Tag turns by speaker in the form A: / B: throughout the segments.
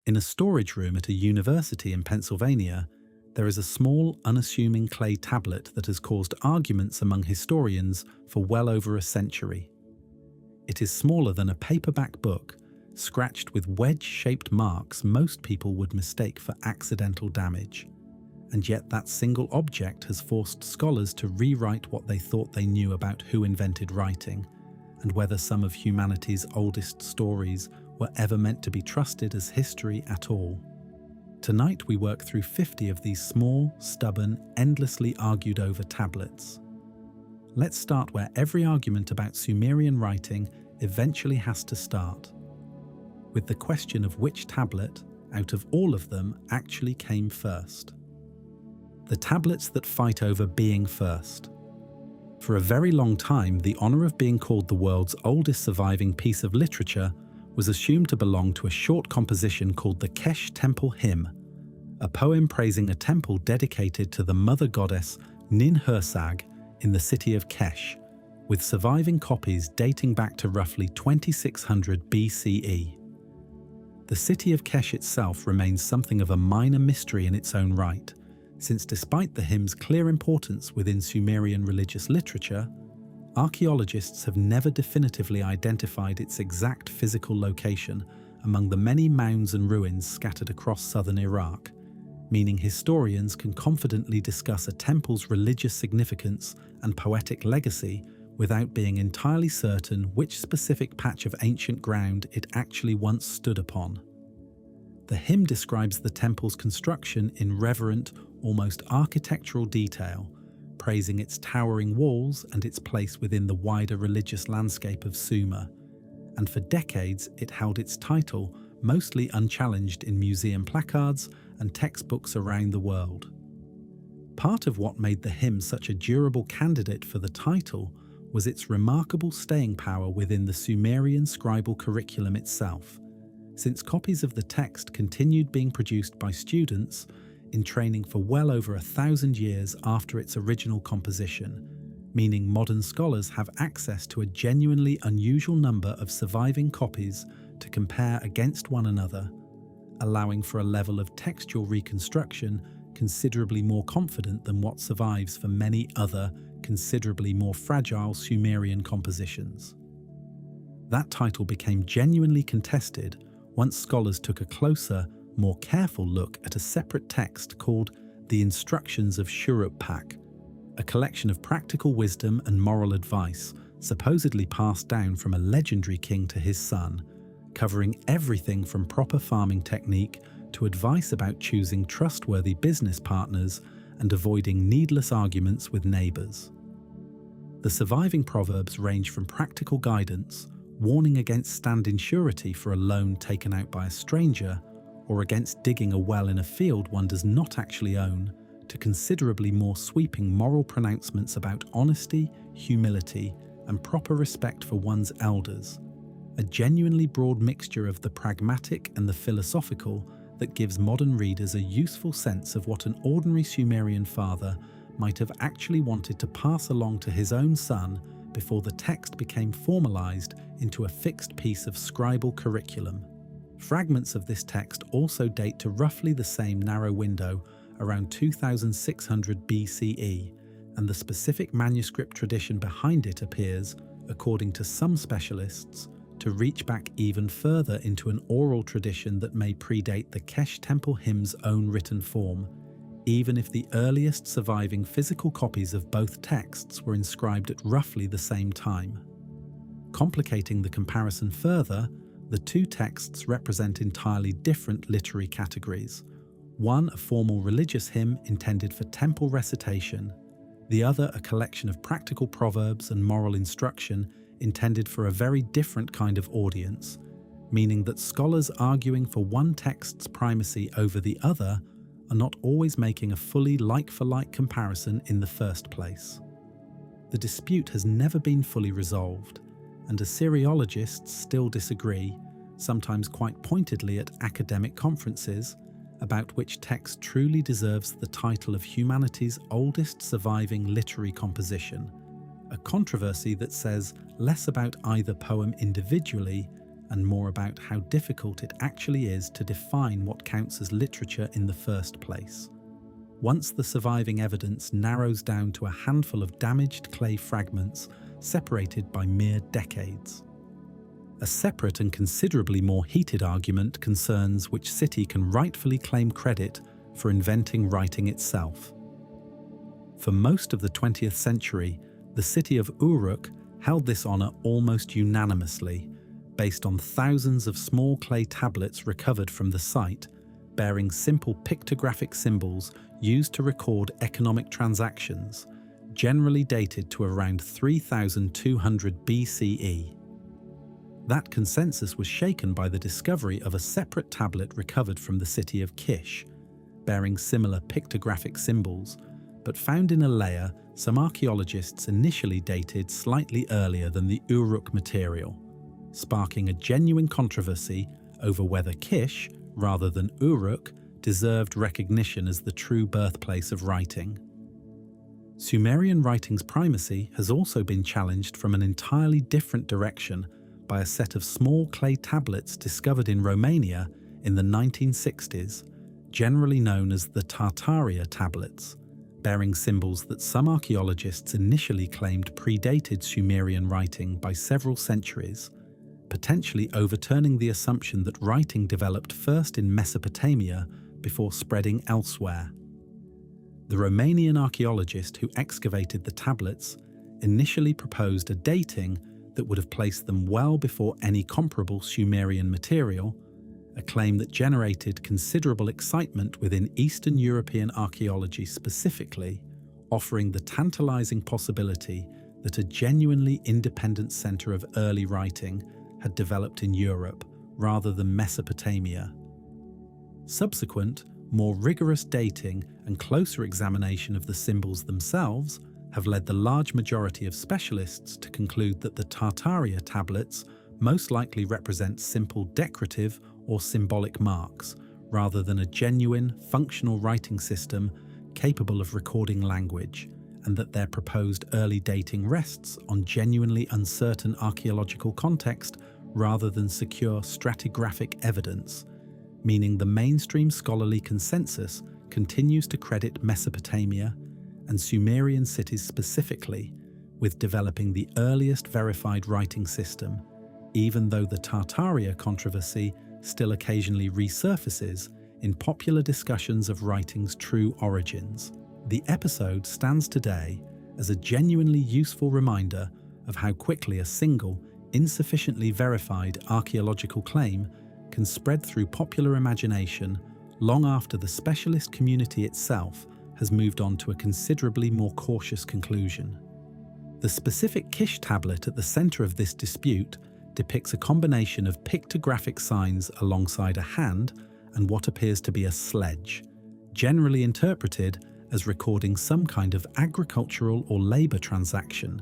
A: In a storage room at a university in Pennsylvania, there is a small, unassuming clay tablet that has caused arguments among historians for well over a century. It is smaller than a paperback book, scratched with wedge-shaped marks most people would mistake for accidental damage. And yet that single object has forced scholars to rewrite what they thought they knew about who invented writing, and whether some of humanity's oldest stories were ever meant to be trusted as history at all. Tonight we work through 50 of these small, stubborn, endlessly argued over tablets. Let's start where every argument about Sumerian writing eventually has to start, with the question of which tablet, out of all of them, actually came first. The tablets that fight over being first. For a very long time, the honor of being called the world's oldest surviving piece of literature was assumed to belong to a short composition called the Kesh Temple Hymn, a poem praising a temple dedicated to the mother goddess Nin-Hursag in the city of Kesh, with surviving copies dating back to roughly 2600 BCE. The city of Kesh itself remains something of a minor mystery in its own right, since despite the hymn's clear importance within Sumerian religious literature, archaeologists have never definitively identified its exact physical location among the many mounds and ruins scattered across southern Iraq, meaning historians can confidently discuss a temple's religious significance and poetic legacy without being entirely certain which specific patch of ancient ground it actually once stood upon. The hymn describes the temple's construction in reverent, almost architectural detail, praising its towering walls and its place within the wider religious landscape of Sumer, and for decades it held its title mostly unchallenged in museum placards and textbooks around the world. Part of what made the hymn such a durable candidate for the title was its remarkable staying power within the Sumerian scribal curriculum itself, since copies of the text continued being produced by students in training for well over 1,000 years after its original composition, meaning modern scholars have access to a genuinely unusual number of surviving copies to compare against one another, allowing for a level of textual reconstruction considerably more confident than what survives for many other, considerably more fragile Sumerian compositions. That title became genuinely contested once scholars took a closer, more careful look at a separate text called the Instructions of Shuruppak, a collection of practical wisdom and moral advice supposedly passed down from a legendary king to his son, covering everything from proper farming technique to advice about choosing trustworthy business partners and avoiding needless arguments with neighbors. The surviving proverbs range from practical guidance, warning against standing surety for a loan taken out by a stranger, or against digging a well in a field one does not actually own, to considerably more sweeping moral pronouncements about honesty, humility, and proper respect for one's elders, a genuinely broad mixture of the pragmatic and the philosophical that gives modern readers a useful sense of what an ordinary Sumerian father might have actually wanted to pass along to his own son before the text became formalized into a fixed piece of scribal curriculum. Fragments of this text also date to roughly the same narrow window, around 2600 BCE, and the specific manuscript tradition behind it appears, according to some specialists, to reach back even further into an oral tradition that may predate the Kesh Temple hymn's own written form, even if the earliest surviving physical copies of both texts were inscribed at roughly the same time. Complicating the comparison further, the two texts represent entirely different literary categories. One a formal religious hymn intended for temple recitation, the other a collection of practical proverbs and moral instruction intended for a very different kind of audience, meaning that scholars arguing for one text's primacy over the other are not always making a fully like-for-like comparison in the first place. The dispute has never been fully resolved, and Assyriologists still disagree, sometimes quite pointedly at academic conferences, about which text truly deserves the title of humanity's oldest surviving literary composition, a controversy that says less about either poem individually and more about how difficult it actually is to define what counts as literature in the first place. Once the surviving evidence narrows down to a handful of damaged clay fragments separated by mere decades. A separate and considerably more heated argument concerns which city can rightfully claim credit for inventing writing itself. For most of the 20th century, the city of Uruk held this honor almost unanimously, based on thousands of small clay tablets recovered from the site, bearing simple pictographic symbols used to record economic transactions, generally dated to around 3200 BCE. That consensus was shaken by the discovery of a separate tablet recovered from the city of Kish, bearing similar pictographic symbols, but found in a layer some archaeologists initially dated slightly earlier than the Uruk material, sparking a genuine controversy over whether Kish, rather than Uruk, deserved recognition as the true birthplace of writing. Sumerian writing's primacy has also been challenged from an entirely different direction by a set of small clay tablets discovered in Romania in the 1960s, generally known as the Tartaria tablets, bearing symbols that some archaeologists initially claimed predated Sumerian writing by several centuries, potentially overturning the assumption that writing developed first in Mesopotamia before spreading elsewhere. The Romanian archaeologist who excavated the tablets initially proposed a dating that would have placed them well before any comparable Sumerian material, a claim that generated considerable excitement within Eastern European archaeology specifically, offering the tantalizing possibility that a genuinely independent center of early writing had developed in Europe rather than Mesopotamia. Subsequent, more rigorous dating and closer examination of the symbols themselves have led the large majority of specialists to conclude that the Tartaria tablets most likely represent simple decorative or symbolic marks, rather than a genuine, functional writing system capable of recording language, and that their proposed early dating rests on genuinely uncertain archaeological context rather than secure stratigraphic evidence, meaning the mainstream scholarly consensus continues to credit Mesopotamia and Sumerian cities specifically with developing the earliest verified writing system, even though the Tartaria controversy still occasionally resurfaces in popular discussions of writing's true origins. The episode stands today as a genuinely useful reminder of how quickly a single, insufficiently verified archaeological claim can spread through popular imagination long after the specialist community itself has moved on to a considerably more cautious conclusion. The specific Kish tablet at the center of this dispute depicts a combination of pictographic signs alongside a hand and what appears to be a sledge, generally interpreted as recording some kind of agricultural or labor transaction,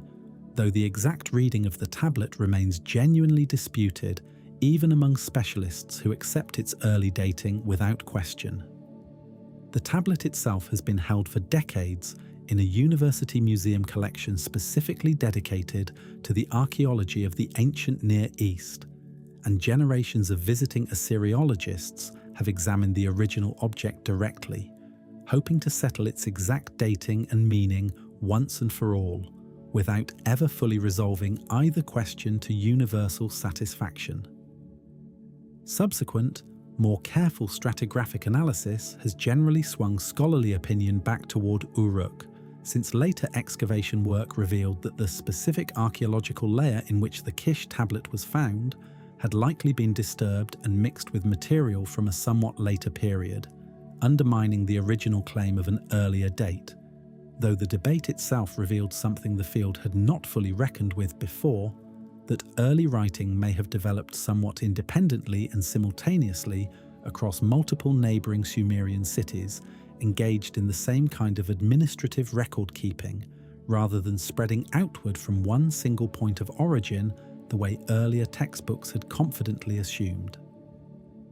A: though the exact reading of the tablet remains genuinely disputed even among specialists who accept its early dating without question. The tablet itself has been held for decades in a university museum collection specifically dedicated to the archaeology of the ancient Near East, and generations of visiting Assyriologists have examined the original object directly, hoping to settle its exact dating and meaning once and for all, without ever fully resolving either question to universal satisfaction. Subsequent, more careful stratigraphic analysis has generally swung scholarly opinion back toward Uruk, since later excavation work revealed that the specific archaeological layer in which the Kish tablet was found had likely been disturbed and mixed with material from a somewhat later period, undermining the original claim of an earlier date, though the debate itself revealed something the field had not fully reckoned with before, that early writing may have developed somewhat independently and simultaneously across multiple neighboring Sumerian cities engaged in the same kind of administrative record-keeping, rather than spreading outward from one single point of origin the way earlier textbooks had confidently assumed.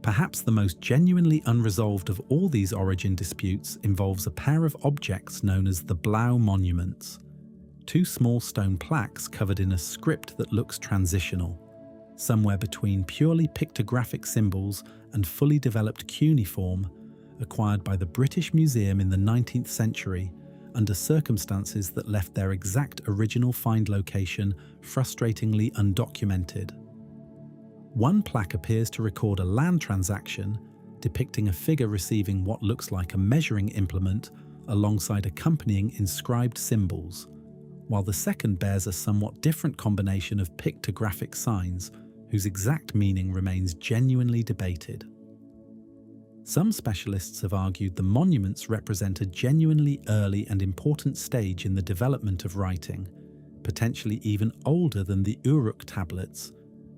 A: Perhaps the most genuinely unresolved of all these origin disputes involves a pair of objects known as the Blau monuments, two small stone plaques covered in a script that looks transitional. somewhere between purely pictographic symbols and fully developed cuneiform, acquired by the British Museum in the 19th century under circumstances that left their exact original find location frustratingly undocumented. One plaque appears to record a land transaction depicting a figure receiving what looks like a measuring implement alongside accompanying inscribed symbols, while the second bears a somewhat different combination of pictographic signs whose exact meaning remains genuinely debated. Some specialists have argued the monuments represent a genuinely early and important stage in the development of writing, potentially even older than the Uruk tablets,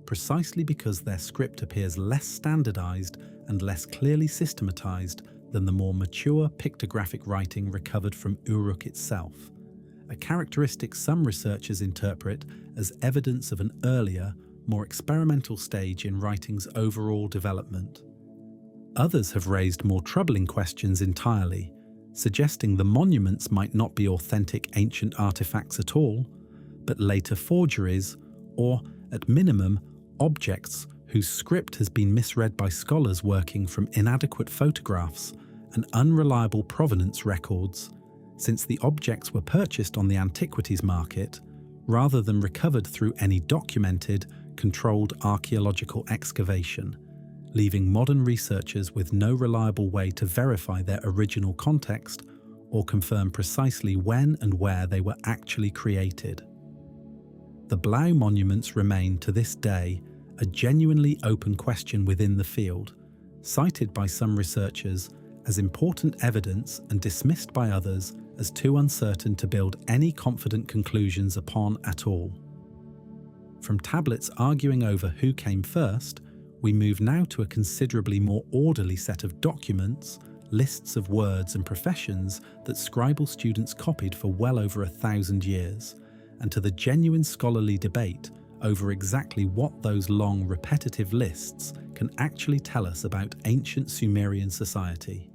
A: precisely because their script appears less standardized and less clearly systematized than the more mature pictographic writing recovered from Uruk itself, a characteristic some researchers interpret as evidence of an earlier, more experimental stage in writing's overall development. Others have raised more troubling questions entirely, suggesting the monuments might not be authentic ancient artifacts at all, but later forgeries, or, at minimum, objects whose script has been misread by scholars working from inadequate photographs and unreliable provenance records, since the objects were purchased on the antiquities market rather than recovered through any documented, controlled archaeological excavation, leaving modern researchers with no reliable way to verify their original context or confirm precisely when and where they were actually created. The Blau monuments remain, to this day, a genuinely open question within the field, cited by some researchers as important evidence and dismissed by others as too uncertain to build any confident conclusions upon at all. From tablets arguing over who came first, we move now to a considerably more orderly set of documents, lists of words and professions that scribal students copied for well over 1,000 years, and to the genuine scholarly debate over exactly what those long, repetitive lists can actually tell us about ancient Sumerian society.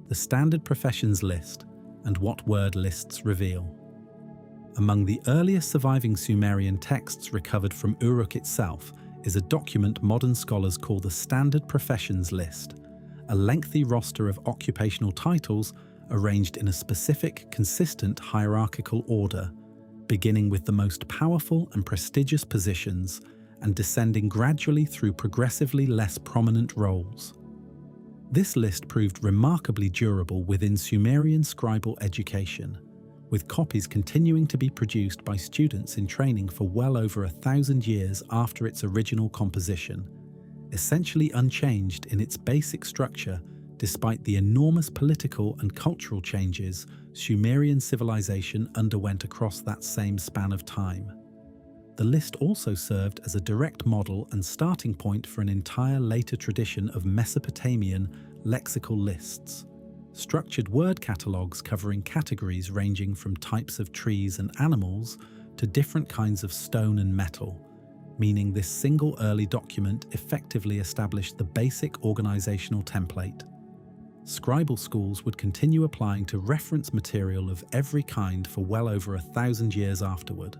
A: The standard professions list and what word lists reveal. Among the earliest surviving Sumerian texts recovered from Uruk itself is a document modern scholars call the Standard Professions List, a lengthy roster of occupational titles arranged in a specific, consistent hierarchical order, beginning with the most powerful and prestigious positions and descending gradually through progressively less prominent roles. This list proved remarkably durable within Sumerian scribal education, with copies continuing to be produced by students in training for well over 1,000 years after its original composition, essentially unchanged in its basic structure despite the enormous political and cultural changes Sumerian civilization underwent across that same span of time. The list also served as a direct model and starting point for an entire later tradition of Mesopotamian lexical lists, structured word catalogues covering categories ranging from types of trees and animals to different kinds of stone and metal, meaning this single early document effectively established the basic organizational template. Scribal schools would continue applying to reference material of every kind for well over 1,000 years afterward.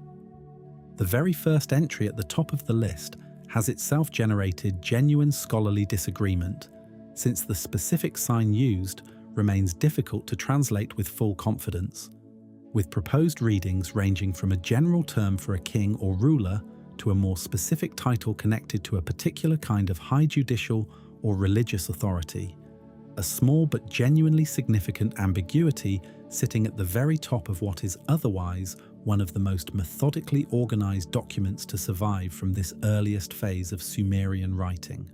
A: The very first entry at the top of the list has itself generated genuine scholarly disagreement, since the specific sign used remains difficult to translate with full confidence, with proposed readings ranging from a general term for a king or ruler to a more specific title connected to a particular kind of high judicial or religious authority, a small but genuinely significant ambiguity sitting at the very top of what is otherwise one of the most methodically organized documents to survive from this earliest phase of Sumerian writing.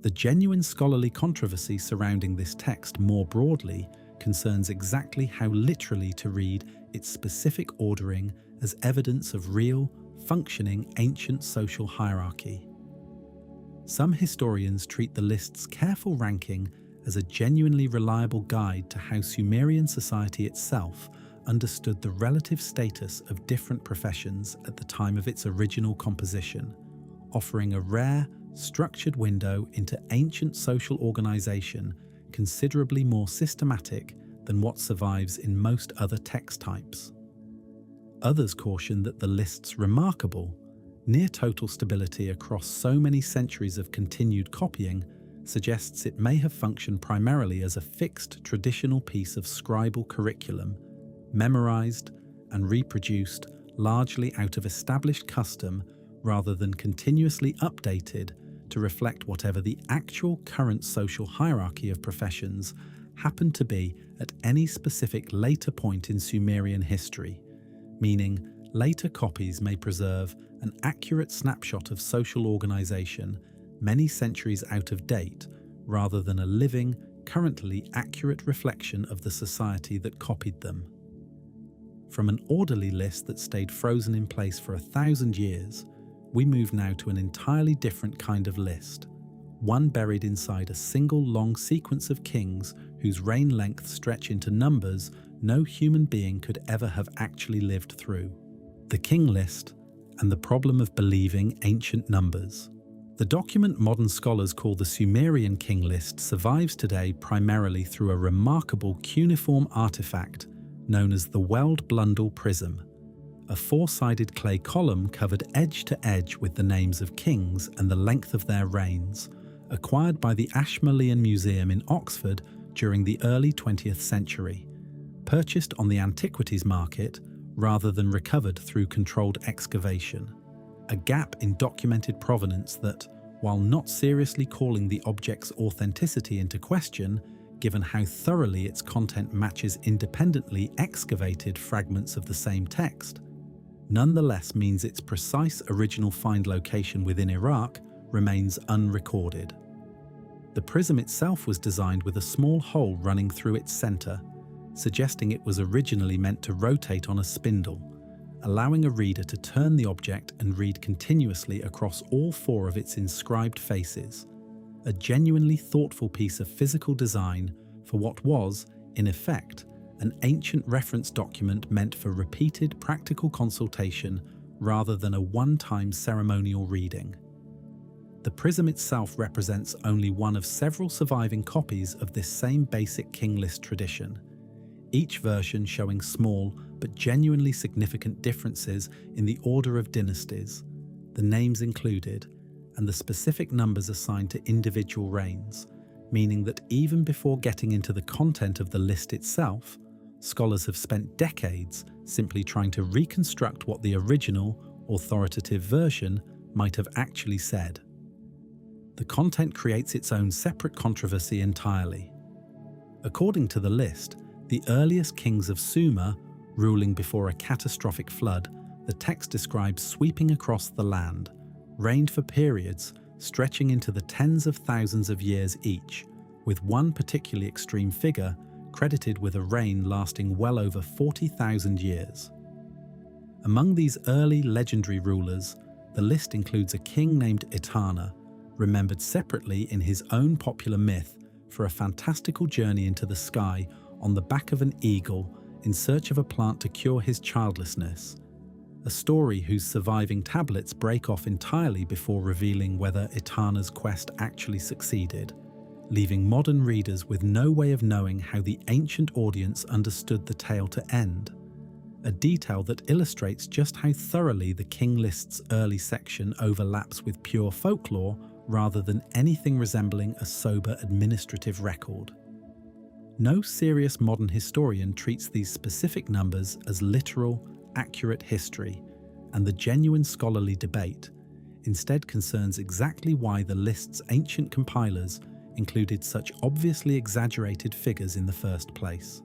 A: The genuine scholarly controversy surrounding this text more broadly concerns exactly how literally to read its specific ordering as evidence of real, functioning ancient social hierarchy. Some historians treat the list's careful ranking as a genuinely reliable guide to how Sumerian society itself understood the relative status of different professions at the time of its original composition, offering a rare, structured window into ancient social organization considerably more systematic than what survives in most other text types. Others caution that the list's remarkable, Near total stability across so many centuries of continued copying suggests it may have functioned primarily as a fixed traditional piece of scribal curriculum, memorized and reproduced largely out of established custom rather than continuously updated to reflect whatever the actual current social hierarchy of professions happened to be at any specific later point in Sumerian history, meaning later copies may preserve an accurate snapshot of social organization many centuries out of date, rather than a living, currently accurate reflection of the society that copied them. From an orderly list that stayed frozen in place for 1,000 years, we move now to an entirely different kind of list, one buried inside a single long sequence of kings whose reign lengths stretch into numbers no human being could ever have actually lived through. The king list and the problem of believing ancient numbers. The document modern scholars call the Sumerian king list survives today primarily through a remarkable cuneiform artifact known as the Weld Blundell Prism, a four-sided clay column covered edge to edge with the names of kings and the length of their reigns, acquired by the Ashmolean Museum in Oxford during the early 20th century, purchased on the antiquities market rather than recovered through controlled excavation. A gap in documented provenance that, while not seriously calling the object's authenticity into question, given how thoroughly its content matches independently excavated fragments of the same text, nonetheless means its precise original find location within Iraq remains unrecorded. The prism itself was designed with a small hole running through its center, suggesting it was originally meant to rotate on a spindle, allowing a reader to turn the object and read continuously across all four of its inscribed faces. A genuinely thoughtful piece of physical design for what was, in effect, an ancient reference document meant for repeated practical consultation rather than a one-time ceremonial reading. The prism itself represents only one of several surviving copies of this same basic king list tradition, each version showing small but genuinely significant differences in the order of dynasties, the names included, and the specific numbers assigned to individual reigns, meaning that even before getting into the content of the list itself, scholars have spent decades simply trying to reconstruct what the original, authoritative version might have actually said. The content creates its own separate controversy entirely. According to the list, the earliest kings of Sumer, ruling before a catastrophic flood, the text describes sweeping across the land, reigned for periods stretching into the tens of thousands of years each, with one particularly extreme figure credited with a reign lasting well over 40,000 years. Among these early legendary rulers, the list includes a king named Inanna, remembered separately in his own popular myth for a fantastical journey into the sky on the back of an eagle in search of a plant to cure his childlessness, a story whose surviving tablets break off entirely before revealing whether Inanna's quest actually succeeded, leaving modern readers with no way of knowing how the ancient audience understood the tale to end, a detail that illustrates just how thoroughly the king list's early section overlaps with pure folklore rather than anything resembling a sober administrative record. No serious modern historian treats these specific numbers as literal, accurate history, and the genuine scholarly debate instead concerns exactly why the list's ancient compilers included such obviously exaggerated figures in the first place.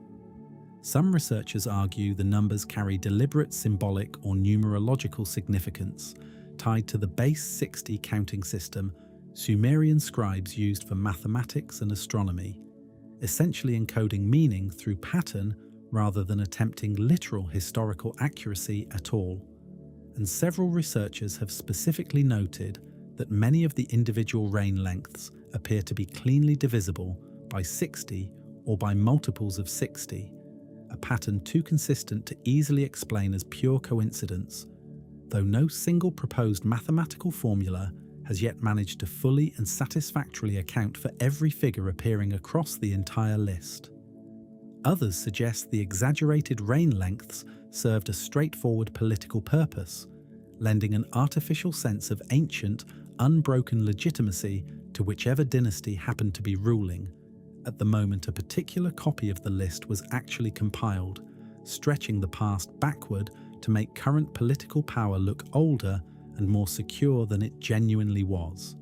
A: Some researchers argue the numbers carry deliberate symbolic or numerological significance tied to the base 60 counting system Sumerian scribes used for mathematics and astronomy, essentially encoding meaning through pattern rather than attempting literal historical accuracy at all. And several researchers have specifically noted that many of the individual reign lengths appear to be cleanly divisible by 60 or by multiples of 60, a pattern too consistent to easily explain as pure coincidence, though no single proposed mathematical formula has yet managed to fully and satisfactorily account for every figure appearing across the entire list. Others suggest the exaggerated reign lengths served a straightforward political purpose, lending an artificial sense of ancient, unbroken legitimacy to whichever dynasty happened to be ruling at the moment a particular copy of the list was actually compiled, stretching the past backward to make current political power look older and more secure than it genuinely was.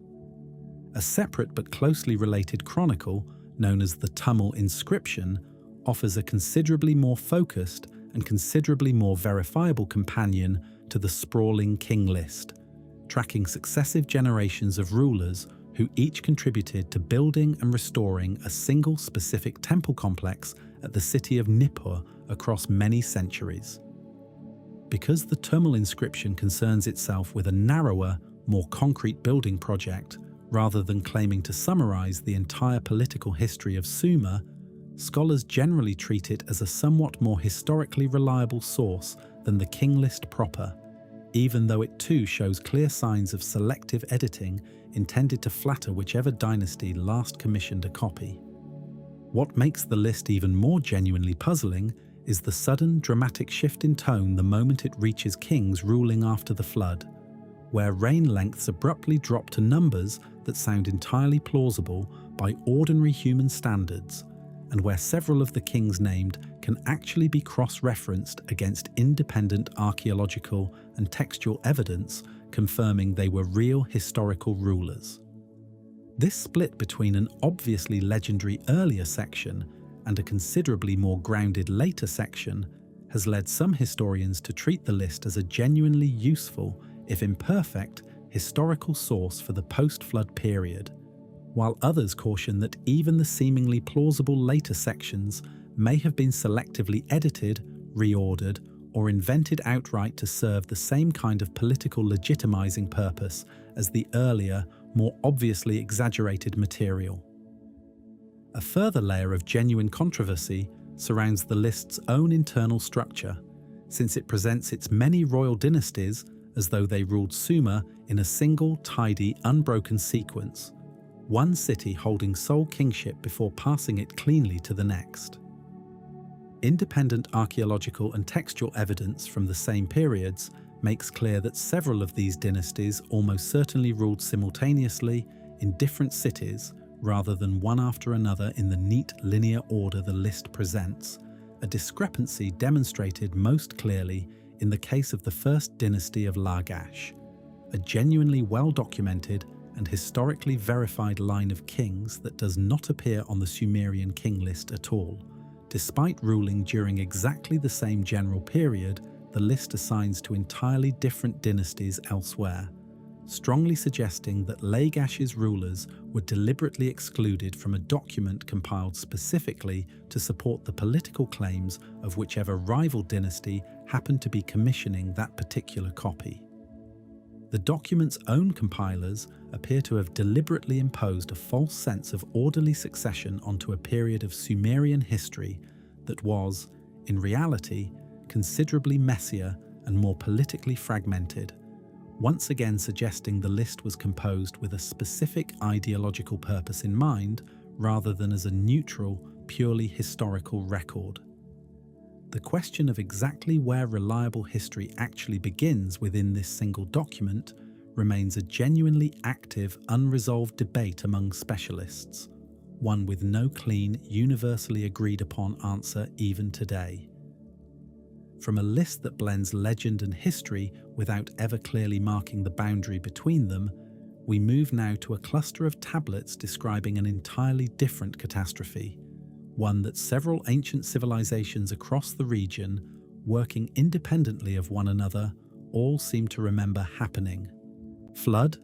A: A separate but closely related chronicle, known as the Tamil inscription, offers a considerably more focused and considerably more verifiable companion to the sprawling king list, tracking successive generations of rulers who each contributed to building and restoring a single specific temple complex at the city of Nippur across many centuries. Because the Tamil inscription concerns itself with a narrower, more concrete building project, rather than claiming to summarize the entire political history of Sumer, scholars generally treat it as a somewhat more historically reliable source than the king list proper, even though it too shows clear signs of selective editing intended to flatter whichever dynasty last commissioned a copy. What makes the list even more genuinely puzzling is the sudden dramatic shift in tone the moment it reaches kings ruling after the flood, where reign lengths abruptly drop to numbers that sound entirely plausible by ordinary human standards, and where several of the kings named can actually be cross-referenced against independent archaeological and textual evidence confirming they were real historical rulers. This split between an obviously legendary earlier section and a considerably more grounded later section has led some historians to treat the list as a genuinely useful, if imperfect, historical source for the post-flood period, while others caution that even the seemingly plausible later sections may have been selectively edited, reordered, or invented outright to serve the same kind of political legitimizing purpose as the earlier, more obviously exaggerated material. A further layer of genuine controversy surrounds the list's own internal structure, since it presents its many royal dynasties as though they ruled Sumer in a single, tidy, unbroken sequence, one city holding sole kingship before passing it cleanly to the next. Independent archaeological and textual evidence from the same periods makes clear that several of these dynasties almost certainly ruled simultaneously in different cities rather than one after another in the neat linear order the list presents, a discrepancy demonstrated most clearly in the case of the first dynasty of Lagash, a genuinely well-documented and historically verified line of kings that does not appear on the Sumerian king list at all. Despite ruling during exactly the same general period, the list assigns to entirely different dynasties elsewhere, strongly suggesting that Lagash's rulers were deliberately excluded from a document compiled specifically to support the political claims of whichever rival dynasty happened to be commissioning that particular copy. The document's own compilers appear to have deliberately imposed a false sense of orderly succession onto a period of Sumerian history that was, in reality, considerably messier and more politically fragmented, once again suggesting the list was composed with a specific ideological purpose in mind rather than as a neutral, purely historical record. The question of exactly where reliable history actually begins within this single document remains a genuinely active, unresolved debate among specialists, one with no clean, universally agreed upon answer even today. From a list that blends legend and history without ever clearly marking the boundary between them, we move now to a cluster of tablets describing an entirely different catastrophe, one that several ancient civilizations across the region, working independently of one another, all seem to remember happening. Flood,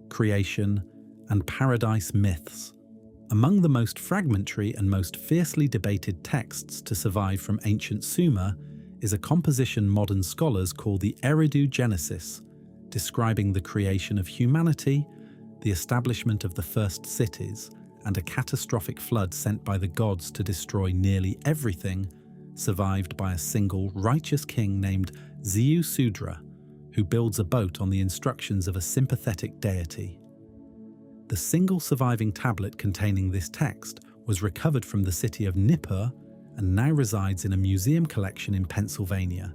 A: creation, and paradise myths. Among the most fragmentary and most fiercely debated texts to survive from ancient Sumer is a composition modern scholars call the Eridu Genesis, describing the creation of humanity, the establishment of the first cities, and a catastrophic flood sent by the gods to destroy nearly everything, survived by a single righteous king named Ziusudra, who builds a boat on the instructions of a sympathetic deity. The single surviving tablet containing this text was recovered from the city of Nippur and now resides in a museum collection in Pennsylvania,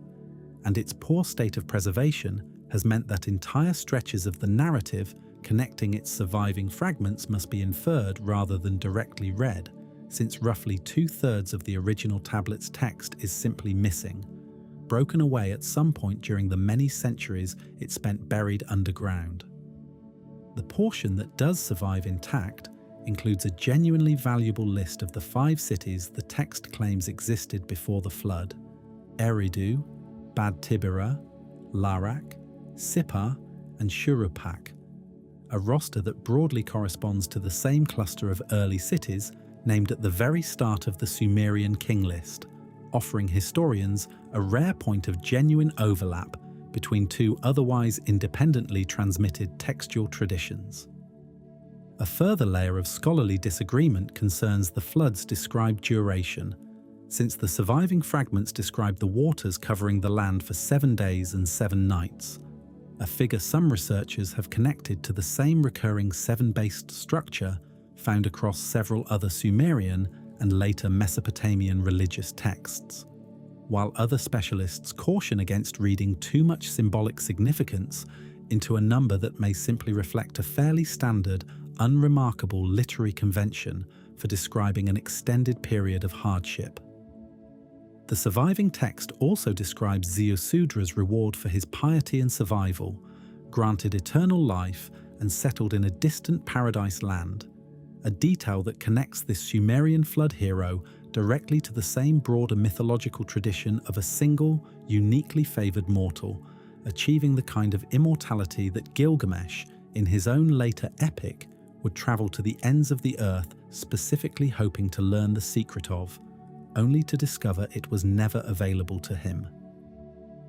A: and its poor state of preservation has meant that entire stretches of the narrative connecting its surviving fragments must be inferred rather than directly read, since roughly 2/3 of the original tablet's text is simply missing, broken away at some point during the many centuries it spent buried underground. The portion that does survive intact includes a genuinely valuable list of the 5 cities the text claims existed before the flood: Eridu, Bad Tibera, Larak, Sippar, and Shurupak, a roster that broadly corresponds to the same cluster of early cities named at the very start of the Sumerian king list, offering historians a rare point of genuine overlap between two otherwise independently transmitted textual traditions. A further layer of scholarly disagreement concerns the flood's described duration, since the surviving fragments describe the waters covering the land for 7 days and 7 nights, a figure some researchers have connected to the same recurring 7-based structure found across several other Sumerian and later Mesopotamian religious texts, while other specialists caution against reading too much symbolic significance into a number that may simply reflect a fairly standard, unremarkable literary convention for describing an extended period of hardship. The surviving text also describes Ziusudra's reward for his piety and survival, granted eternal life and settled in a distant paradise land, a detail that connects this Sumerian flood hero directly to the same broader mythological tradition of a single, uniquely favoured mortal, achieving the kind of immortality that Gilgamesh, in his own later epic, would travel to the ends of the earth specifically hoping to learn the secret of, only to discover it was never available to him.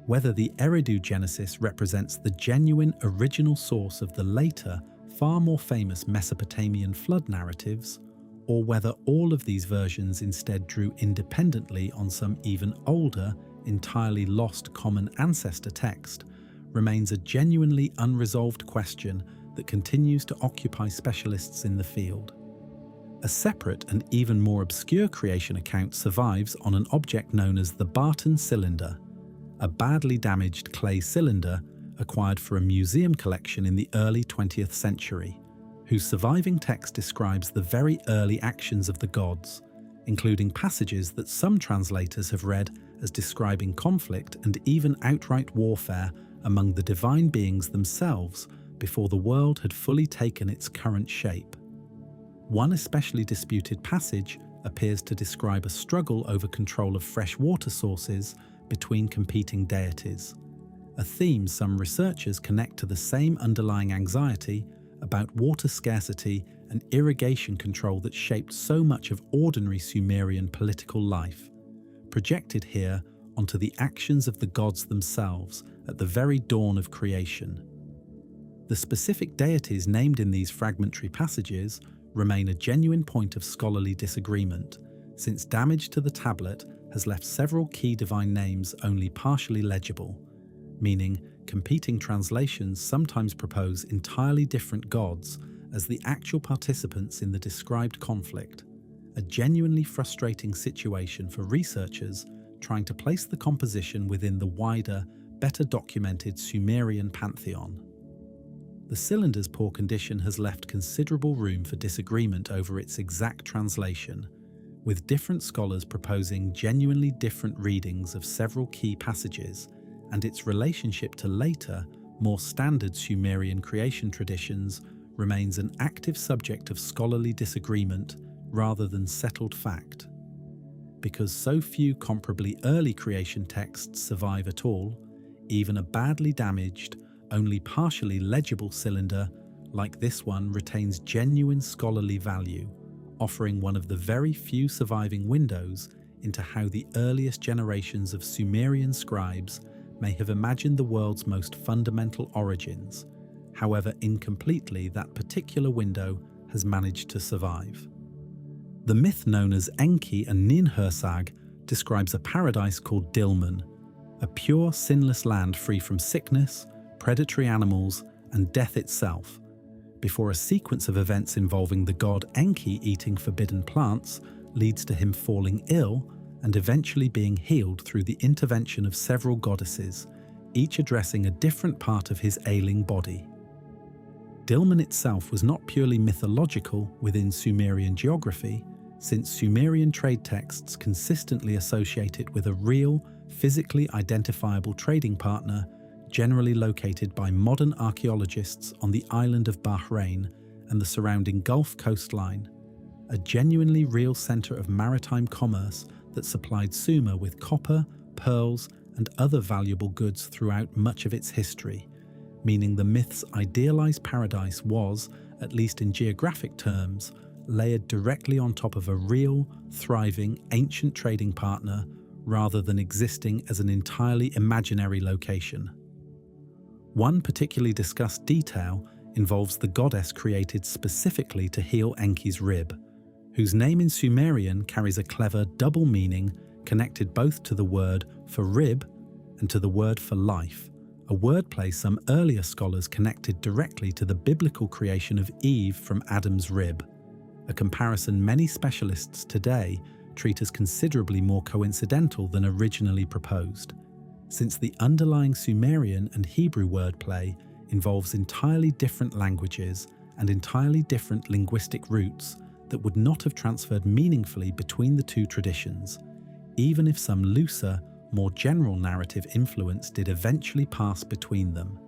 A: Whether the Eridu Genesis represents the genuine original source of the later, far more famous Mesopotamian flood narratives, or whether all of these versions instead drew independently on some even older, entirely lost common ancestor text, remains a genuinely unresolved question that continues to occupy specialists in the field. A separate and even more obscure creation account survives on an object known as the Barton cylinder, a badly damaged clay cylinder acquired for a museum collection in the early 20th century, whose surviving text describes the very early actions of the gods, including passages that some translators have read as describing conflict and even outright warfare among the divine beings themselves before the world had fully taken its current shape. One especially disputed passage appears to describe a struggle over control of fresh water sources between competing deities, a theme some researchers connect to the same underlying anxiety about water scarcity and irrigation control that shaped so much of ordinary Sumerian political life, projected here onto the actions of the gods themselves at the very dawn of creation. The specific deities named in these fragmentary passages remain a genuine point of scholarly disagreement, since damage to the tablet has left several key divine names only partially legible, meaning competing translations sometimes propose entirely different gods as the actual participants in the described conflict, a genuinely frustrating situation for researchers trying to place the composition within the wider, better documented Sumerian pantheon. The cylinder's poor condition has left considerable room for disagreement over its exact translation, with different scholars proposing genuinely different readings of several key passages and its relationship to later, more standard Sumerian creation traditions remains an active subject of scholarly disagreement rather than settled fact. Because so few comparably early creation texts survive at all, even a badly damaged, only partially legible cylinder like this one retains genuine scholarly value, offering one of the very few surviving windows into how the earliest generations of Sumerian scribes may have imagined the world's most fundamental origins, however incompletely that particular window has managed to survive. The myth known as Enki and Ninhursag describes a paradise called Dilmun, a pure, sinless land free from sickness, predatory animals, and death itself, before a sequence of events involving the god Enki eating forbidden plants leads to him falling ill and eventually being healed through the intervention of several goddesses, each addressing a different part of his ailing body. Dilmun itself was not purely mythological within Sumerian geography, since Sumerian trade texts consistently associate it with a real, physically identifiable trading partner, generally located by modern archaeologists on the island of Bahrain and the surrounding Gulf coastline, a genuinely real centre of maritime commerce that supplied Sumer with copper, pearls, and other valuable goods throughout much of its history, meaning the myth's idealized paradise was, at least in geographic terms, layered directly on top of a real, thriving, ancient trading partner rather than existing as an entirely imaginary location. One particularly discussed detail involves the goddess created specifically to heal Enki's rib, whose name in Sumerian carries a clever double meaning connected both to the word for rib and to the word for life, a wordplay some earlier scholars connected directly to the biblical creation of Eve from Adam's rib, a comparison many specialists today treat as considerably more coincidental than originally proposed, since the underlying Sumerian and Hebrew wordplay involves entirely different languages and entirely different linguistic roots that would not have transferred meaningfully between the two traditions, even if some looser, more general narrative influence did eventually pass between them.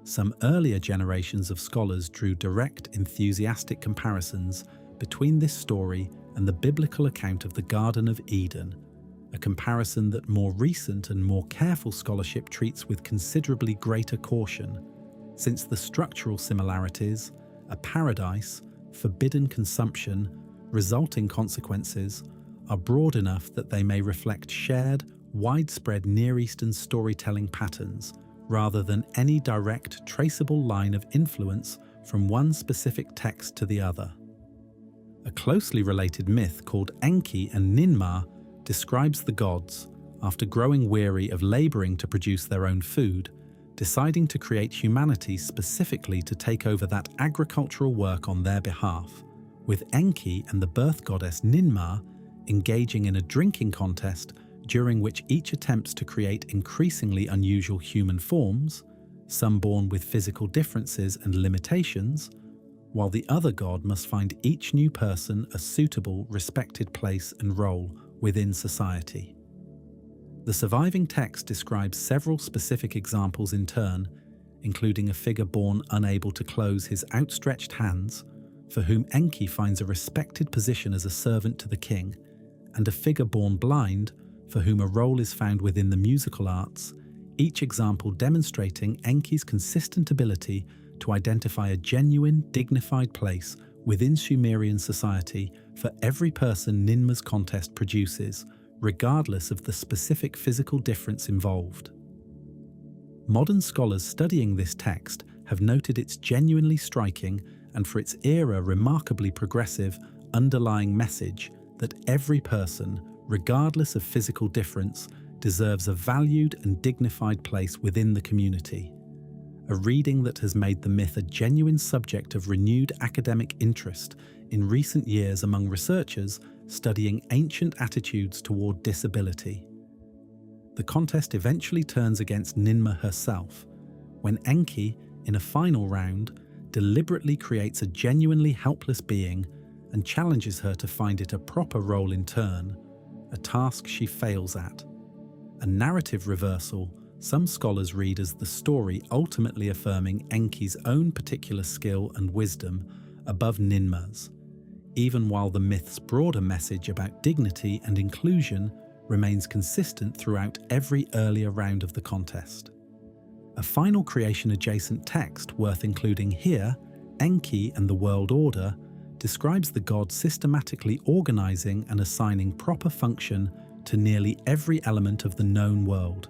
A: Some earlier generations of scholars drew direct, enthusiastic comparisons between this story and the biblical account of the Garden of Eden, a comparison that more recent and more careful scholarship treats with considerably greater caution, since the structural similarities, a paradise, forbidden consumption, resulting consequences, are broad enough that they may reflect shared, widespread Near Eastern storytelling patterns, rather than any direct, traceable line of influence from one specific text to the other. A closely related myth called Enki and Ninmah describes the gods, after growing weary of laboring to produce their own food, deciding to create humanity specifically to take over that agricultural work on their behalf, with Enki and the birth goddess Ninmah engaging in a drinking contest during which each attempts to create increasingly unusual human forms, some born with physical differences and limitations, while the other god must find each new person a suitable, respected place and role within society. The surviving text describes several specific examples in turn, including a figure born unable to close his outstretched hands, for whom Enki finds a respected position as a servant to the king, and a figure born blind, for whom a role is found within the musical arts, each example demonstrating Enki's consistent ability to identify a genuine, dignified place within Sumerian society for every person Ninmah's contest produces, regardless of the specific physical difference involved. Modern scholars studying this text have noted its genuinely striking and for its era remarkably progressive underlying message that every person, regardless of physical difference, deserves a valued and dignified place within the community. A reading that has made the myth a genuine subject of renewed academic interest in recent years among researchers studying ancient attitudes toward disability. The contest eventually turns against Ninmah herself, when Enki, in a final round, deliberately creates a genuinely helpless being and challenges her to find it a proper role in turn, a task she fails at. A narrative reversal some scholars read as the story ultimately affirming Enki's own particular skill and wisdom above Ninmah's, even while the myth's broader message about dignity and inclusion remains consistent throughout every earlier round of the contest. A final creation-adjacent text worth including here, Enki and the World Order, describes the god systematically organizing and assigning proper function to nearly every element of the known world: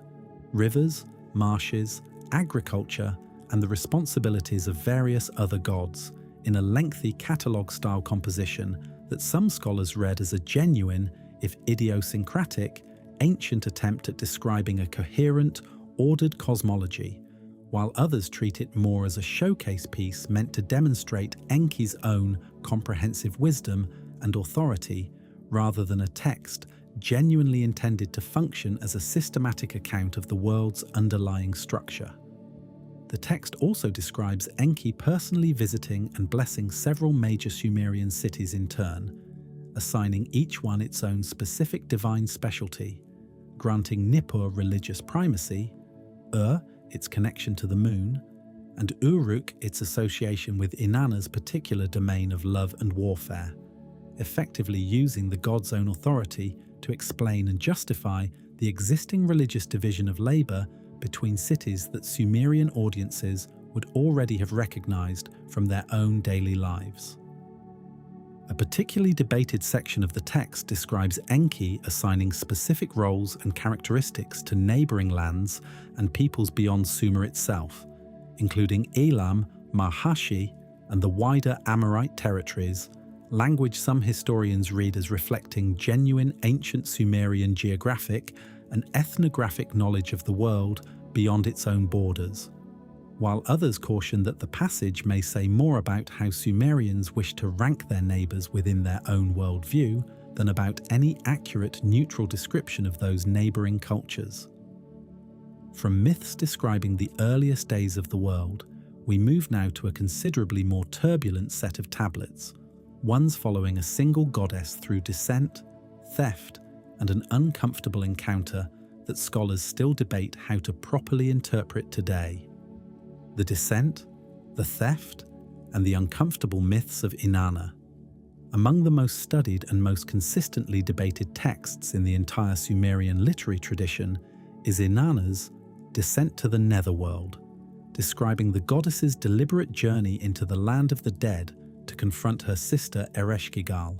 A: rivers, marshes, agriculture, and the responsibilities of various other gods, in a lengthy catalogue-style composition that some scholars read as a genuine, if idiosyncratic, ancient attempt at describing a coherent, ordered cosmology, while others treat it more as a showcase piece meant to demonstrate Enki's own comprehensive wisdom and authority, rather than a text genuinely intended to function as a systematic account of the world's underlying structure. The text also describes Enki personally visiting and blessing several major Sumerian cities in turn, assigning each one its own specific divine specialty, granting Nippur religious primacy, its connection to the moon, and Uruk its association with Inanna's particular domain of love and warfare, effectively using the god's own authority to explain and justify the existing religious division of labor between cities that Sumerian audiences would already have recognized from their own daily lives. A particularly debated section of the text describes Enki assigning specific roles and characteristics to neighboring lands and peoples beyond Sumer itself, including Elam, Mahashi, and the wider Amorite territories, language some historians read as reflecting genuine ancient Sumerian geographic and ethnographic knowledge of the world beyond its own borders, while others caution that the passage may say more about how Sumerians wish to rank their neighbours within their own worldview than about any accurate neutral description of those neighbouring cultures. From myths describing the earliest days of the world, we move now to a considerably more turbulent set of tablets, ones following a single goddess through descent, theft, and an uncomfortable encounter that scholars still debate how to properly interpret today. The descent, the theft, and the uncomfortable myths of Inanna. Among the most studied and most consistently debated texts in the entire Sumerian literary tradition is Inanna's Descent to the Netherworld, describing the goddess's deliberate journey into the land of the dead to confront her sister Ereshkigal,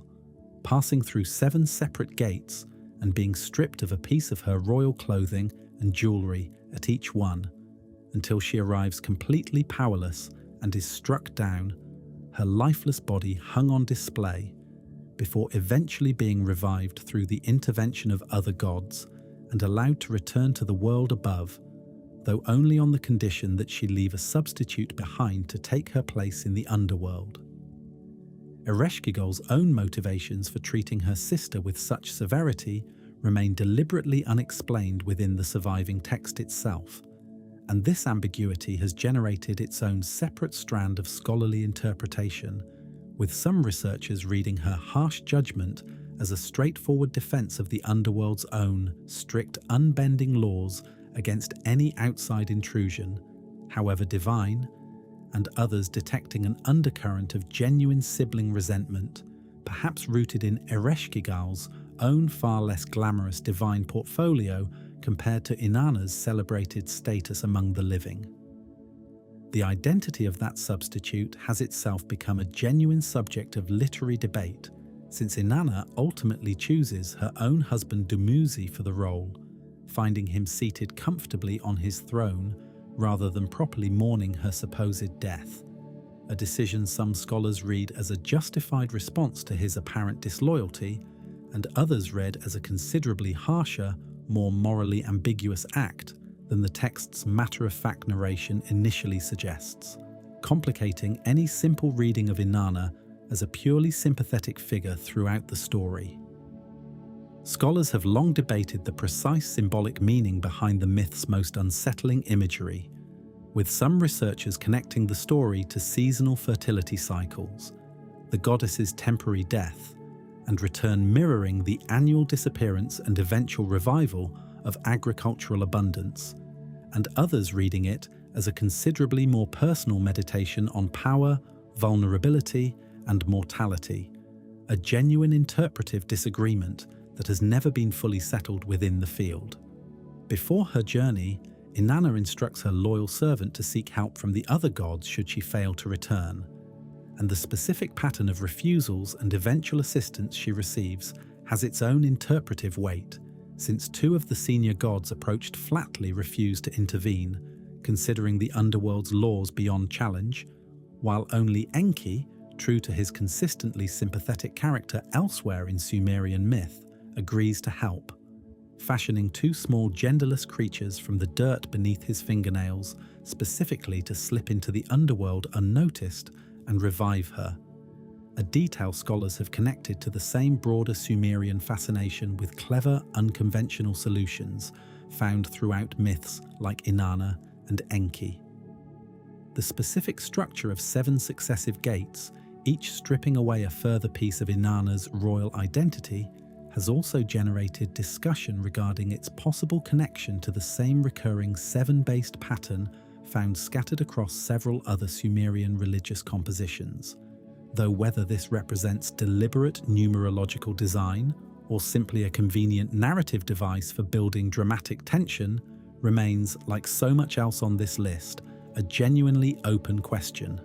A: passing through 7 separate gates and being stripped of a piece of her royal clothing and jewelry at each one, until she arrives completely powerless and is struck down, her lifeless body hung on display, before eventually being revived through the intervention of other gods and allowed to return to the world above, though only on the condition that she leave a substitute behind to take her place in the underworld. Ereshkigal's own motivations for treating her sister with such severity remain deliberately unexplained within the surviving text itself, and this ambiguity has generated its own separate strand of scholarly interpretation, with some researchers reading her harsh judgment as a straightforward defense of the underworld's own strict, unbending laws against any outside intrusion, however divine, and others detecting an undercurrent of genuine sibling resentment, perhaps rooted in Ereshkigal's own far less glamorous divine portfolio compared to Inanna's celebrated status among the living. The identity of that substitute has itself become a genuine subject of literary debate, since Inanna ultimately chooses her own husband Dumuzi for the role, finding him seated comfortably on his throne rather than properly mourning her supposed death, a decision some scholars read as a justified response to his apparent disloyalty, and others read as a considerably harsher, more morally ambiguous act than the text's matter-of-fact narration initially suggests, complicating any simple reading of Inanna as a purely sympathetic figure throughout the story. Scholars have long debated the precise symbolic meaning behind the myth's most unsettling imagery, with some researchers connecting the story to seasonal fertility cycles, the goddess's temporary death, and return mirroring the annual disappearance and eventual revival of agricultural abundance, and others reading it as a considerably more personal meditation on power, vulnerability, and mortality, a genuine interpretive disagreement that has never been fully settled within the field. Before her journey, Inanna instructs her loyal servant to seek help from the other gods should she fail to return, and the specific pattern of refusals and eventual assistance she receives has its own interpretive weight, since 2 of the senior gods approached flatly refused to intervene, considering the underworld's laws beyond challenge, while only Enki, true to his consistently sympathetic character elsewhere in Sumerian myth, agrees to help, fashioning 2 small genderless creatures from the dirt beneath his fingernails specifically to slip into the underworld unnoticed and revive her, a detail scholars have connected to the same broader Sumerian fascination with clever, unconventional solutions found throughout myths like Inanna and Enki. The specific structure of 7 successive gates, each stripping away a further piece of Inanna's royal identity, has also generated discussion regarding its possible connection to the same recurring 7-based pattern found scattered across several other Sumerian religious compositions, though whether this represents deliberate numerological design or simply a convenient narrative device for building dramatic tension remains, like so much else on this list, a genuinely open question.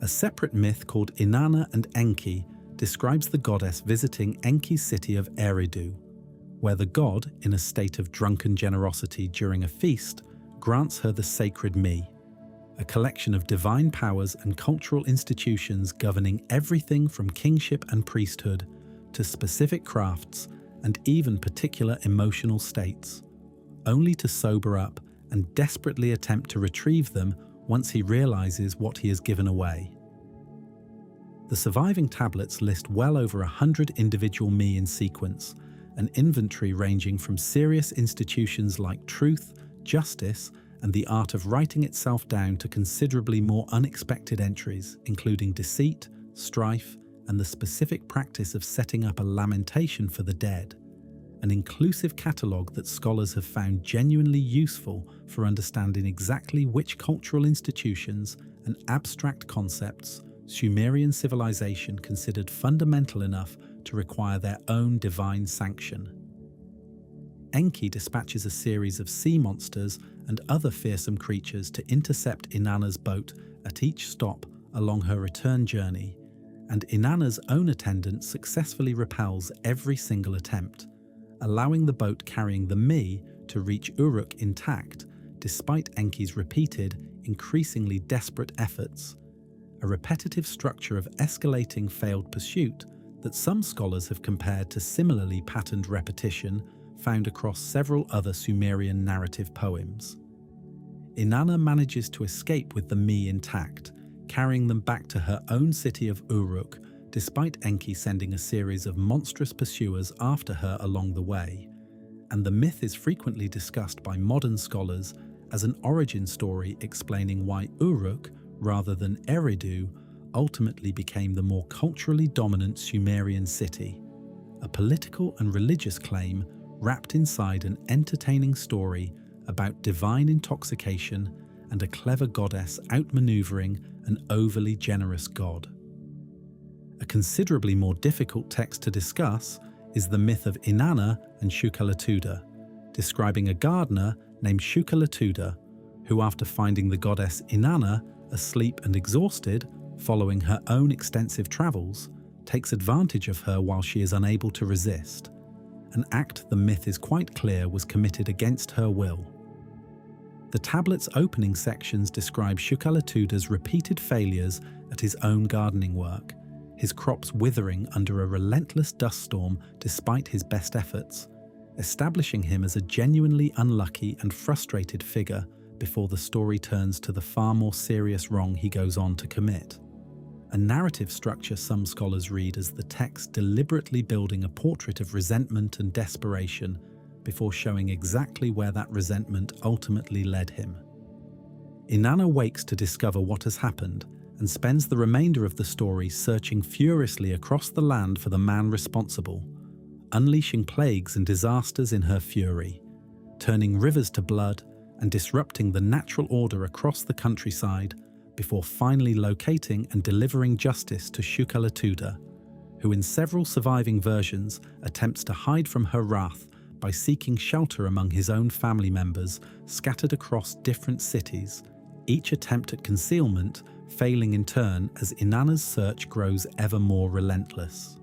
A: A separate myth called Inanna and Enki describes the goddess visiting Enki's city of Eridu, where the god, in a state of drunken generosity during a feast, grants her the sacred me, a collection of divine powers and cultural institutions governing everything from kingship and priesthood to specific crafts and even particular emotional states, only to sober up and desperately attempt to retrieve them once he realizes what he has given away. The surviving tablets list well over 100 individual me in sequence, an inventory ranging from serious institutions like truth, justice, and the art of writing itself down to considerably more unexpected entries, including deceit, strife, and the specific practice of setting up a lamentation for the dead, an inclusive catalogue that scholars have found genuinely useful for understanding exactly which cultural institutions and abstract concepts Sumerian civilization considered fundamental enough to require their own divine sanction. Enki dispatches a series of sea monsters and other fearsome creatures to intercept Inanna's boat at each stop along her return journey, and Inanna's own attendant successfully repels every single attempt, allowing the boat carrying the me to reach Uruk intact despite Enki's repeated, increasingly desperate efforts, a repetitive structure of escalating failed pursuit that some scholars have compared to similarly patterned repetition found across several other Sumerian narrative poems. Inanna manages to escape with the me intact, carrying them back to her own city of Uruk, despite Enki sending a series of monstrous pursuers after her along the way, and the myth is frequently discussed by modern scholars as an origin story explaining why Uruk, rather than Eridu, ultimately became the more culturally dominant Sumerian city, a political and religious claim wrapped inside an entertaining story about divine intoxication and a clever goddess outmaneuvering an overly generous god. A considerably more difficult text to discuss is the myth of Inanna and Shukalatuda, describing a gardener named Shukalatuda, who after finding the goddess Inanna asleep and exhausted following her own extensive travels, takes advantage of her while she is unable to resist, an act the myth is quite clear was committed against her will. The tablet's opening sections describe Shukalatuda's repeated failures at his own gardening work, his crops withering under a relentless dust storm despite his best efforts, establishing him as a genuinely unlucky and frustrated figure before the story turns to the far more serious wrong he goes on to commit. A narrative structure some scholars read as the text deliberately building a portrait of resentment and desperation before showing exactly where that resentment ultimately led him. Inanna wakes to discover what has happened and spends the remainder of the story searching furiously across the land for the man responsible, unleashing plagues and disasters in her fury, turning rivers to blood and disrupting the natural order across the countryside before finally locating and delivering justice to Shukalatuda, who in several surviving versions attempts to hide from her wrath by seeking shelter among his own family members scattered across different cities, each attempt at concealment failing in turn as Inanna's search grows ever more relentless.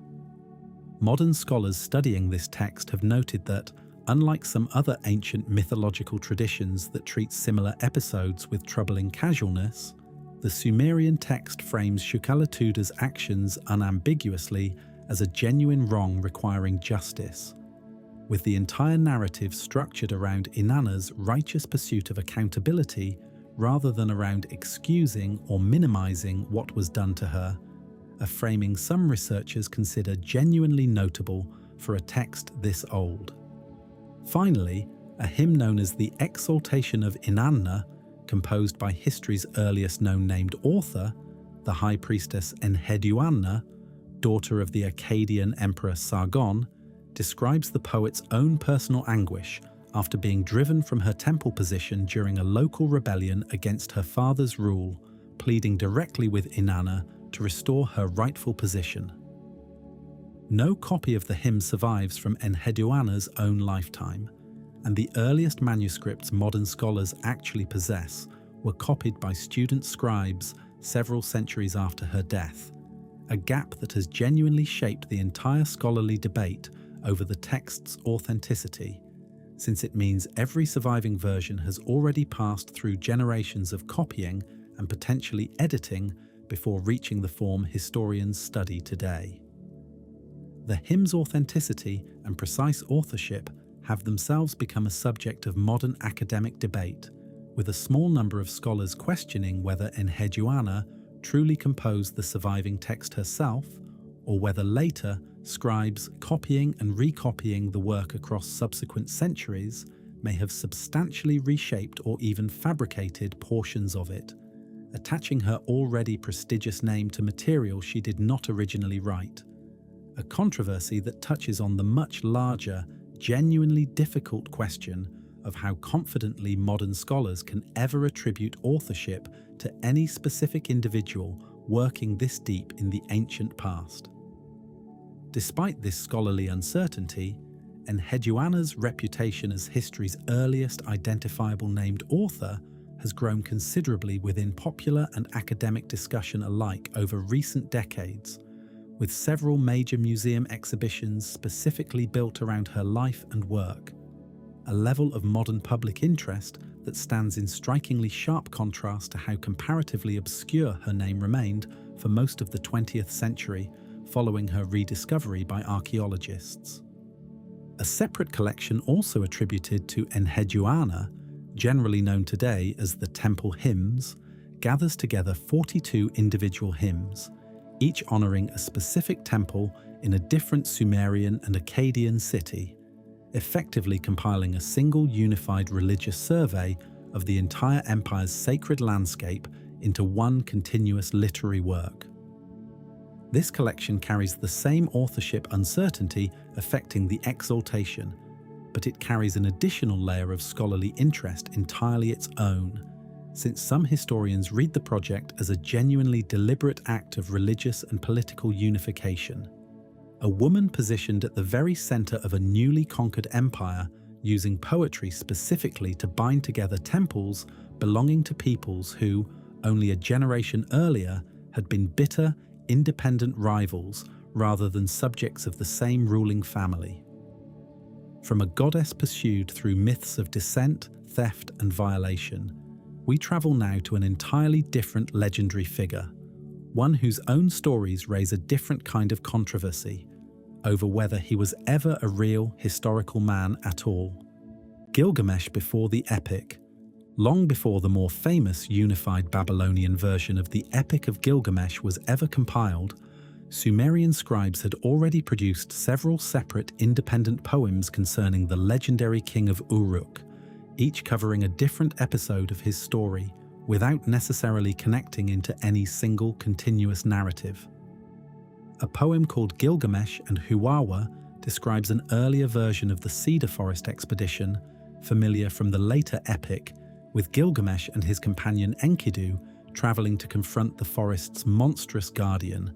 A: Modern scholars studying this text have noted that, unlike some other ancient mythological traditions that treat similar episodes with troubling casualness, the Sumerian text frames Shukalatuda's actions unambiguously as a genuine wrong requiring justice, with the entire narrative structured around Inanna's righteous pursuit of accountability rather than around excusing or minimizing what was done to her, a framing some researchers consider genuinely notable for a text this old. Finally, a hymn known as the Exaltation of Inanna, composed by history's earliest known named author, the high priestess Enheduanna, daughter of the Akkadian emperor Sargon, describes the poet's own personal anguish after being driven from her temple position during a local rebellion against her father's rule, pleading directly with Inanna to restore her rightful position. No copy of the hymn survives from Enheduanna's own lifetime, and the earliest manuscripts modern scholars actually possess were copied by student scribes several centuries after her death, a gap that has genuinely shaped the entire scholarly debate over the text's authenticity, since it means every surviving version has already passed through generations of copying and potentially editing before reaching the form historians study today. The hymn's authenticity and precise authorship have themselves become a subject of modern academic debate, with a small number of scholars questioning whether Enheduanna truly composed the surviving text herself, or whether later scribes copying and recopying the work across subsequent centuries may have substantially reshaped or even fabricated portions of it, attaching her already prestigious name to material she did not originally write. A controversy that touches on the much larger, genuinely difficult question of how confidently modern scholars can ever attribute authorship to any specific individual working this deep in the ancient past. Despite this scholarly uncertainty, Enheduanna's reputation as history's earliest identifiable named author has grown considerably within popular and academic discussion alike over recent decades, with several major museum exhibitions specifically built around her life and work, a level of modern public interest that stands in strikingly sharp contrast to how comparatively obscure her name remained for most of the 20th century following her rediscovery by archaeologists. A separate collection also attributed to Enheduanna, generally known today as the Temple Hymns, gathers together 42 individual hymns, each honouring a specific temple in a different Sumerian and Akkadian city, effectively compiling a single unified religious survey of the entire empire's sacred landscape into one continuous literary work. This collection carries the same authorship uncertainty affecting the Exaltation, but it carries an additional layer of scholarly interest entirely its own, since some historians read the project as a genuinely deliberate act of religious and political unification. A woman positioned at the very centre of a newly conquered empire, using poetry specifically to bind together temples belonging to peoples who, only a generation earlier, had been bitter, independent rivals rather than subjects of the same ruling family. From a goddess pursued through myths of descent, theft, and violation, we travel now to an entirely different legendary figure, one whose own stories raise a different kind of controversy over whether he was ever a real historical man at all. Gilgamesh before the epic. Long before the more famous unified Babylonian version of the Epic of Gilgamesh was ever compiled, Sumerian scribes had already produced several separate independent poems concerning the legendary king of Uruk, each covering a different episode of his story, without necessarily connecting into any single continuous narrative. A poem called Gilgamesh and Huwawa describes an earlier version of the Cedar Forest expedition, familiar from the later epic, with Gilgamesh and his companion Enkidu travelling to confront the forest's monstrous guardian,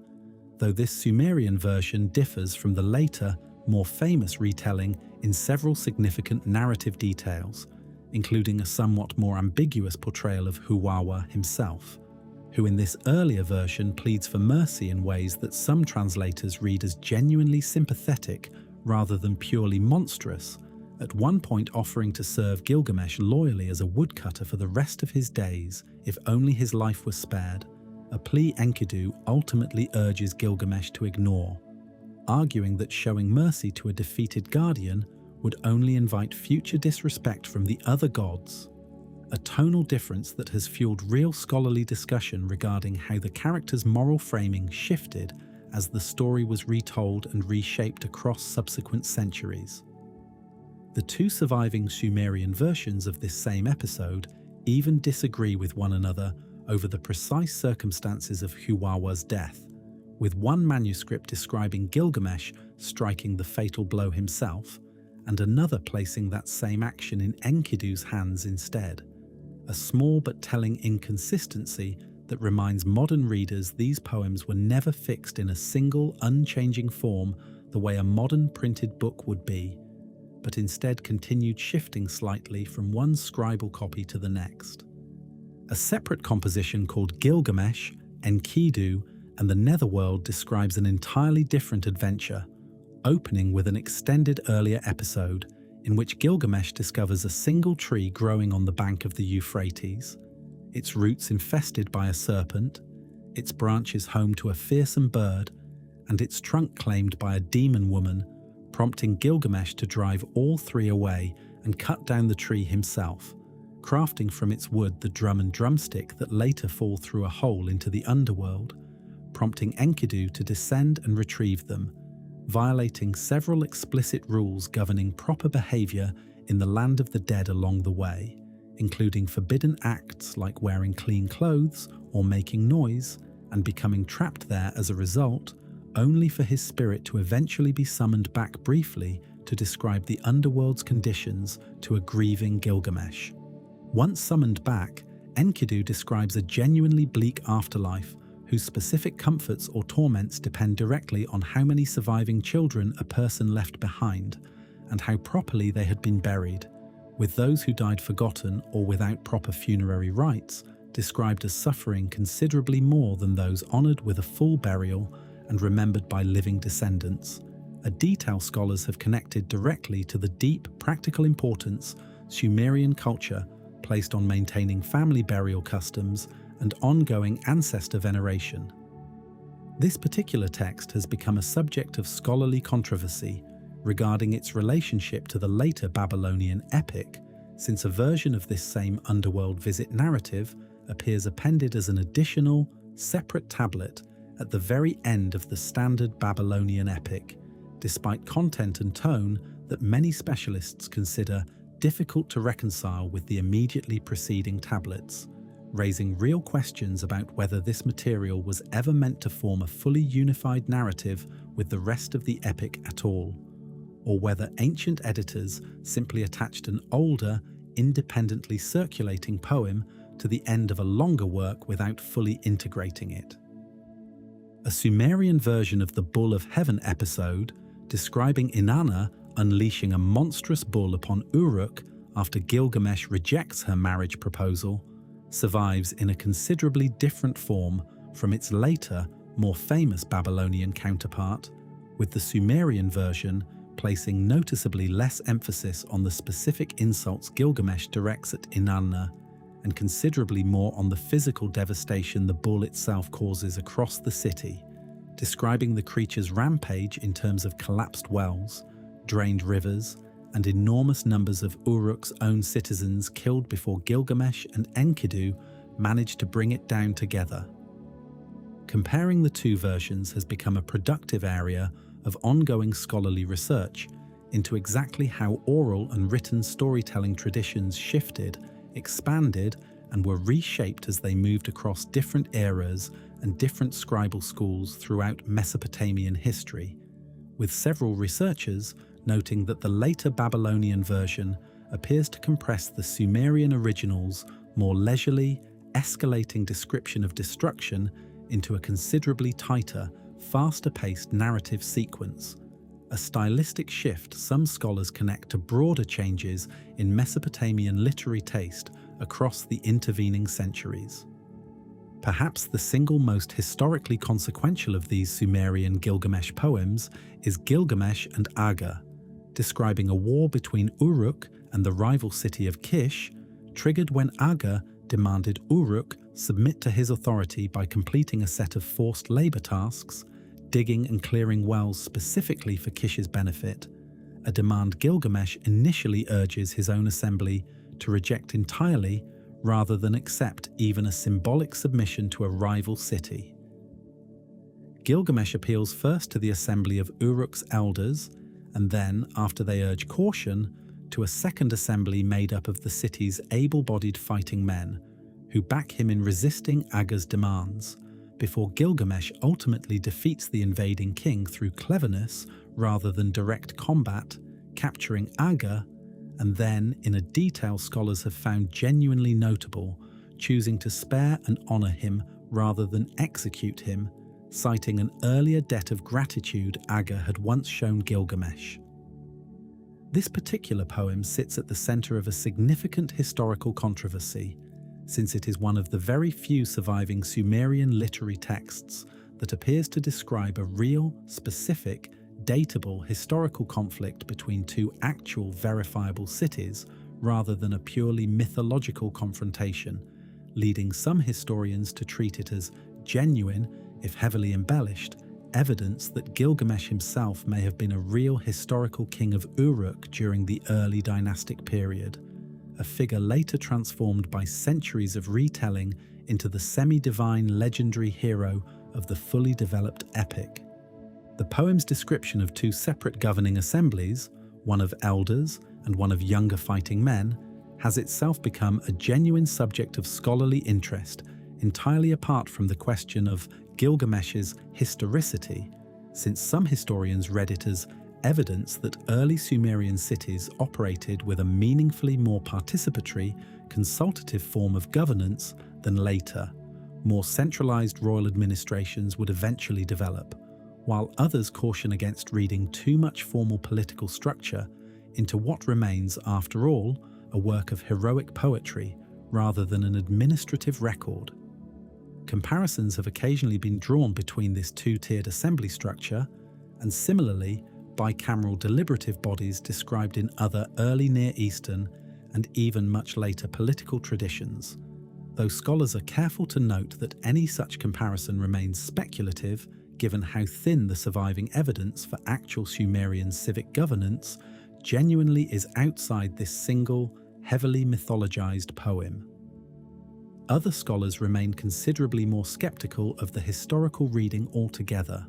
A: though this Sumerian version differs from the later, more famous retelling in several significant narrative details, including a somewhat more ambiguous portrayal of Huwawa himself, who in this earlier version pleads for mercy in ways that some translators read as genuinely sympathetic rather than purely monstrous, at one point offering to serve Gilgamesh loyally as a woodcutter for the rest of his days if only his life was spared, a plea Enkidu ultimately urges Gilgamesh to ignore, arguing that showing mercy to a defeated guardian would only invite future disrespect from the other gods. a tonal difference that has fueled real scholarly discussion regarding how the character's moral framing shifted as the story was retold and reshaped across subsequent centuries. The two surviving Sumerian versions of this same episode even disagree with one another over the precise circumstances of Huwawa's death, with one manuscript describing Gilgamesh striking the fatal blow himself, and another placing that same action in Enkidu's hands instead. A small but telling inconsistency that reminds modern readers these poems were never fixed in a single, unchanging form the way a modern printed book would be, but instead continued shifting slightly from one scribal copy to the next. A separate composition called Gilgamesh, Enkidu, and the Netherworld describes an entirely different adventure, opening with an extended earlier episode in which Gilgamesh discovers a single tree growing on the bank of the Euphrates, its roots infested by a serpent, its branches home to a fearsome bird, and its trunk claimed by a demon woman, prompting Gilgamesh to drive all three away and cut down the tree himself, crafting from its wood the drum and drumstick that later fall through a hole into the underworld, prompting Enkidu to descend and retrieve them, violating several explicit rules governing proper behavior in the land of the dead along the way, including forbidden acts like wearing clean clothes or making noise, and becoming trapped there as a result, only for his spirit to eventually be summoned back briefly to describe the underworld's conditions to a grieving Gilgamesh. Once summoned back, Enkidu describes a genuinely bleak afterlife whose specific comforts or torments depend directly on how many surviving children a person left behind and how properly they had been buried, with those who died forgotten or without proper funerary rites described as suffering considerably more than those honoured with a full burial and remembered by living descendants, a detail scholars have connected directly to the deep practical importance Sumerian culture placed on maintaining family burial customs and ongoing ancestor veneration. This particular text has become a subject of scholarly controversy regarding its relationship to the later Babylonian epic, since a version of this same underworld visit narrative appears appended as an additional, separate tablet at the very end of the standard Babylonian epic, despite content and tone that many specialists consider difficult to reconcile with the immediately preceding tablets, raising real questions about whether this material was ever meant to form a fully unified narrative with the rest of the epic at all, or whether ancient editors simply attached an older, independently circulating poem to the end of a longer work without fully integrating it. A Sumerian version of the Bull of Heaven episode, describing Inanna unleashing a monstrous bull upon Uruk after Gilgamesh rejects her marriage proposal, survives in a considerably different form from its later, more famous Babylonian counterpart, with the Sumerian version placing noticeably less emphasis on the specific insults Gilgamesh directs at Inanna, and considerably more on the physical devastation the bull itself causes across the city, describing the creature's rampage in terms of collapsed wells, drained rivers, and enormous numbers of Uruk's own citizens killed before Gilgamesh and Enkidu managed to bring it down together. Comparing the two versions has become a productive area of ongoing scholarly research into exactly how oral and written storytelling traditions shifted, expanded, and were reshaped as they moved across different eras and different scribal schools throughout Mesopotamian history, with several researchers noting that the later Babylonian version appears to compress the Sumerian original's more leisurely, escalating description of destruction into a considerably tighter, faster-paced narrative sequence, a stylistic shift some scholars connect to broader changes in Mesopotamian literary taste across the intervening centuries. Perhaps the single most historically consequential of these Sumerian Gilgamesh poems is Gilgamesh and Aga, describing a war between Uruk and the rival city of Kish, triggered when Aga demanded Uruk submit to his authority by completing a set of forced labor tasks, digging and clearing wells specifically for Kish's benefit, a demand Gilgamesh initially urges his own assembly to reject entirely rather than accept even a symbolic submission to a rival city. Gilgamesh appeals first to the assembly of Uruk's elders, and then, after they urge caution, to a second assembly made up of the city's able-bodied fighting men, who back him in resisting Aga's demands, before Gilgamesh ultimately defeats the invading king through cleverness rather than direct combat, capturing Aga, and then, in a detail scholars have found genuinely notable, choosing to spare and honour him rather than execute him, citing an earlier debt of gratitude Aga had once shown Gilgamesh. This particular poem sits at the centre of a significant historical controversy, since it is one of the very few surviving Sumerian literary texts that appears to describe a real, specific, datable historical conflict between two actual verifiable cities rather than a purely mythological confrontation, leading some historians to treat it as genuine, if heavily embellished, evidence that Gilgamesh himself may have been a real historical king of Uruk during the early dynastic period, a figure later transformed by centuries of retelling into the semi-divine legendary hero of the fully developed epic. The poem's description of two separate governing assemblies, one of elders and one of younger fighting men, has itself become a genuine subject of scholarly interest, entirely apart from the question of Gilgamesh's historicity, since some historians read it as evidence that early Sumerian cities operated with a meaningfully more participatory, consultative form of governance than later, more centralized royal administrations would eventually develop, while others caution against reading too much formal political structure into what remains, after all, a work of heroic poetry rather than an administrative record. Comparisons have occasionally been drawn between this two-tiered assembly structure and, similarly, bicameral deliberative bodies described in other early Near Eastern and even much later political traditions, though scholars are careful to note that any such comparison remains speculative given how thin the surviving evidence for actual Sumerian civic governance genuinely is outside this single, heavily mythologized poem. Other scholars remain considerably more skeptical of the historical reading altogether,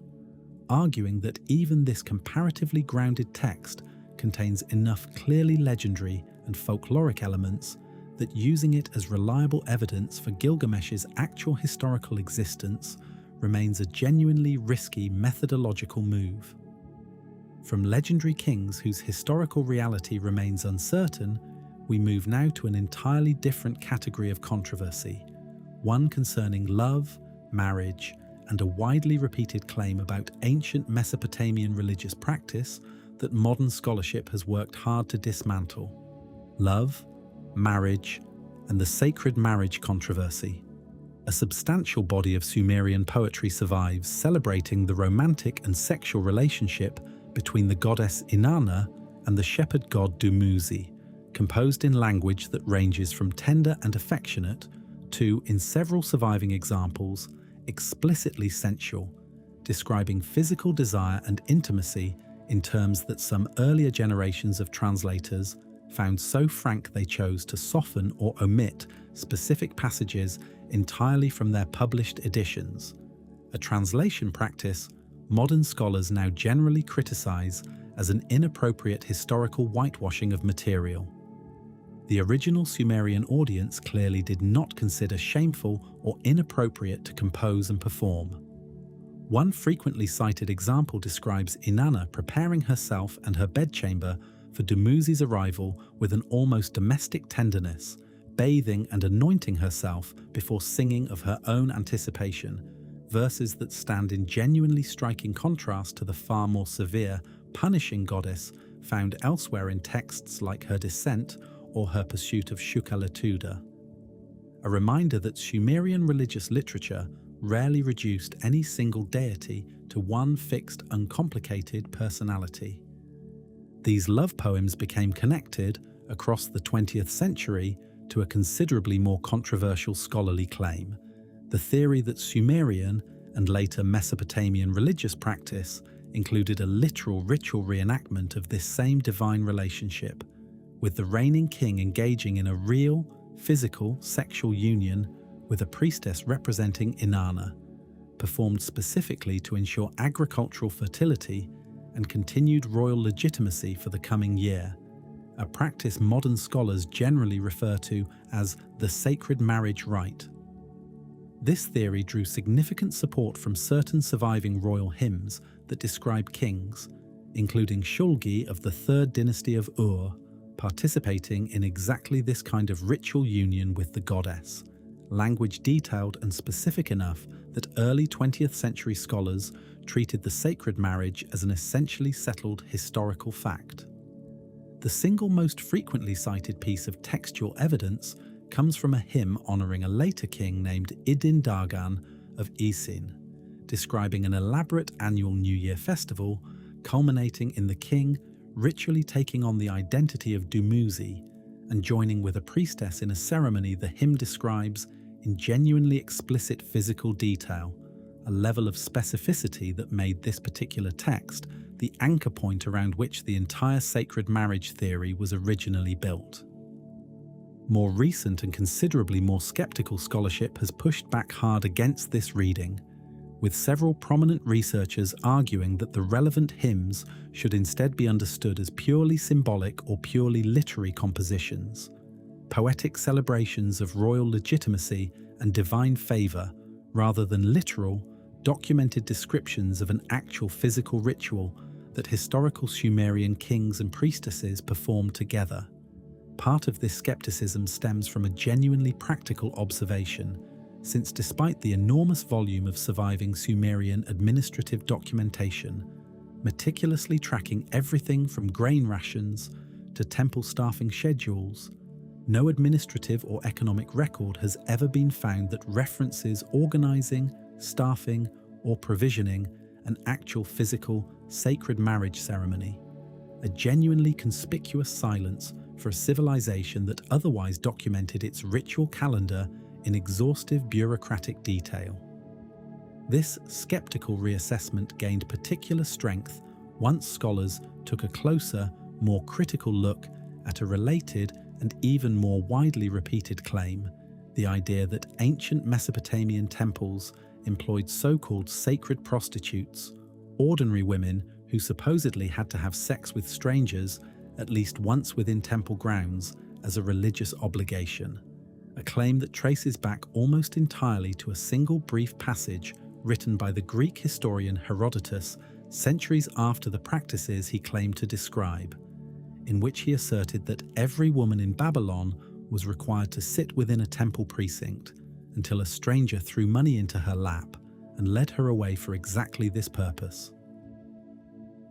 A: arguing that even this comparatively grounded text contains enough clearly legendary and folkloric elements that using it as reliable evidence for Gilgamesh's actual historical existence remains a genuinely risky methodological move. From legendary kings whose historical reality remains uncertain, we move now to an entirely different category of controversy, one concerning love, marriage, and a widely repeated claim about ancient Mesopotamian religious practice that modern scholarship has worked hard to dismantle. Love, marriage, and the sacred marriage controversy. A substantial body of Sumerian poetry survives celebrating the romantic and sexual relationship between the goddess Inanna and the shepherd god Dumuzi, composed in language that ranges from tender and affectionate to, in several surviving examples, explicitly sensual, describing physical desire and intimacy in terms that some earlier generations of translators found so frank they chose to soften or omit specific passages entirely from their published editions, a translation practice modern scholars now generally criticize as an inappropriate historical whitewashing of material. The original Sumerian audience clearly did not consider shameful or inappropriate to compose and perform. One frequently cited example describes Inanna preparing herself and her bedchamber for Dumuzi's arrival with an almost domestic tenderness, bathing and anointing herself before singing of her own anticipation, verses that stand in genuinely striking contrast to the far more severe, punishing goddess found elsewhere in texts like her descent or her pursuit of Shukaletuda. A reminder that Sumerian religious literature rarely reduced any single deity to one fixed, uncomplicated personality. These love poems became connected, across the 20th century, to a considerably more controversial scholarly claim, the theory that Sumerian and later Mesopotamian religious practice included a literal ritual reenactment of this same divine relationship, with the reigning king engaging in a real, physical, sexual union with a priestess representing Inanna, performed specifically to ensure agricultural fertility and continued royal legitimacy for the coming year, a practice modern scholars generally refer to as the sacred marriage rite. This theory drew significant support from certain surviving royal hymns that describe kings, including Shulgi of the 3rd dynasty of Ur, participating in exactly this kind of ritual union with the goddess, language detailed and specific enough that early 20th century scholars treated the sacred marriage as an essentially settled historical fact. The single most frequently cited piece of textual evidence comes from a hymn honoring a later king named Idin Dargan of Isin, describing an elaborate annual New Year festival culminating in the king ritually taking on the identity of Dumuzi and joining with a priestess in a ceremony the hymn describes in genuinely explicit physical detail, a level of specificity that made this particular text the anchor point around which the entire sacred marriage theory was originally built. More recent and considerably more skeptical scholarship has pushed back hard against this reading, with several prominent researchers arguing that the relevant hymns should instead be understood as purely symbolic or purely literary compositions, poetic celebrations of royal legitimacy and divine favour, rather than literal, documented descriptions of an actual physical ritual that historical Sumerian kings and priestesses performed together. Part of this skepticism stems from a genuinely practical observation, since despite the enormous volume of surviving Sumerian administrative documentation, meticulously tracking everything from grain rations to temple staffing schedules, no administrative or economic record has ever been found that references organizing, staffing, or provisioning an actual physical, sacred marriage ceremony, a genuinely conspicuous silence for a civilization that otherwise documented its ritual calendar in exhaustive bureaucratic detail. This skeptical reassessment gained particular strength once scholars took a closer, more critical look at a related and even more widely repeated claim, the idea that ancient Mesopotamian temples employed so-called sacred prostitutes, ordinary women who supposedly had to have sex with strangers at least once within temple grounds as a religious obligation, a claim that traces back almost entirely to a single brief passage written by the Greek historian Herodotus centuries after the practices he claimed to describe, in which he asserted that every woman in Babylon was required to sit within a temple precinct until a stranger threw money into her lap and led her away for exactly this purpose.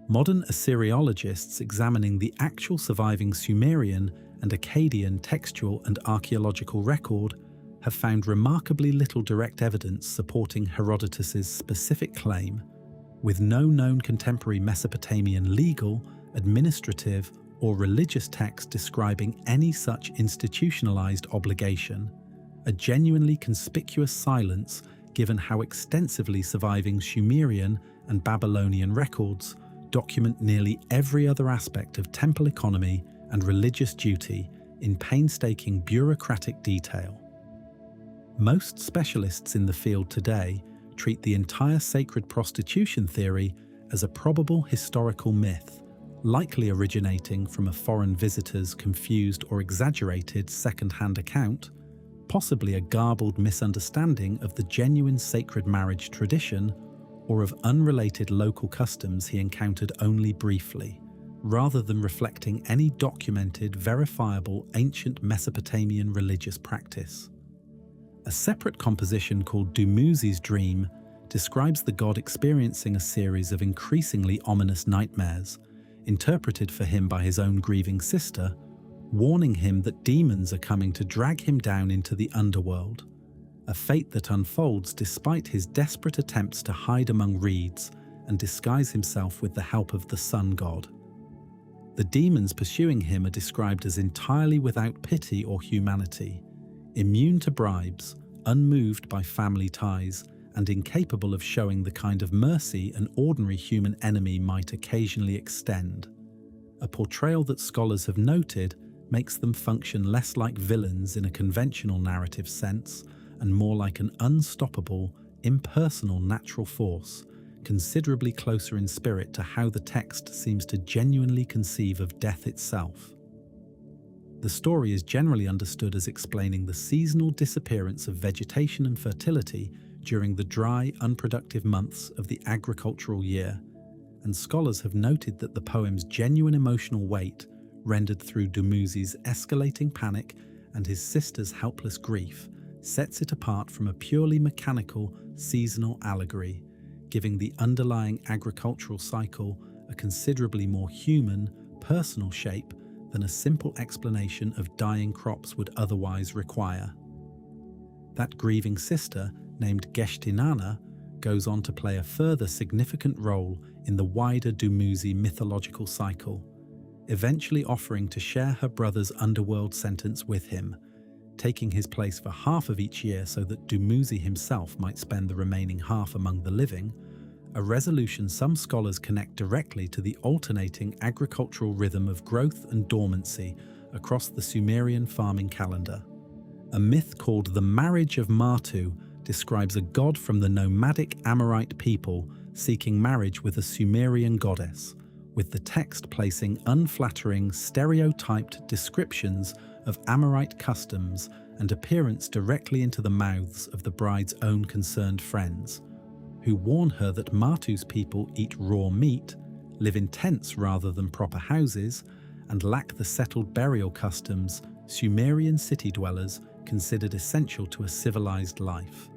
A: Modern Assyriologists examining the actual surviving Sumerian and Akkadian textual and archaeological record have found remarkably little direct evidence supporting Herodotus's specific claim, with no known contemporary Mesopotamian legal, administrative, or religious text describing any such institutionalized obligation, a genuinely conspicuous silence given how extensively surviving Sumerian and Babylonian records document nearly every other aspect of temple economy and religious duty in painstaking bureaucratic detail. Most specialists in the field today treat the entire sacred prostitution theory as a probable historical myth, likely originating from a foreign visitor's confused or exaggerated second-hand account, possibly a garbled misunderstanding of the genuine sacred marriage tradition, or of unrelated local customs he encountered only briefly, rather than reflecting any documented, verifiable ancient Mesopotamian religious practice. A separate composition called Dumuzi's Dream describes the god experiencing a series of increasingly ominous nightmares, interpreted for him by his own grieving sister, warning him that demons are coming to drag him down into the underworld, a fate that unfolds despite his desperate attempts to hide among reeds and disguise himself with the help of the sun god. The demons pursuing him are described as entirely without pity or humanity, immune to bribes, unmoved by family ties, and incapable of showing the kind of mercy an ordinary human enemy might occasionally extend, a portrayal that scholars have noted makes them function less like villains in a conventional narrative sense and more like an unstoppable, impersonal natural force, considerably closer in spirit to how the text seems to genuinely conceive of death itself. The story is generally understood as explaining the seasonal disappearance of vegetation and fertility during the dry, unproductive months of the agricultural year, and scholars have noted that the poem's genuine emotional weight, rendered through Dumuzi's escalating panic and his sister's helpless grief, sets it apart from a purely mechanical, seasonal allegory, giving the underlying agricultural cycle a considerably more human, personal shape than a simple explanation of dying crops would otherwise require. That grieving sister, named Inanna, goes on to play a further significant role in the wider Dumuzi mythological cycle, eventually offering to share her brother's underworld sentence with him, taking his place for half of each year so that Dumuzi himself might spend the remaining half among the living, a resolution some scholars connect directly to the alternating agricultural rhythm of growth and dormancy across the Sumerian farming calendar. A myth called the Marriage of Martu describes a god from the nomadic Amorite people seeking marriage with a Sumerian goddess, with the text placing unflattering, stereotyped descriptions of Amorite customs and appearance directly into the mouths of the bride's own concerned friends, who warn her that Martu's people eat raw meat, live in tents rather than proper houses, and lack the settled burial customs Sumerian city dwellers considered essential to a civilized life.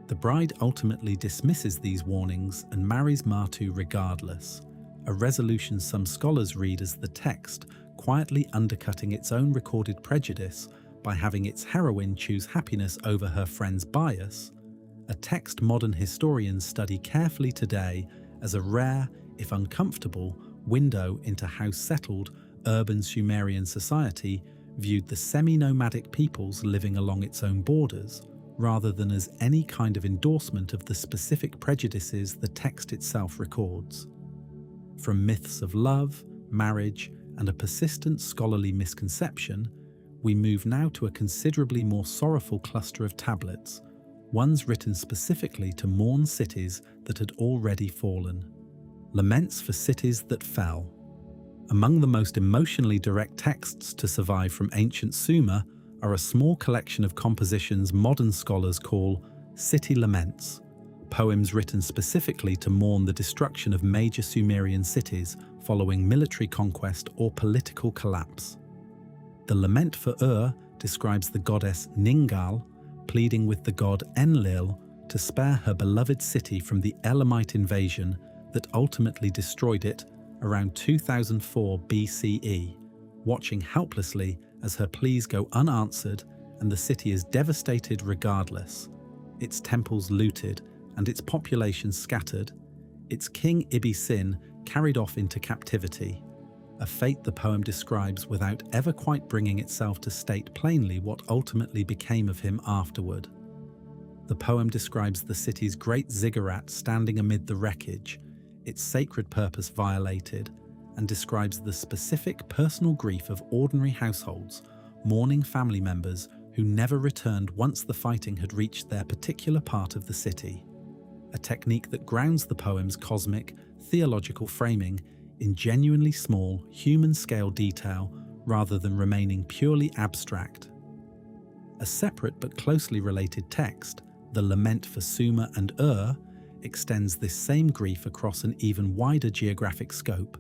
A: The bride ultimately dismisses these warnings and marries Martu regardless, a resolution some scholars read as the text quietly undercutting its own recorded prejudice by having its heroine choose happiness over her friend's bias, a text modern historians study carefully today as a rare, if uncomfortable, window into how settled urban Sumerian society viewed the semi-nomadic peoples living along its own borders, rather than as any kind of endorsement of the specific prejudices the text itself records. From myths of love, marriage, and a persistent scholarly misconception, we move now to a considerably more sorrowful cluster of tablets, ones written specifically to mourn cities that had already fallen. Laments for cities that fell. Among the most emotionally direct texts to survive from ancient Sumer are a small collection of compositions modern scholars call city laments, poems written specifically to mourn the destruction of major Sumerian cities following military conquest or political collapse. The Lament for Ur describes the goddess Ningal pleading with the god Enlil to spare her beloved city from the Elamite invasion that ultimately destroyed it around 2004 BCE, watching helplessly as her pleas go unanswered and the city is devastated regardless, its temples looted and its population scattered, its king Ibisin carried off into captivity, a fate the poem describes without ever quite bringing itself to state plainly what ultimately became of him afterward. The poem describes the city's great ziggurat standing amid the wreckage, its sacred purpose violated, and describes the specific personal grief of ordinary households, mourning family members who never returned once the fighting had reached their particular part of the city, a technique that grounds the poem's cosmic, theological framing in genuinely small, human-scale detail rather than remaining purely abstract. A separate but closely related text, the Lament for Sumer and Ur, extends this same grief across an even wider geographic scope,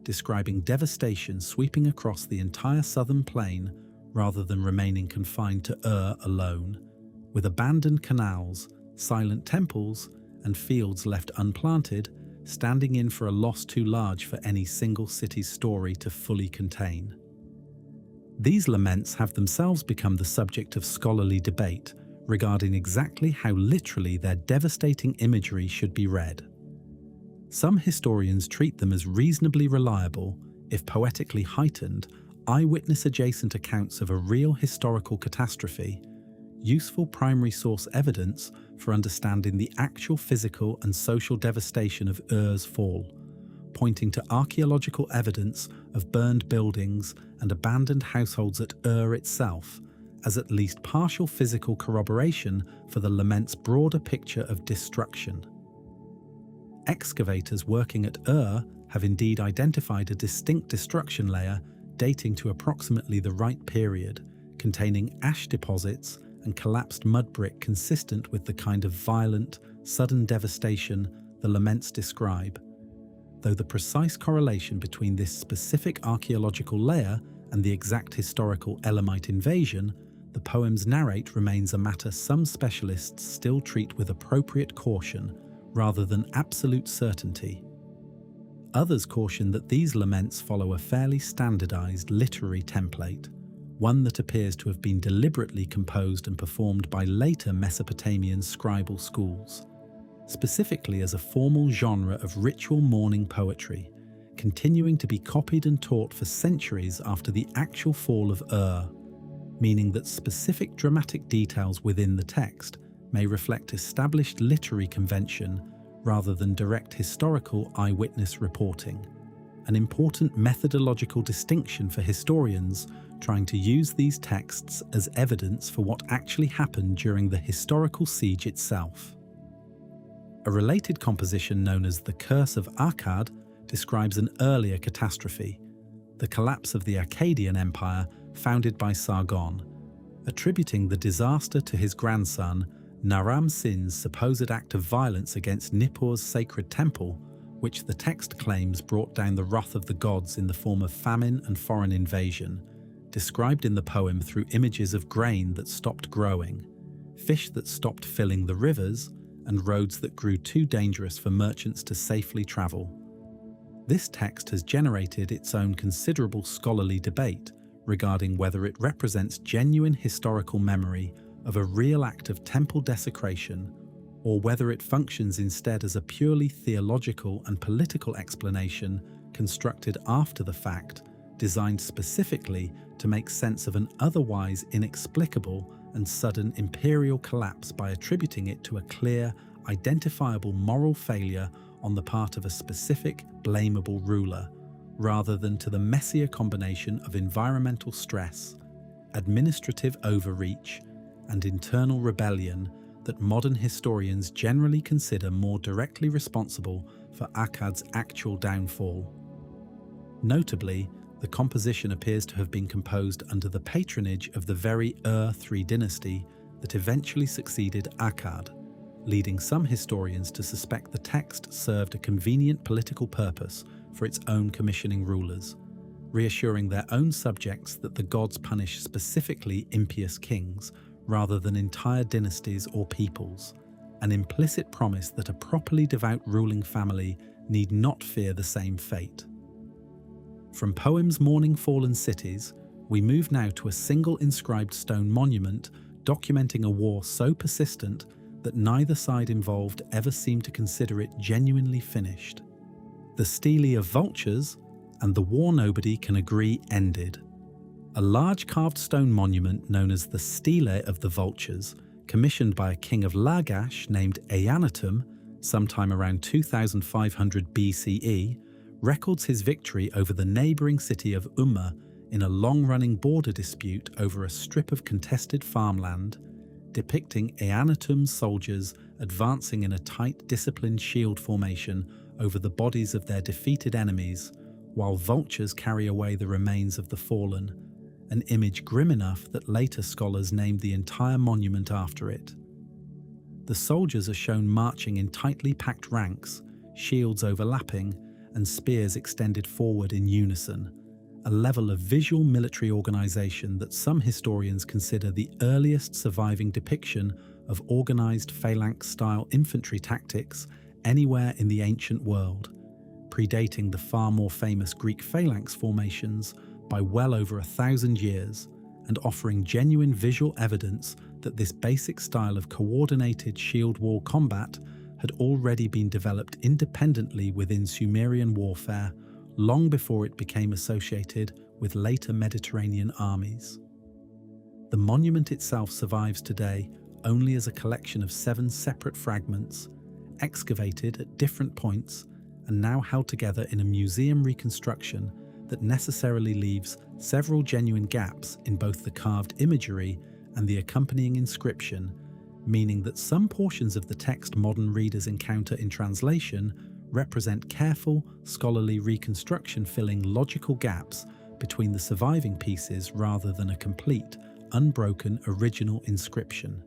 A: describing devastation sweeping across the entire southern plain rather than remaining confined to Ur alone, with abandoned canals, silent temples, and fields left unplanted, standing in for a loss too large for any single city's story to fully contain. These laments have themselves become the subject of scholarly debate regarding exactly how literally their devastating imagery should be read. Some historians treat them as reasonably reliable, if poetically heightened, eyewitness-adjacent accounts of a real historical catastrophe, useful primary source evidence for understanding the actual physical and social devastation of Ur's fall, pointing to archaeological evidence of burned buildings and abandoned households at Ur itself, as at least partial physical corroboration for the Laments' broader picture of destruction. Excavators working at Ur have indeed identified a distinct destruction layer dating to approximately the right period, containing ash deposits and collapsed mud brick consistent with the kind of violent, sudden devastation the Laments describe, though the precise correlation between this specific archaeological layer and the exact historical Elamite invasion the poems narrate remains a matter some specialists still treat with appropriate caution rather than absolute certainty. Others caution that these laments follow a fairly standardized literary template, one that appears to have been deliberately composed and performed by later Mesopotamian scribal schools, specifically as a formal genre of ritual mourning poetry, continuing to be copied and taught for centuries after the actual fall of Ur, meaning that specific dramatic details within the text may reflect established literary convention rather than direct historical eyewitness reporting, an important methodological distinction for historians trying to use these texts as evidence for what actually happened during the historical siege itself. A related composition known as the Curse of Akkad describes an earlier catastrophe, the collapse of the Akkadian Empire founded by Sargon, attributing the disaster to his grandson Naram-Sin's supposed act of violence against Nippur's sacred temple, which the text claims brought down the wrath of the gods in the form of famine and foreign invasion, described in the poem through images of grain that stopped growing, fish that stopped filling the rivers, and roads that grew too dangerous for merchants to safely travel. This text has generated its own considerable scholarly debate regarding whether it represents genuine historical memory of a real act of temple desecration, or whether it functions instead as a purely theological and political explanation constructed after the fact, designed specifically to make sense of an otherwise inexplicable and sudden imperial collapse by attributing it to a clear, identifiable moral failure on the part of a specific, blamable ruler, rather than to the messier combination of environmental stress, administrative overreach, and internal rebellion that modern historians generally consider more directly responsible for Akkad's actual downfall. Notably, the composition appears to have been composed under the patronage of the very Ur-III dynasty that eventually succeeded Akkad, leading some historians to suspect the text served a convenient political purpose for its own commissioning rulers, reassuring their own subjects that the gods punish specifically impious kings rather than entire dynasties or peoples, an implicit promise that a properly devout ruling family need not fear the same fate. From poems mourning fallen cities, we move now to a single inscribed stone monument documenting a war so persistent that neither side involved ever seemed to consider it genuinely finished. The Stele of Vultures, and the war nobody can agree ended. A large carved stone monument known as the Stele of the Vultures, commissioned by a king of Lagash named Eannatum sometime around 2500 BCE, records his victory over the neighbouring city of Umma in a long-running border dispute over a strip of contested farmland, depicting Eannatum's soldiers advancing in a tight, disciplined shield formation over the bodies of their defeated enemies, while vultures carry away the remains of the fallen, an image grim enough that later scholars named the entire monument after it. The soldiers are shown marching in tightly packed ranks, shields overlapping, and spears extended forward in unison, a level of visual military organisation that some historians consider the earliest surviving depiction of organised phalanx-style infantry tactics anywhere in the ancient world, predating the far more famous Greek phalanx formations by well over 1,000 years, and offering genuine visual evidence that this basic style of coordinated shield wall combat had already been developed independently within Sumerian warfare long before it became associated with later Mediterranean armies. The monument itself survives today only as a collection of 7 separate fragments, excavated at different points and now held together in a museum reconstruction that necessarily leaves several genuine gaps in both the carved imagery and the accompanying inscription, meaning that some portions of the text modern readers encounter in translation represent careful, scholarly reconstruction filling logical gaps between the surviving pieces rather than a complete, unbroken original inscription.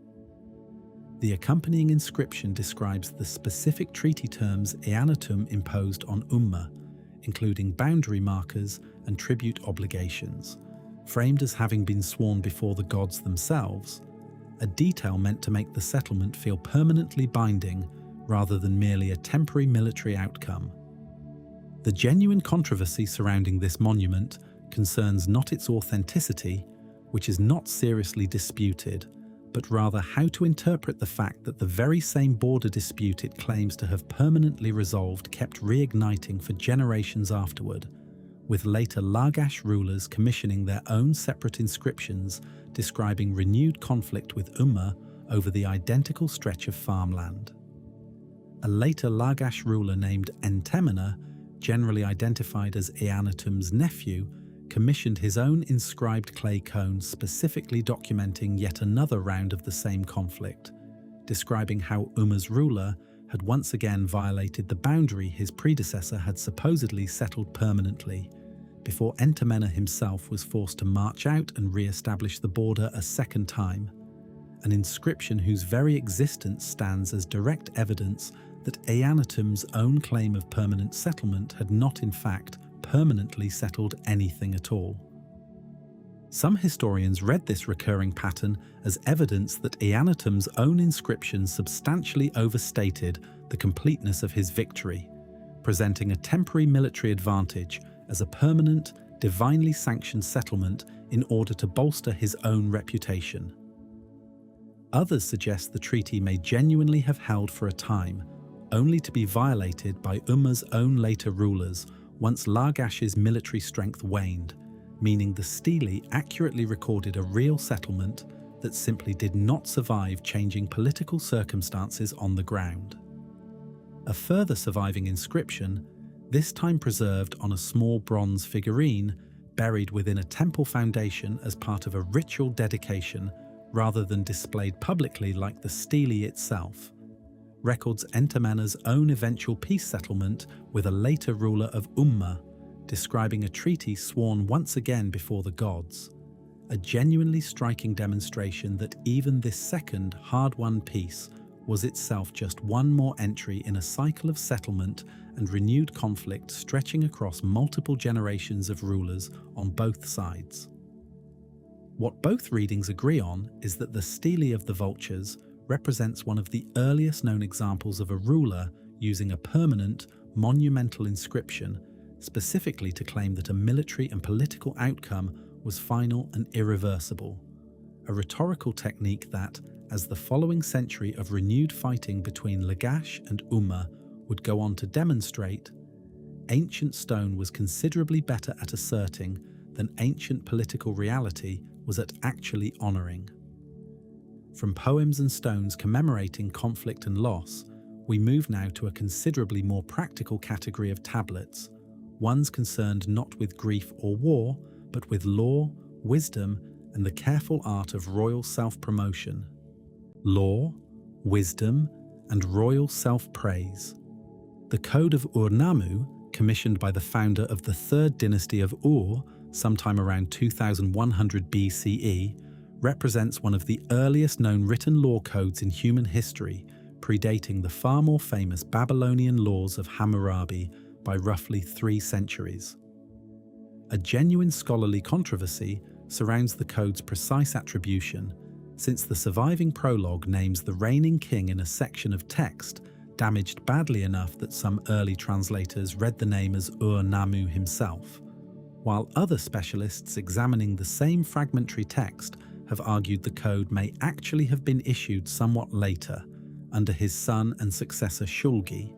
A: The accompanying inscription describes the specific treaty terms Eannatum imposed on Umma, including boundary markers and tribute obligations, framed as having been sworn before the gods themselves, a detail meant to make the settlement feel permanently binding rather than merely a temporary military outcome. The genuine controversy surrounding this monument concerns not its authenticity, which is not seriously disputed, but rather how to interpret the fact that the very same border dispute it claims to have permanently resolved kept reigniting for generations afterward, with later Lagash rulers commissioning their own separate inscriptions describing renewed conflict with Umma over the identical stretch of farmland. A later Lagash ruler named Entemena, generally identified as Eannatum's nephew, commissioned his own inscribed clay cone specifically documenting yet another round of the same conflict, describing how Umma's ruler had once again violated the boundary his predecessor had supposedly settled permanently, before Entemena himself was forced to march out and re-establish the border a second time, an inscription whose very existence stands as direct evidence that Eannatum's own claim of permanent settlement had not in fact permanently settled anything at all. Some historians read this recurring pattern as evidence that Eannatum's own inscription substantially overstated the completeness of his victory, presenting a temporary military advantage as a permanent, divinely sanctioned settlement in order to bolster his own reputation. Others suggest the treaty may genuinely have held for a time, only to be violated by Umma's own later rulers once Lagash's military strength waned, meaning the Stele accurately recorded a real settlement that simply did not survive changing political circumstances on the ground. A further surviving inscription, this time preserved on a small bronze figurine buried within a temple foundation as part of a ritual dedication rather than displayed publicly like the Stele itself, records Entemena's own eventual peace settlement with a later ruler of Umma, describing a treaty sworn once again before the gods, a genuinely striking demonstration that even this second hard-won peace was itself just one more entry in a cycle of settlement and renewed conflict stretching across multiple generations of rulers on both sides. What both readings agree on is that the Stele of the Vultures represents one of the earliest known examples of a ruler using a permanent, monumental inscription specifically to claim that a military and political outcome was final and irreversible, a rhetorical technique that, as the following century of renewed fighting between Lagash and Umma would go on to demonstrate, ancient stone was considerably better at asserting than ancient political reality was at actually honouring. From poems and stones commemorating conflict and loss, we move now to a considerably more practical category of tablets, ones concerned not with grief or war, but with law, wisdom, and the careful art of royal self-promotion. Law, wisdom, and royal self-praise. The Code of Ur-Nammu, commissioned by the founder of the third dynasty of Ur, sometime around 2100 BCE, represents one of the earliest known written law codes in human history, predating the far more famous Babylonian laws of Hammurabi by roughly 3 centuries. A genuine scholarly controversy surrounds the code's precise attribution, since the surviving prologue names the reigning king in a section of text damaged badly enough that some early translators read the name as Ur-Nammu himself, while other specialists examining the same fragmentary text have argued the code may actually have been issued somewhat later, under his son and successor Shulgi,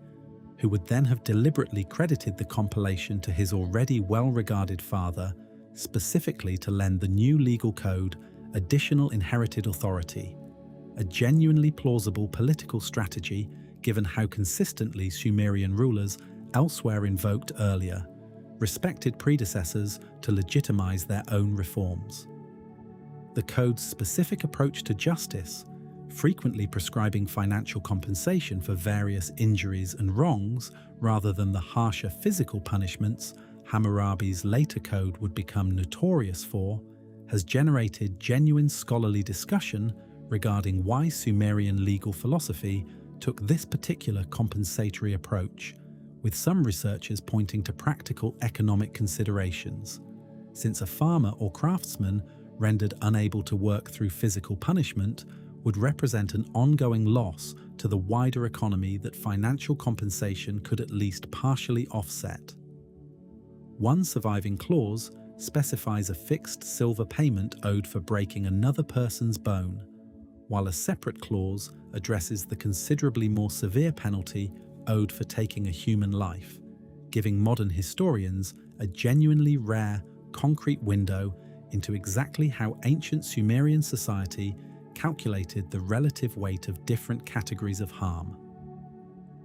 A: who would then have deliberately credited the compilation to his already well-regarded father, specifically to lend the new legal code additional inherited authority, a genuinely plausible political strategy given how consistently Sumerian rulers elsewhere invoked earlier, respected predecessors to legitimize their own reforms. The code's specific approach to justice, frequently prescribing financial compensation for various injuries and wrongs rather than the harsher physical punishments Hammurabi's later code would become notorious for, has generated genuine scholarly discussion regarding why Sumerian legal philosophy took this particular compensatory approach, with some researchers pointing to practical economic considerations. Since a farmer or craftsman rendered unable to work through physical punishment would represent an ongoing loss to the wider economy that financial compensation could at least partially offset. One surviving clause specifies a fixed silver payment owed for breaking another person's bone, while a separate clause addresses the considerably more severe penalty owed for taking a human life, giving modern historians a genuinely rare, concrete window into exactly how ancient Sumerian society calculated the relative weight of different categories of harm.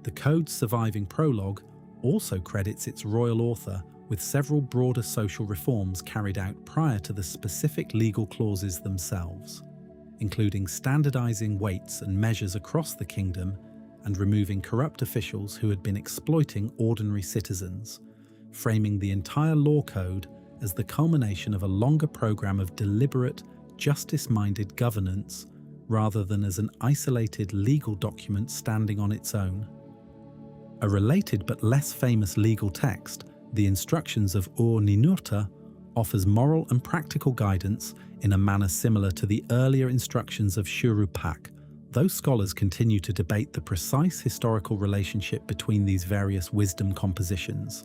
A: The code's surviving prologue also credits its royal author with several broader social reforms carried out prior to the specific legal clauses themselves, including standardizing weights and measures across the kingdom and removing corrupt officials who had been exploiting ordinary citizens, framing the entire law code as the culmination of a longer program of deliberate, justice-minded governance rather than as an isolated legal document standing on its own. A related but less famous legal text, the Instructions of Ur-Ninurta, offers moral and practical guidance in a manner similar to the earlier instructions of Shuru-Pak, though scholars continue to debate the precise historical relationship between these various wisdom compositions,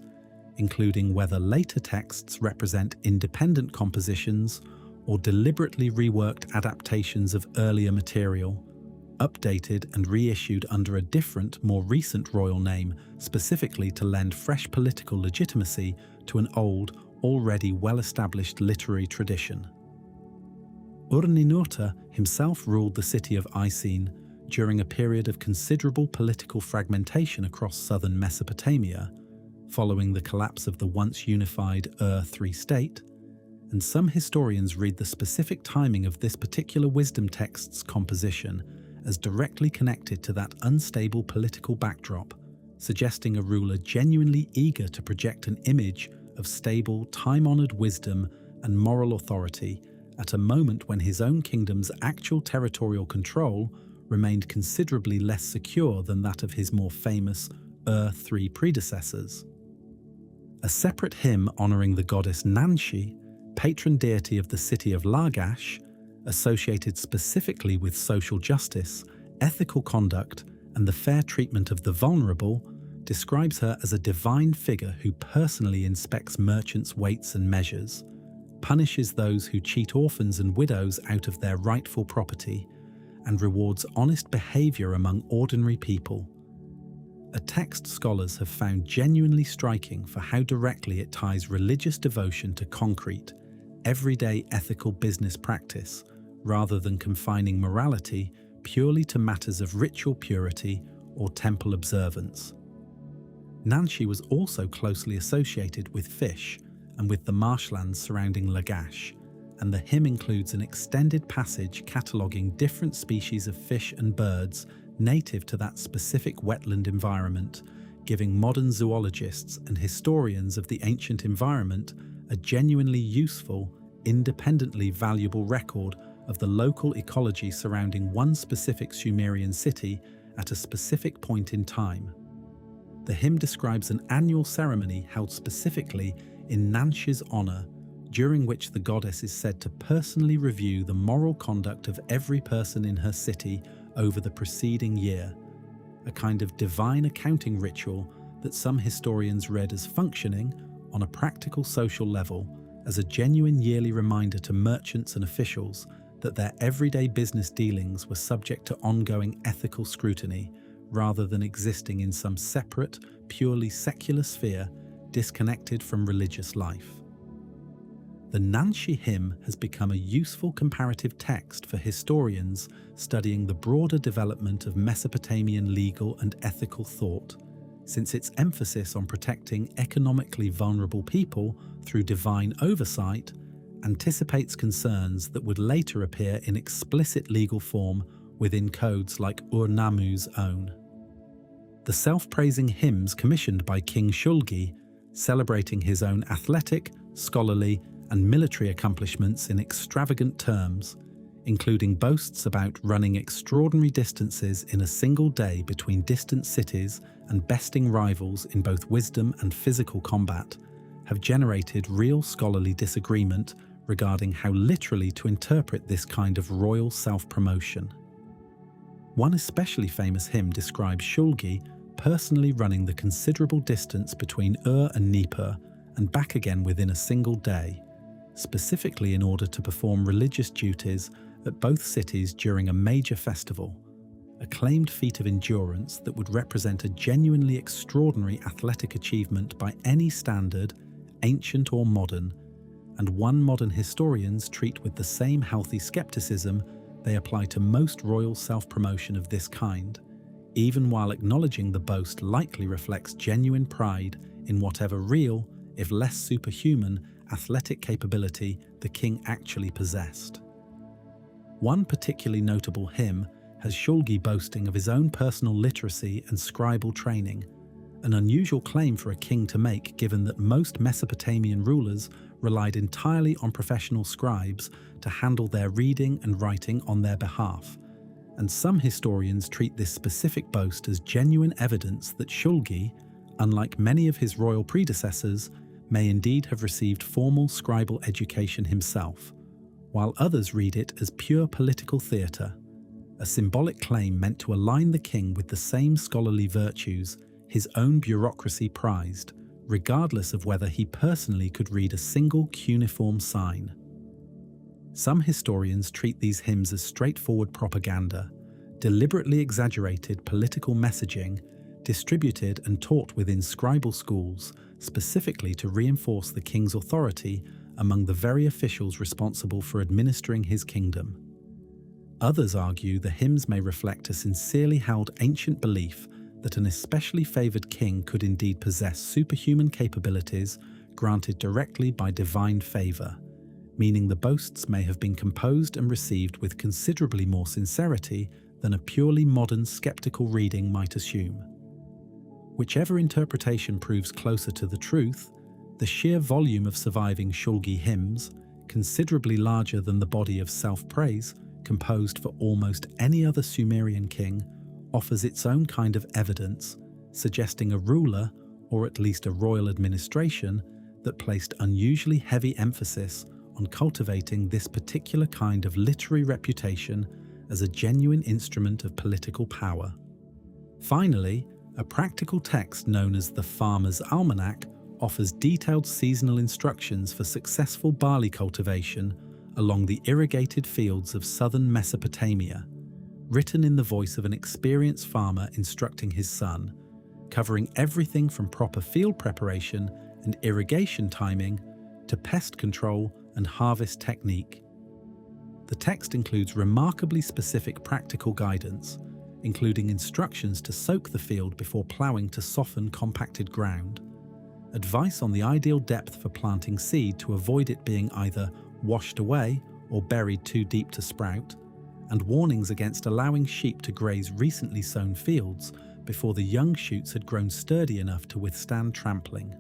A: including whether later texts represent independent compositions or deliberately reworked adaptations of earlier material, updated and reissued under a different, more recent royal name, specifically to lend fresh political legitimacy to an old, already well-established literary tradition. Ur-Ninurta himself ruled the city of Icene during a period of considerable political fragmentation across southern Mesopotamia, following the collapse of the once unified Ur-III state, and some historians read the specific timing of this particular wisdom text's composition as directly connected to that unstable political backdrop, suggesting a ruler genuinely eager to project an image of stable, time-honored wisdom and moral authority at a moment when his own kingdom's actual territorial control remained considerably less secure than that of his more famous Ur-III predecessors. A separate hymn honoring the goddess Nanshi, patron deity of the city of Lagash, associated specifically with social justice, ethical conduct, and the fair treatment of the vulnerable, describes her as a divine figure who personally inspects merchants' weights and measures, punishes those who cheat orphans and widows out of their rightful property, and rewards honest behavior among ordinary people. A text scholars have found genuinely striking for how directly it ties religious devotion to concrete, everyday ethical business practice, rather than confining morality purely to matters of ritual purity or temple observance. Nanshi was also closely associated with fish and with the marshlands surrounding Lagash, and the hymn includes an extended passage cataloguing different species of fish and birds native to that specific wetland environment, giving modern zoologists and historians of the ancient environment a genuinely useful, independently valuable record of the local ecology surrounding one specific Sumerian city at a specific point in time. The hymn describes an annual ceremony held specifically in Nanshi's honor, during which the goddess is said to personally review the moral conduct of every person in her city over the preceding year, a kind of divine accounting ritual that some historians read as functioning, on a practical social level, as a genuine yearly reminder to merchants and officials that their everyday business dealings were subject to ongoing ethical scrutiny, rather than existing in some separate, purely secular sphere disconnected from religious life. The Nanshi hymn has become a useful comparative text for historians studying the broader development of Mesopotamian legal and ethical thought, since its emphasis on protecting economically vulnerable people through divine oversight anticipates concerns that would later appear in explicit legal form within codes like Ur-Nammu's own. The self-praising hymns commissioned by King Shulgi, celebrating his own athletic, scholarly, and military accomplishments in extravagant terms, including boasts about running extraordinary distances in a single day between distant cities and besting rivals in both wisdom and physical combat, have generated real scholarly disagreement regarding how literally to interpret this kind of royal self-promotion. One especially famous hymn describes Shulgi personally running the considerable distance between Ur and Nippur and back again within a single day, specifically in order to perform religious duties at both cities during a major festival, a claimed feat of endurance that would represent a genuinely extraordinary athletic achievement by any standard, ancient or modern, and one modern historians treat with the same healthy skepticism they apply to most royal self-promotion of this kind, even while acknowledging the boast likely reflects genuine pride in whatever real, if less superhuman, athletic capability the king actually possessed. One particularly notable hymn has Shulgi boasting of his own personal literacy and scribal training, an unusual claim for a king to make given that most Mesopotamian rulers relied entirely on professional scribes to handle their reading and writing on their behalf, and some historians treat this specific boast as genuine evidence that Shulgi, unlike many of his royal predecessors, may indeed have received formal scribal education himself, while others read it as pure political theatre, a symbolic claim meant to align the king with the same scholarly virtues his own bureaucracy prized, regardless of whether he personally could read a single cuneiform sign. Some historians treat these hymns as straightforward propaganda, deliberately exaggerated political messaging, distributed and taught within scribal schools, specifically to reinforce the king's authority among the very officials responsible for administering his kingdom. Others argue the hymns may reflect a sincerely held ancient belief that an especially favoured king could indeed possess superhuman capabilities granted directly by divine favour, meaning the boasts may have been composed and received with considerably more sincerity than a purely modern skeptical reading might assume. Whichever interpretation proves closer to the truth, the sheer volume of surviving Shulgi hymns, considerably larger than the body of self-praise composed for almost any other Sumerian king, offers its own kind of evidence, suggesting a ruler, or at least a royal administration, that placed unusually heavy emphasis on cultivating this particular kind of literary reputation as a genuine instrument of political power. Finally, a practical text known as the Farmer's Almanac offers detailed seasonal instructions for successful barley cultivation along the irrigated fields of southern Mesopotamia, written in the voice of an experienced farmer instructing his son, covering everything from proper field preparation and irrigation timing to pest control and harvest technique. The text includes remarkably specific practical guidance, including instructions to soak the field before ploughing to soften compacted ground, advice on the ideal depth for planting seed to avoid it being either washed away or buried too deep to sprout, and warnings against allowing sheep to graze recently sown fields before the young shoots had grown sturdy enough to withstand trampling.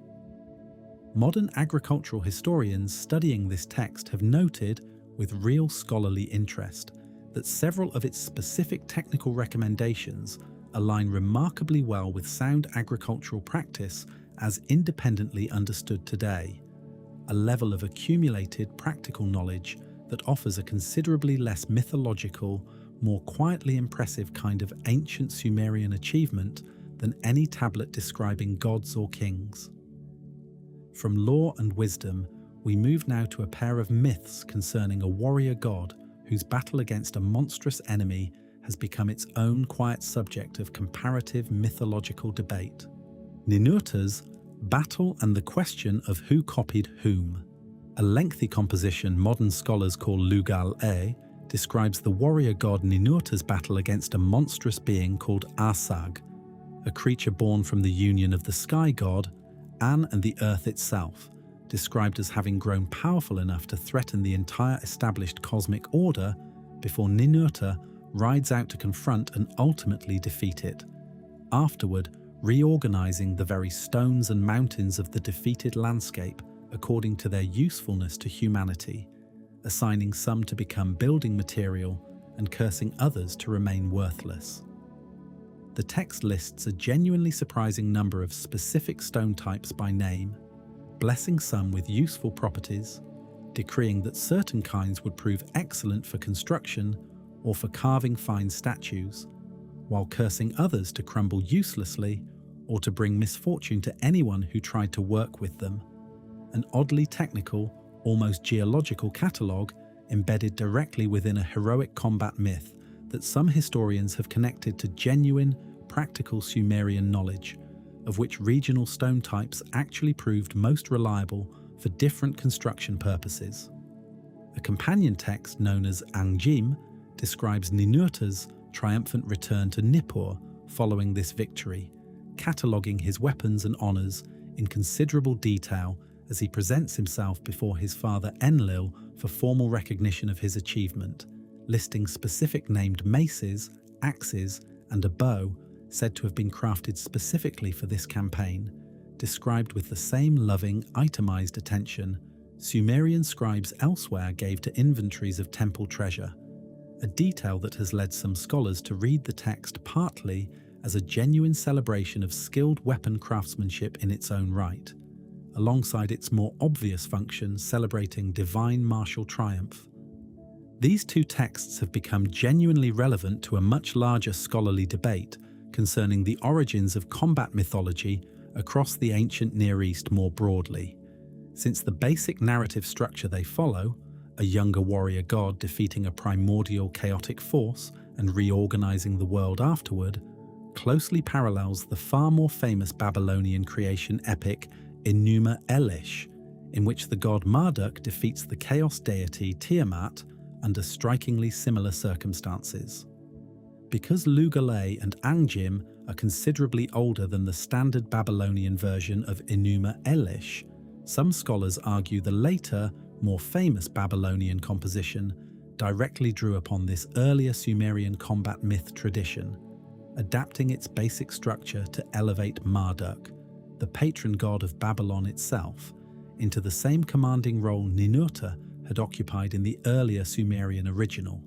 A: Modern agricultural historians studying this text have noted, with real scholarly interest, that several of its specific technical recommendations align remarkably well with sound agricultural practice as independently understood today, a level of accumulated practical knowledge that offers a considerably less mythological, more quietly impressive kind of ancient Sumerian achievement than any tablet describing gods or kings. From lore and wisdom, we move now to a pair of myths concerning a warrior god whose battle against a monstrous enemy has become its own quiet subject of comparative mythological debate. Ninurta's Battle and the Question of Who Copied Whom, a lengthy composition modern scholars call Lugal-e, describes the warrior god Ninurta's battle against a monstrous being called Asag, a creature born from the union of the sky god, An, and the earth itself, described as having grown powerful enough to threaten the entire established cosmic order before Ninurta rides out to confront and ultimately defeat it, afterward reorganizing the very stones and mountains of the defeated landscape according to their usefulness to humanity, assigning some to become building material and cursing others to remain worthless. The text lists a genuinely surprising number of specific stone types by name, blessing some with useful properties, decreeing that certain kinds would prove excellent for construction or for carving fine statues, while cursing others to crumble uselessly or to bring misfortune to anyone who tried to work with them. An oddly technical, almost geological catalogue embedded directly within a heroic combat myth that some historians have connected to genuine, practical Sumerian knowledge, of which regional stone types actually proved most reliable for different construction purposes. A companion text known as Angjim describes Ninurta's triumphant return to Nippur following this victory, cataloguing his weapons and honours in considerable detail as he presents himself before his father Enlil for formal recognition of his achievement, listing specific named maces, axes, and a bow said to have been crafted specifically for this campaign, described with the same loving, itemized attention Sumerian scribes elsewhere gave to inventories of temple treasure, a detail that has led some scholars to read the text partly as a genuine celebration of skilled weapon craftsmanship in its own right, alongside its more obvious function celebrating divine martial triumph. These two texts have become genuinely relevant to a much larger scholarly debate concerning the origins of combat mythology across the ancient Near East more broadly, since the basic narrative structure they follow, a younger warrior god defeating a primordial chaotic force and reorganizing the world afterward, closely parallels the far more famous Babylonian creation epic Enuma Elish, in which the god Marduk defeats the chaos deity Tiamat under strikingly similar circumstances. Because Lugale and Angjim are considerably older than the standard Babylonian version of Enuma Elish, some scholars argue the later, more famous Babylonian composition directly drew upon this earlier Sumerian combat myth tradition, adapting its basic structure to elevate Marduk, the patron god of Babylon itself, into the same commanding role Ninurta had occupied in the earlier Sumerian original,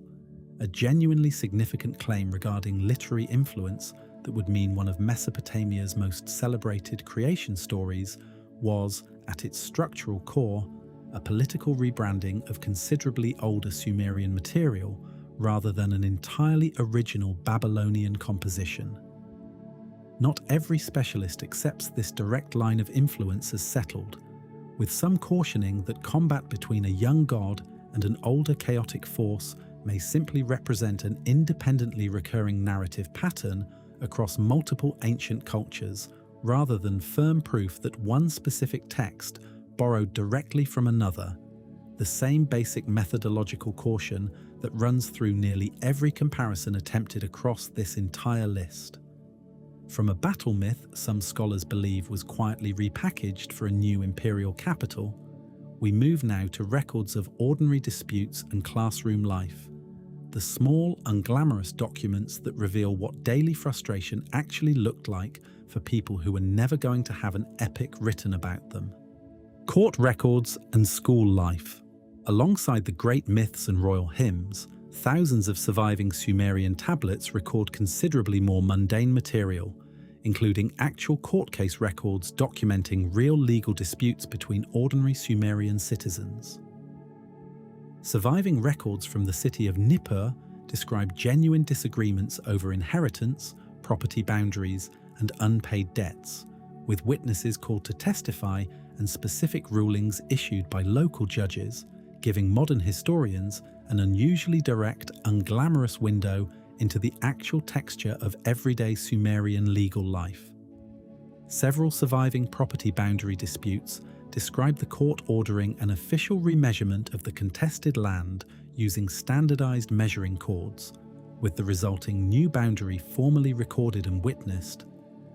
A: a genuinely significant claim regarding literary influence that would mean one of Mesopotamia's most celebrated creation stories was, at its structural core, a political rebranding of considerably older Sumerian material rather than an entirely original Babylonian composition. Not every specialist accepts this direct line of influence as settled, with some cautioning that combat between a young god and an older chaotic force may simply represent an independently recurring narrative pattern across multiple ancient cultures, rather than firm proof that one specific text borrowed directly from another, the same basic methodological caution that runs through nearly every comparison attempted across this entire list. From a battle myth some scholars believe was quietly repackaged for a new imperial capital, we move now to records of ordinary disputes and classroom life, the small, unglamorous documents that reveal what daily frustration actually looked like for people who were never going to have an epic written about them. Court records and school life. Alongside the great myths and royal hymns, thousands of surviving Sumerian tablets record considerably more mundane material, including actual court case records documenting real legal disputes between ordinary Sumerian citizens. Surviving records from the city of Nippur describe genuine disagreements over inheritance, property boundaries, and unpaid debts, with witnesses called to testify and specific rulings issued by local judges, giving modern historians an unusually direct, unglamorous window into the actual texture of everyday Sumerian legal life. Several surviving property boundary disputes describe the court ordering an official remeasurement of the contested land using standardized measuring cords, with the resulting new boundary formally recorded and witnessed,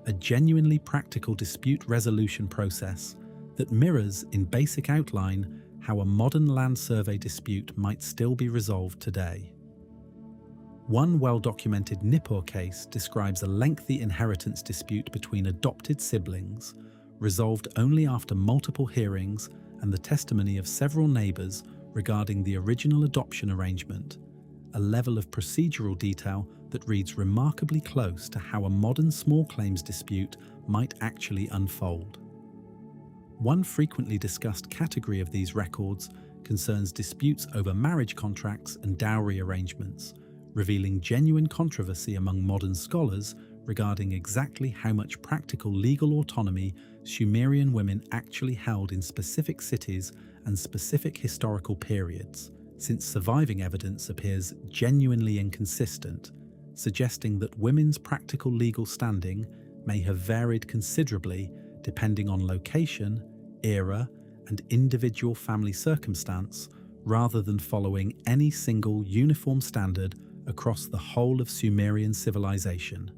A: a genuinely practical dispute resolution process that mirrors in basic outline how a modern land survey dispute might still be resolved today. One well-documented Nippur case describes a lengthy inheritance dispute between adopted siblings, resolved only after multiple hearings and the testimony of several neighbours regarding the original adoption arrangement, a level of procedural detail that reads remarkably close to how a modern small claims dispute might actually unfold. One frequently discussed category of these records concerns disputes over marriage contracts and dowry arrangements, revealing genuine controversy among modern scholars regarding exactly how much practical legal autonomy Sumerian women actually held in specific cities and specific historical periods, since surviving evidence appears genuinely inconsistent, suggesting that women's practical legal standing may have varied considerably depending on location, era, and individual family circumstance, rather than following any single uniform standard across the whole of Sumerian civilization.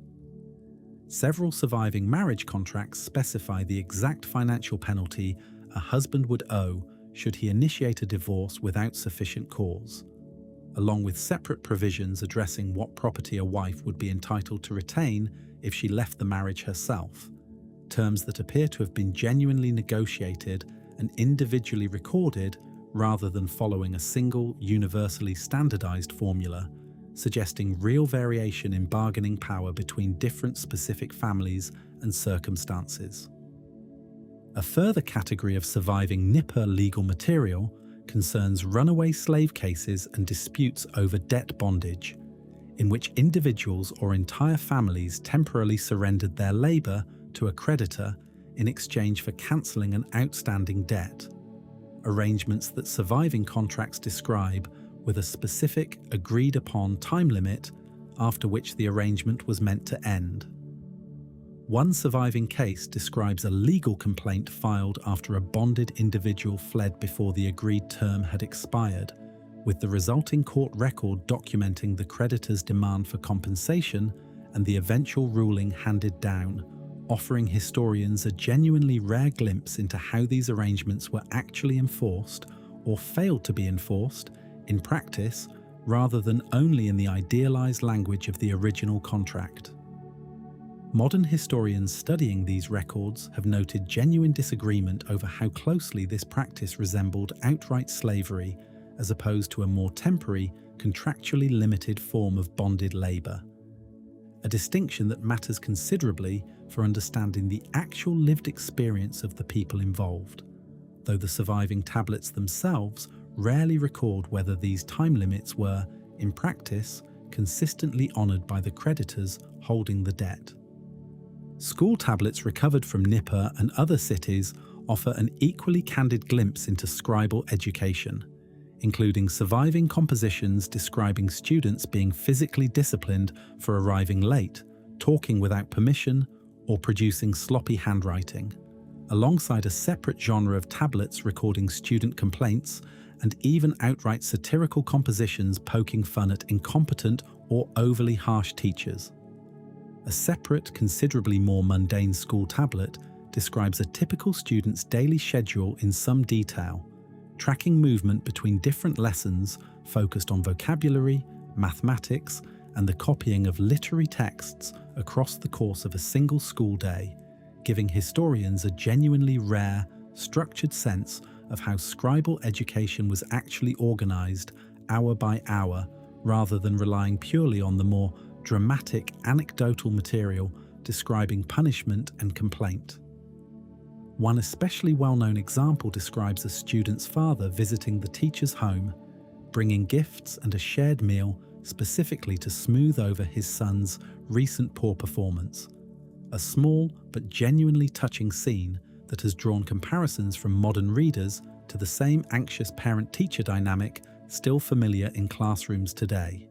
A: Several surviving marriage contracts specify the exact financial penalty a husband would owe should he initiate a divorce without sufficient cause, along with separate provisions addressing what property a wife would be entitled to retain if she left the marriage herself, terms that appear to have been genuinely negotiated and individually recorded rather than following a single, universally standardized formula, suggesting real variation in bargaining power between different specific families and circumstances. A further category of surviving Nippur legal material concerns runaway slave cases and disputes over debt bondage, in which individuals or entire families temporarily surrendered their labor to a creditor in exchange for cancelling an outstanding debt, arrangements that surviving contracts describe with a specific agreed-upon time limit after which the arrangement was meant to end. One surviving case describes a legal complaint filed after a bonded individual fled before the agreed term had expired, with the resulting court record documenting the creditor's demand for compensation and the eventual ruling handed down, offering historians a genuinely rare glimpse into how these arrangements were actually enforced or failed to be enforced in practice rather than only in the idealized language of the original contract. Modern historians studying these records have noted genuine disagreement over how closely this practice resembled outright slavery as opposed to a more temporary, contractually limited form of bonded labor. A distinction that matters considerably for understanding the actual lived experience of the people involved, though the surviving tablets themselves rarely record whether these time limits were, in practice, consistently honored by the creditors holding the debt. School tablets recovered from Nippur and other cities offer an equally candid glimpse into scribal education, including surviving compositions describing students being physically disciplined for arriving late, talking without permission, or producing sloppy handwriting, alongside a separate genre of tablets recording student complaints and even outright satirical compositions poking fun at incompetent or overly harsh teachers. A separate, considerably more mundane school tablet describes a typical student's daily schedule in some detail, tracking movement between different lessons focused on vocabulary, mathematics, and the copying of literary texts across the course of a single school day, giving historians a genuinely rare, structured sense of how scribal education was actually organized hour by hour, rather than relying purely on the more dramatic anecdotal material describing punishment and complaint. One especially well-known example describes a student's father visiting the teacher's home, bringing gifts and a shared meal specifically to smooth over his son's recent poor performance. A small but genuinely touching scene that has drawn comparisons from modern readers to the same anxious parent-teacher dynamic still familiar in classrooms today.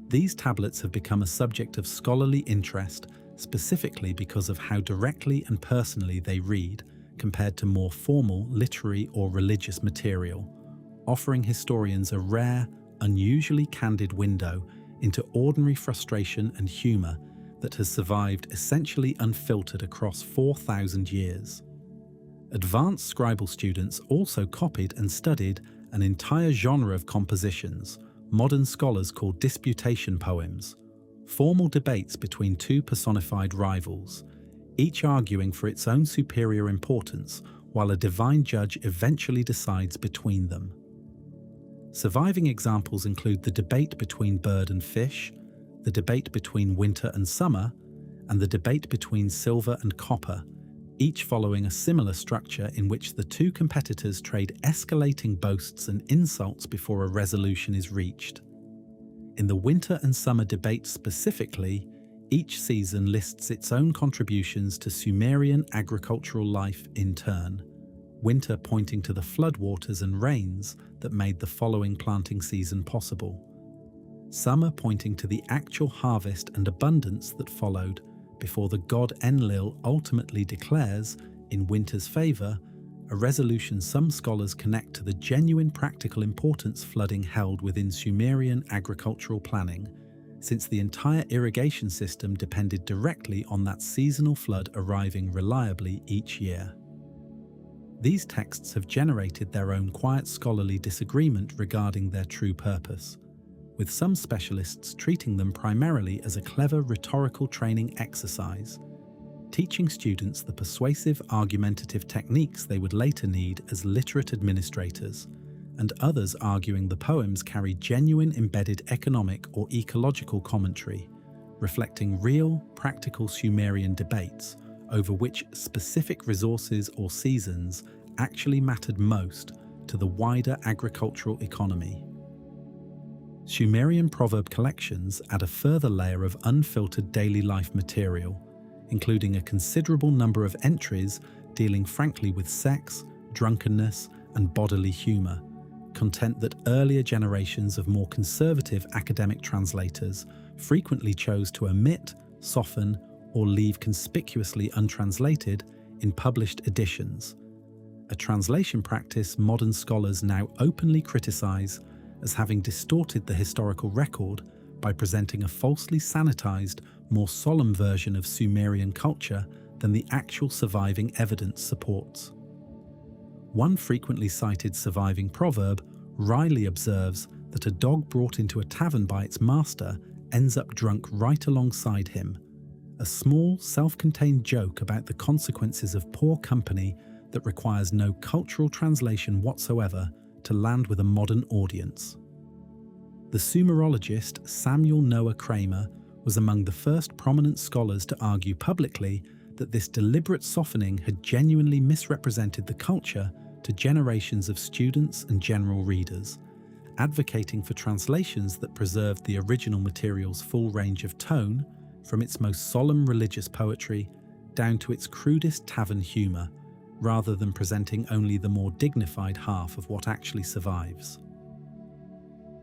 A: These tablets have become a subject of scholarly interest specifically because of how directly and personally they read compared to more formal literary or religious material, offering historians a rare, unusually candid window into ordinary frustration and humour that has survived essentially unfiltered across 4,000 years. Advanced scribal students also copied and studied an entire genre of compositions modern scholars call disputation poems, formal debates between two personified rivals, each arguing for its own superior importance while a divine judge eventually decides between them. Surviving examples include the debate between bird and fish, the debate between winter and summer, and the debate between silver and copper, each following a similar structure in which the two competitors trade escalating boasts and insults before a resolution is reached. In the winter and summer debates specifically, each season lists its own contributions to Sumerian agricultural life in turn, winter pointing to the floodwaters and rains that made the following planting season possible, summer pointing to the actual harvest and abundance that followed before the god Enlil ultimately declares, in winter's favour, a resolution some scholars connect to the genuine practical importance flooding held within Sumerian agricultural planning, since the entire irrigation system depended directly on that seasonal flood arriving reliably each year. These texts have generated their own quiet scholarly disagreement regarding their true purpose, with some specialists treating them primarily as a clever rhetorical training exercise, teaching students the persuasive argumentative techniques they would later need as literate administrators, and others arguing the poems carry genuine embedded economic or ecological commentary, reflecting real, practical Sumerian debates over which specific resources or seasons actually mattered most to the wider agricultural economy. Sumerian proverb collections add a further layer of unfiltered daily life material, including a considerable number of entries dealing frankly with sex, drunkenness, and bodily humour, content that earlier generations of more conservative academic translators frequently chose to omit, soften, or leave conspicuously untranslated in published editions, a translation practice modern scholars now openly criticise as having distorted the historical record by presenting a falsely sanitized, more solemn version of Sumerian culture than the actual surviving evidence supports. One frequently cited surviving proverb wryly observes that a dog brought into a tavern by its master ends up drunk right alongside him, a small, self-contained joke about the consequences of poor company that requires no cultural translation whatsoever to land with a modern audience. The Sumerologist Samuel Noah Kramer was among the first prominent scholars to argue publicly that this deliberate softening had genuinely misrepresented the culture to generations of students and general readers, advocating for translations that preserved the original material's full range of tone, from its most solemn religious poetry down to its crudest tavern humour, rather than presenting only the more dignified half of what actually survives.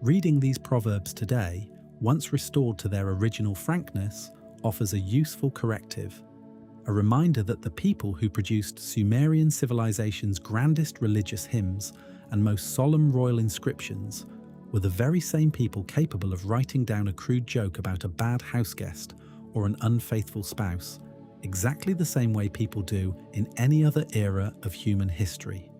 A: Reading these proverbs today, once restored to their original frankness, offers a useful corrective, a reminder that the people who produced Sumerian civilization's grandest religious hymns and most solemn royal inscriptions were the very same people capable of writing down a crude joke about a bad houseguest or an unfaithful spouse, exactly the same way people do in any other era of human history.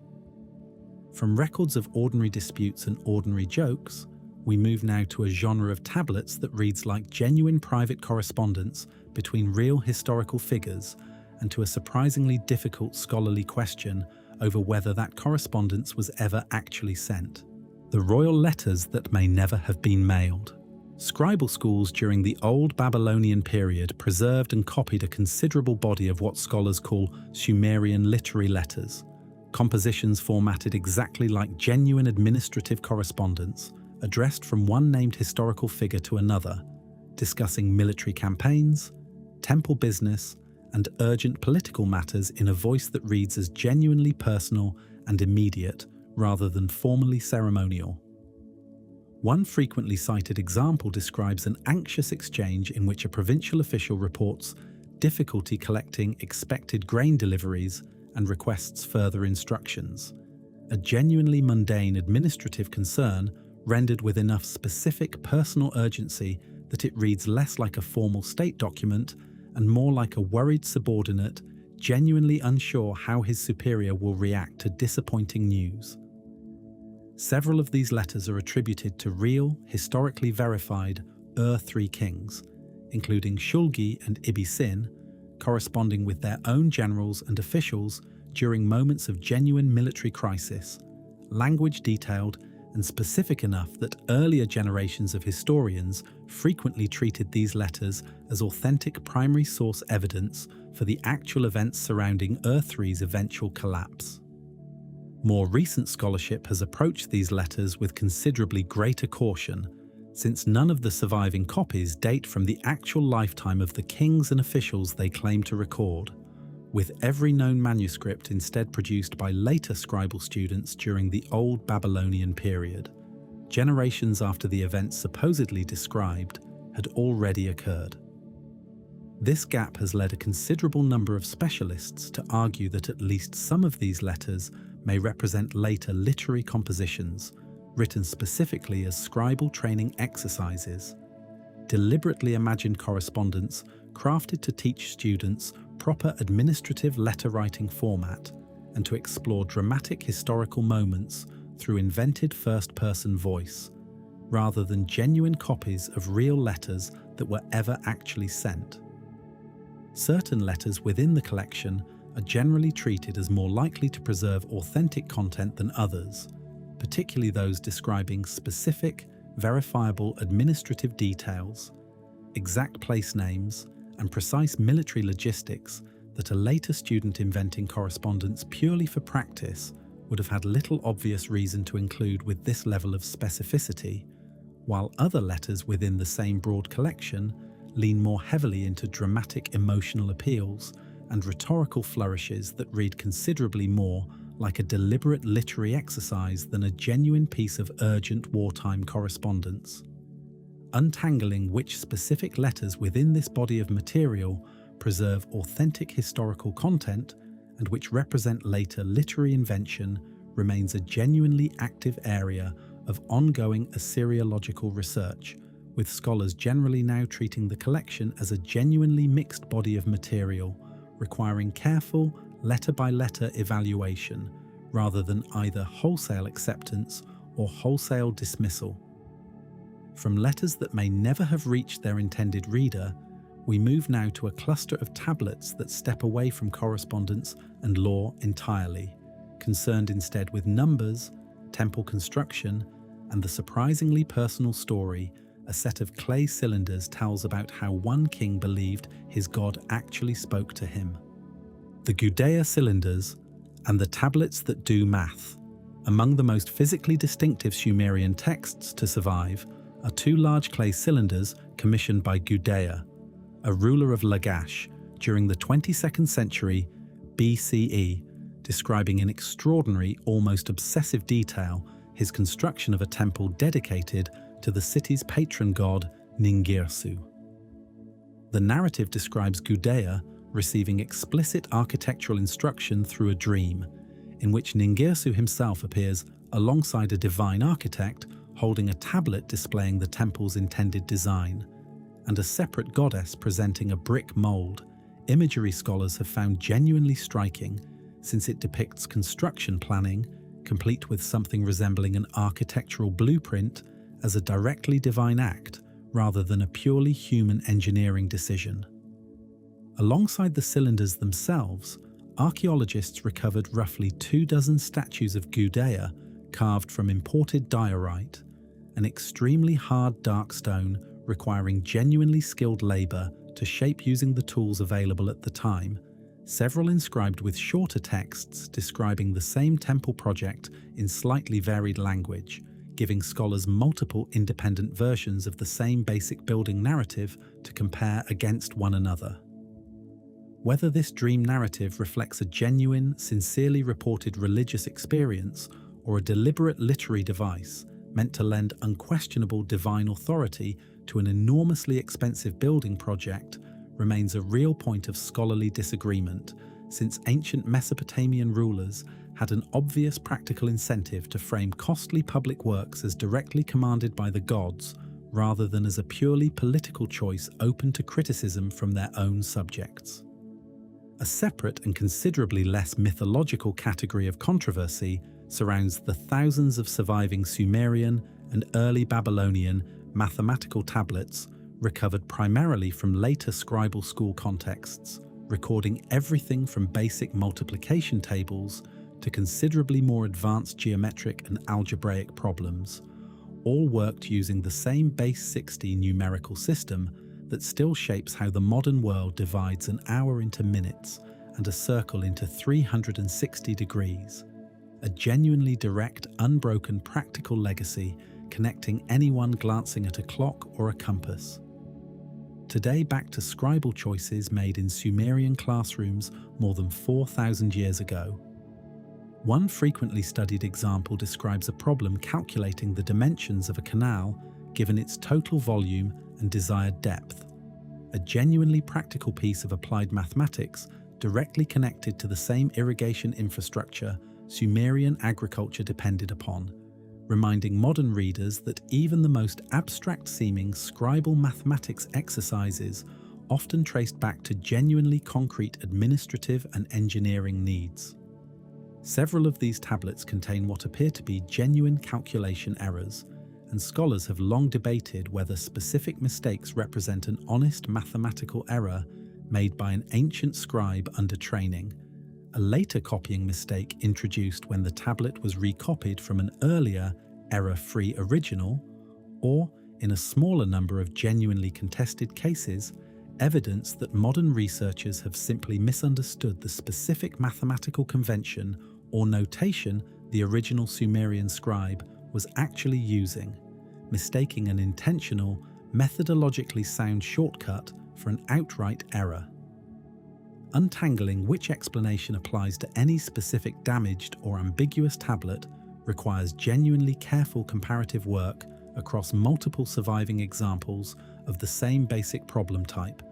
A: From records of ordinary disputes and ordinary jokes, we move now to a genre of tablets that reads like genuine private correspondence between real historical figures, and to a surprisingly difficult scholarly question over whether that correspondence was ever actually sent: the royal letters that may never have been mailed. Scribal schools during the Old Babylonian period preserved and copied a considerable body of what scholars call Sumerian literary letters, compositions formatted exactly like genuine administrative correspondence, addressed from one named historical figure to another, discussing military campaigns, temple business, and urgent political matters in a voice that reads as genuinely personal and immediate rather than formally ceremonial. One frequently cited example describes an anxious exchange in which a provincial official reports difficulty collecting expected grain deliveries and requests further instructions, a genuinely mundane administrative concern rendered with enough specific personal urgency that it reads less like a formal state document and more like a worried subordinate, genuinely unsure how his superior will react to disappointing news. Several of these letters are attributed to real, historically verified Ur-3 kings, including Shulgi and Ibisin, corresponding with their own generals and officials during moments of genuine military crisis, language detailed and specific enough that earlier generations of historians frequently treated these letters as authentic primary source evidence for the actual events surrounding Ur-3's eventual collapse. More recent scholarship has approached these letters with considerably greater caution, since none of the surviving copies date from the actual lifetime of the kings and officials they claim to record, with every known manuscript instead produced by later scribal students during the Old Babylonian period. Generations after the events supposedly described had already occurred. This gap has led a considerable number of specialists to argue that at least some of these letters may represent later literary compositions, written specifically as scribal training exercises, deliberately imagined correspondence crafted to teach students proper administrative letter-writing format and to explore dramatic historical moments through invented first-person voice, rather than genuine copies of real letters that were ever actually sent. Certain letters within the collection are generally treated as more likely to preserve authentic content than others, particularly those describing specific, verifiable administrative details, exact place names, and precise military logistics that a later student inventing correspondence purely for practice would have had little obvious reason to include with this level of specificity, while other letters within the same broad collection lean more heavily into dramatic emotional appeals and rhetorical flourishes that read considerably more like a deliberate literary exercise than a genuine piece of urgent wartime correspondence. Untangling which specific letters within this body of material preserve authentic historical content and which represent later literary invention remains a genuinely active area of ongoing Assyriological research, with scholars generally now treating the collection as a genuinely mixed body of material, requiring careful, letter-by-letter evaluation, rather than either wholesale acceptance or wholesale dismissal. From letters that may never have reached their intended reader, we move now to a cluster of tablets that step away from correspondence and law entirely, concerned instead with numbers, temple construction, and the surprisingly personal story a set of clay cylinders tells about how one king believed his god actually spoke to him. The Gudea cylinders and the tablets that do math, among the most physically distinctive Sumerian texts to survive, are two large clay cylinders commissioned by Gudea, a ruler of Lagash, during the 22nd century BCE, describing in extraordinary, almost obsessive detail his construction of a temple dedicated to the city's patron god Ningirsu. The narrative describes Gudea receiving explicit architectural instruction through a dream, in which Ningirsu himself appears alongside a divine architect holding a tablet displaying the temple's intended design, and a separate goddess presenting a brick mold. Imagery scholars have found genuinely striking, since it depicts construction planning, complete with something resembling an architectural blueprint, as a directly divine act rather than a purely human engineering decision. Alongside the cylinders themselves, archaeologists recovered roughly 24 statues of Gudea carved from imported diorite, an extremely hard dark stone requiring genuinely skilled labor to shape using the tools available at the time, several inscribed with shorter texts describing the same temple project in slightly varied language, giving scholars multiple independent versions of the same basic building narrative to compare against one another. Whether this dream narrative reflects a genuine, sincerely reported religious experience or a deliberate literary device meant to lend unquestionable divine authority to an enormously expensive building project remains a real point of scholarly disagreement, since ancient Mesopotamian rulers had an obvious practical incentive to frame costly public works as directly commanded by the gods, rather than as a purely political choice open to criticism from their own subjects. A separate and considerably less mythological category of controversy surrounds the thousands of surviving Sumerian and early Babylonian mathematical tablets recovered primarily from later scribal school contexts, recording everything from basic multiplication tables to considerably more advanced geometric and algebraic problems, all worked using the same base 60 numerical system that still shapes how the modern world divides an hour into minutes and a circle into 360 degrees. A genuinely direct, unbroken practical legacy connecting anyone glancing at a clock or a compass. Today, back to scribal choices made in Sumerian classrooms more than 4,000 years ago. One frequently studied example describes a problem calculating the dimensions of a canal given its total volume and desired depth. A genuinely practical piece of applied mathematics directly connected to the same irrigation infrastructure Sumerian agriculture depended upon, reminding modern readers that even the most abstract-seeming scribal mathematics exercises often traced back to genuinely concrete administrative and engineering needs. Several of these tablets contain what appear to be genuine calculation errors, and scholars have long debated whether specific mistakes represent an honest mathematical error made by an ancient scribe under training, a later copying mistake introduced when the tablet was recopied from an earlier, error-free original, or, in a smaller number of genuinely contested cases, evidence that modern researchers have simply misunderstood the specific mathematical convention or notation the original Sumerian scribe was actually using, mistaking an intentional, methodologically sound shortcut for an outright error. Untangling which explanation applies to any specific damaged or ambiguous tablet requires genuinely careful comparative work across multiple surviving examples of the same basic problem type,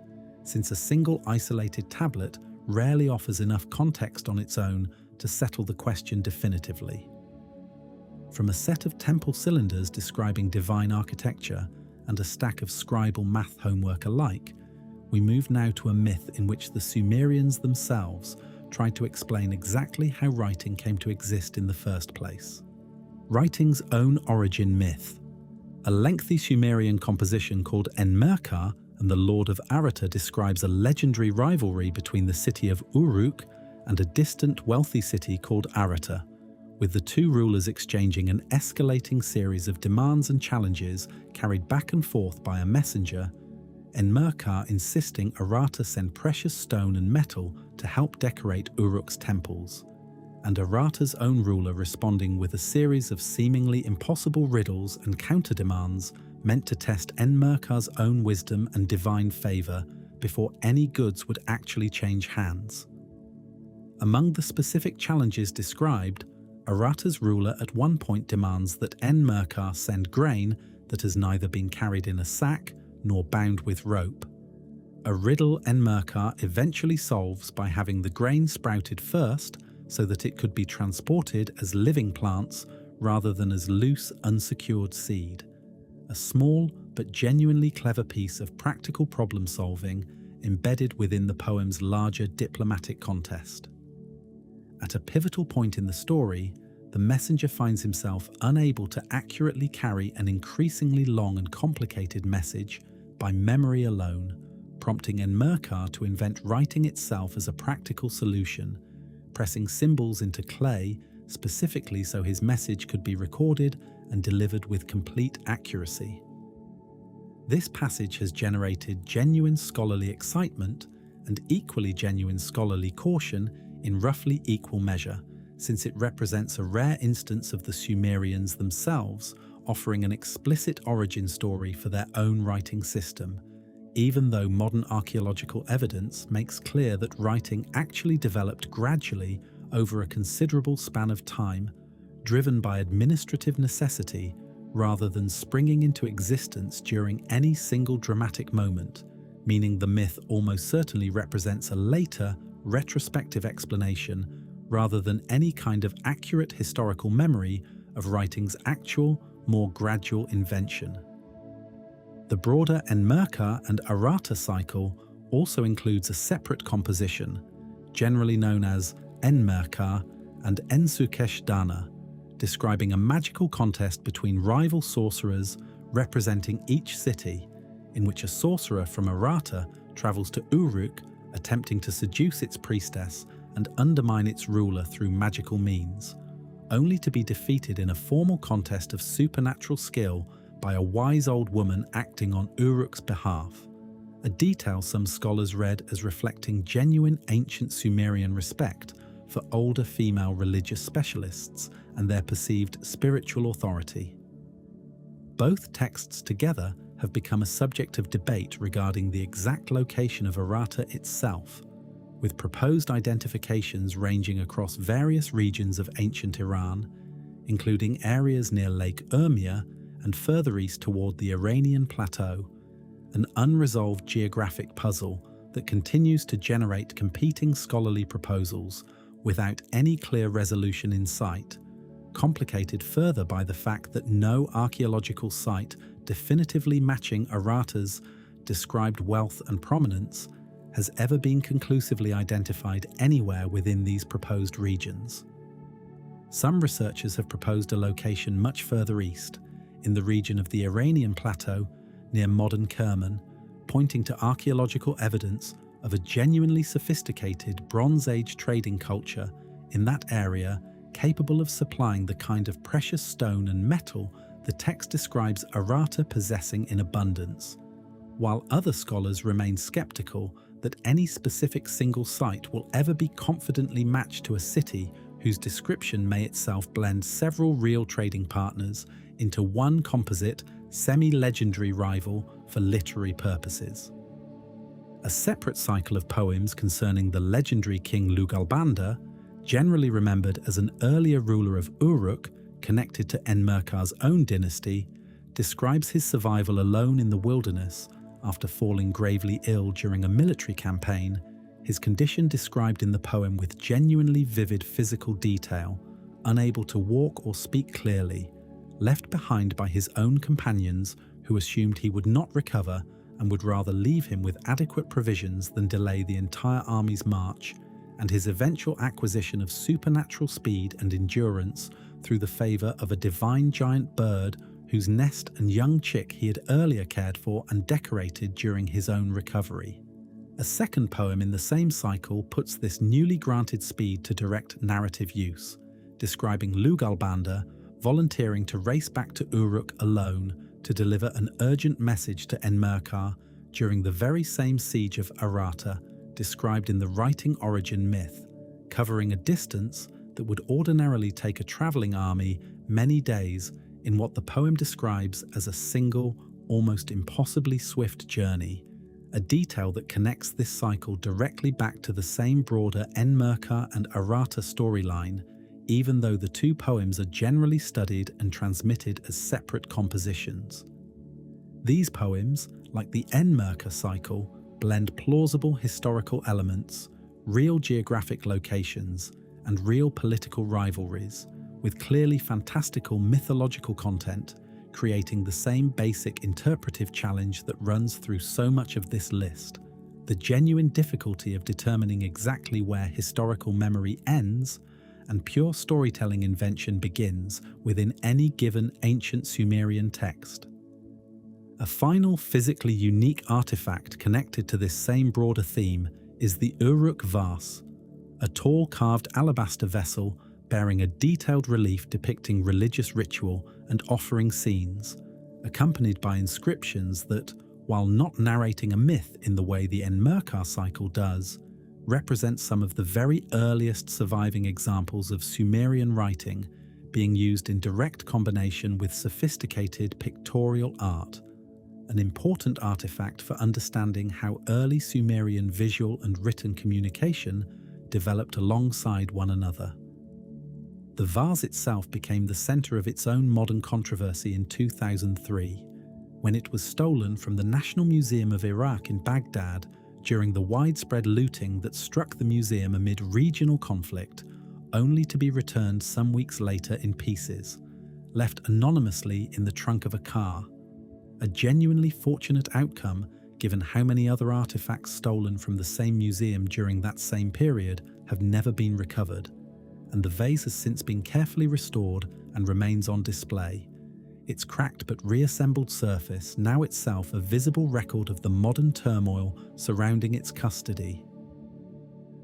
A: since a single isolated tablet rarely offers enough context on its own to settle the question definitively. From a set of temple cylinders describing divine architecture and a stack of scribal math homework alike, we move now to a myth in which the Sumerians themselves tried to explain exactly how writing came to exist in the first place. Writing's own origin myth. A lengthy Sumerian composition called Enmerkar and the Lord of Aratta describes a legendary rivalry between the city of Uruk and a distant wealthy city called Aratta, with the two rulers exchanging an escalating series of demands and challenges carried back and forth by a messenger, Enmerkar insisting Aratta send precious stone and metal to help decorate Uruk's temples, and Aratta's own ruler responding with a series of seemingly impossible riddles and counter-demands meant to test Enmerkar's own wisdom and divine favor before any goods would actually change hands. Among the specific challenges described, Aratta's ruler at one point demands that Enmerkar send grain that has neither been carried in a sack nor bound with rope. A riddle Enmerkar eventually solves by having the grain sprouted first so that it could be transported as living plants rather than as loose, unsecured seed. A small but genuinely clever piece of practical problem solving embedded within the poem's larger diplomatic contest. At a pivotal point in the story, the messenger finds himself unable to accurately carry an increasingly long and complicated message by memory alone, prompting Enmerkar to invent writing itself as a practical solution, pressing symbols into clay specifically so his message could be recorded and delivered with complete accuracy. This passage has generated genuine scholarly excitement and equally genuine scholarly caution in roughly equal measure, since it represents a rare instance of the Sumerians themselves offering an explicit origin story for their own writing system, even though modern archaeological evidence makes clear that writing actually developed gradually over a considerable span of time, driven by administrative necessity rather than springing into existence during any single dramatic moment, meaning the myth almost certainly represents a later, retrospective explanation rather than any kind of accurate historical memory of writing's actual, more gradual invention. The broader Enmerkar and Arata cycle also includes a separate composition, generally known as Enmerkar and Ensukesh Dana, describing a magical contest between rival sorcerers representing each city, in which a sorcerer from Arata travels to Uruk, attempting to seduce its priestess and undermine its ruler through magical means, only to be defeated in a formal contest of supernatural skill by a wise old woman acting on Uruk's behalf, a detail some scholars read as reflecting genuine ancient Sumerian respect for older female religious specialists and their perceived spiritual authority. Both texts together have become a subject of debate regarding the exact location of Arata itself, with proposed identifications ranging across various regions of ancient Iran, including areas near Lake Urmia and further east toward the Iranian Plateau, an unresolved geographic puzzle that continues to generate competing scholarly proposals without any clear resolution in sight, complicated further by the fact that no archaeological site definitively matching Arata's described wealth and prominence has ever been conclusively identified anywhere within these proposed regions. Some researchers have proposed a location much further east, in the region of the Iranian Plateau near modern Kerman, pointing to archaeological evidence of a genuinely sophisticated Bronze Age trading culture in that area capable of supplying the kind of precious stone and metal the text describes Arata possessing in abundance, while other scholars remain skeptical that any specific single site will ever be confidently matched to a city whose description may itself blend several real trading partners into one composite, semi-legendary rival for literary purposes. A separate cycle of poems concerning the legendary king Lugalbanda, generally remembered as an earlier ruler of Uruk connected to Enmerkar's own dynasty, describes his survival alone in the wilderness after falling gravely ill during a military campaign, his condition described in the poem with genuinely vivid physical detail, unable to walk or speak clearly, left behind by his own companions who assumed he would not recover and would rather leave him with adequate provisions than delay the entire army's march, and his eventual acquisition of supernatural speed and endurance through the favour of a divine giant bird whose nest and young chick he had earlier cared for and decorated during his own recovery. A second poem in the same cycle puts this newly granted speed to direct narrative use, describing Lugalbanda volunteering to race back to Uruk alone to deliver an urgent message to Enmerkar during the very same siege of Arata described in the writing origin myth, covering a distance that would ordinarily take a travelling army many days in what the poem describes as a single, almost impossibly swift journey, a detail that connects this cycle directly back to the same broader Enmerkar and Arata storyline, even though the two poems are generally studied and transmitted as separate compositions. These poems, like the Enmerkar cycle, blend plausible historical elements, real geographic locations, and real political rivalries, with clearly fantastical mythological content, creating the same basic interpretive challenge that runs through so much of this list: the genuine difficulty of determining exactly where historical memory ends and pure storytelling invention begins within any given ancient Sumerian text. A final physically unique artifact connected to this same broader theme is the Uruk vase, a tall carved alabaster vessel bearing a detailed relief depicting religious ritual and offering scenes, accompanied by inscriptions that, while not narrating a myth in the way the Enmerkar cycle does, represent some of the very earliest surviving examples of Sumerian writing being used in direct combination with sophisticated pictorial art, an important artifact for understanding how early Sumerian visual and written communication developed alongside one another. The vase itself became the center of its own modern controversy in 2003, when it was stolen from the National Museum of Iraq in Baghdad during the widespread looting that struck the museum amid regional conflict, only to be returned some weeks later in pieces, left anonymously in the trunk of a car. a genuinely fortunate outcome given how many other artifacts stolen from the same museum during that same period have never been recovered, and the vase has since been carefully restored and remains on display, its cracked but reassembled surface now itself a visible record of the modern turmoil surrounding its custody.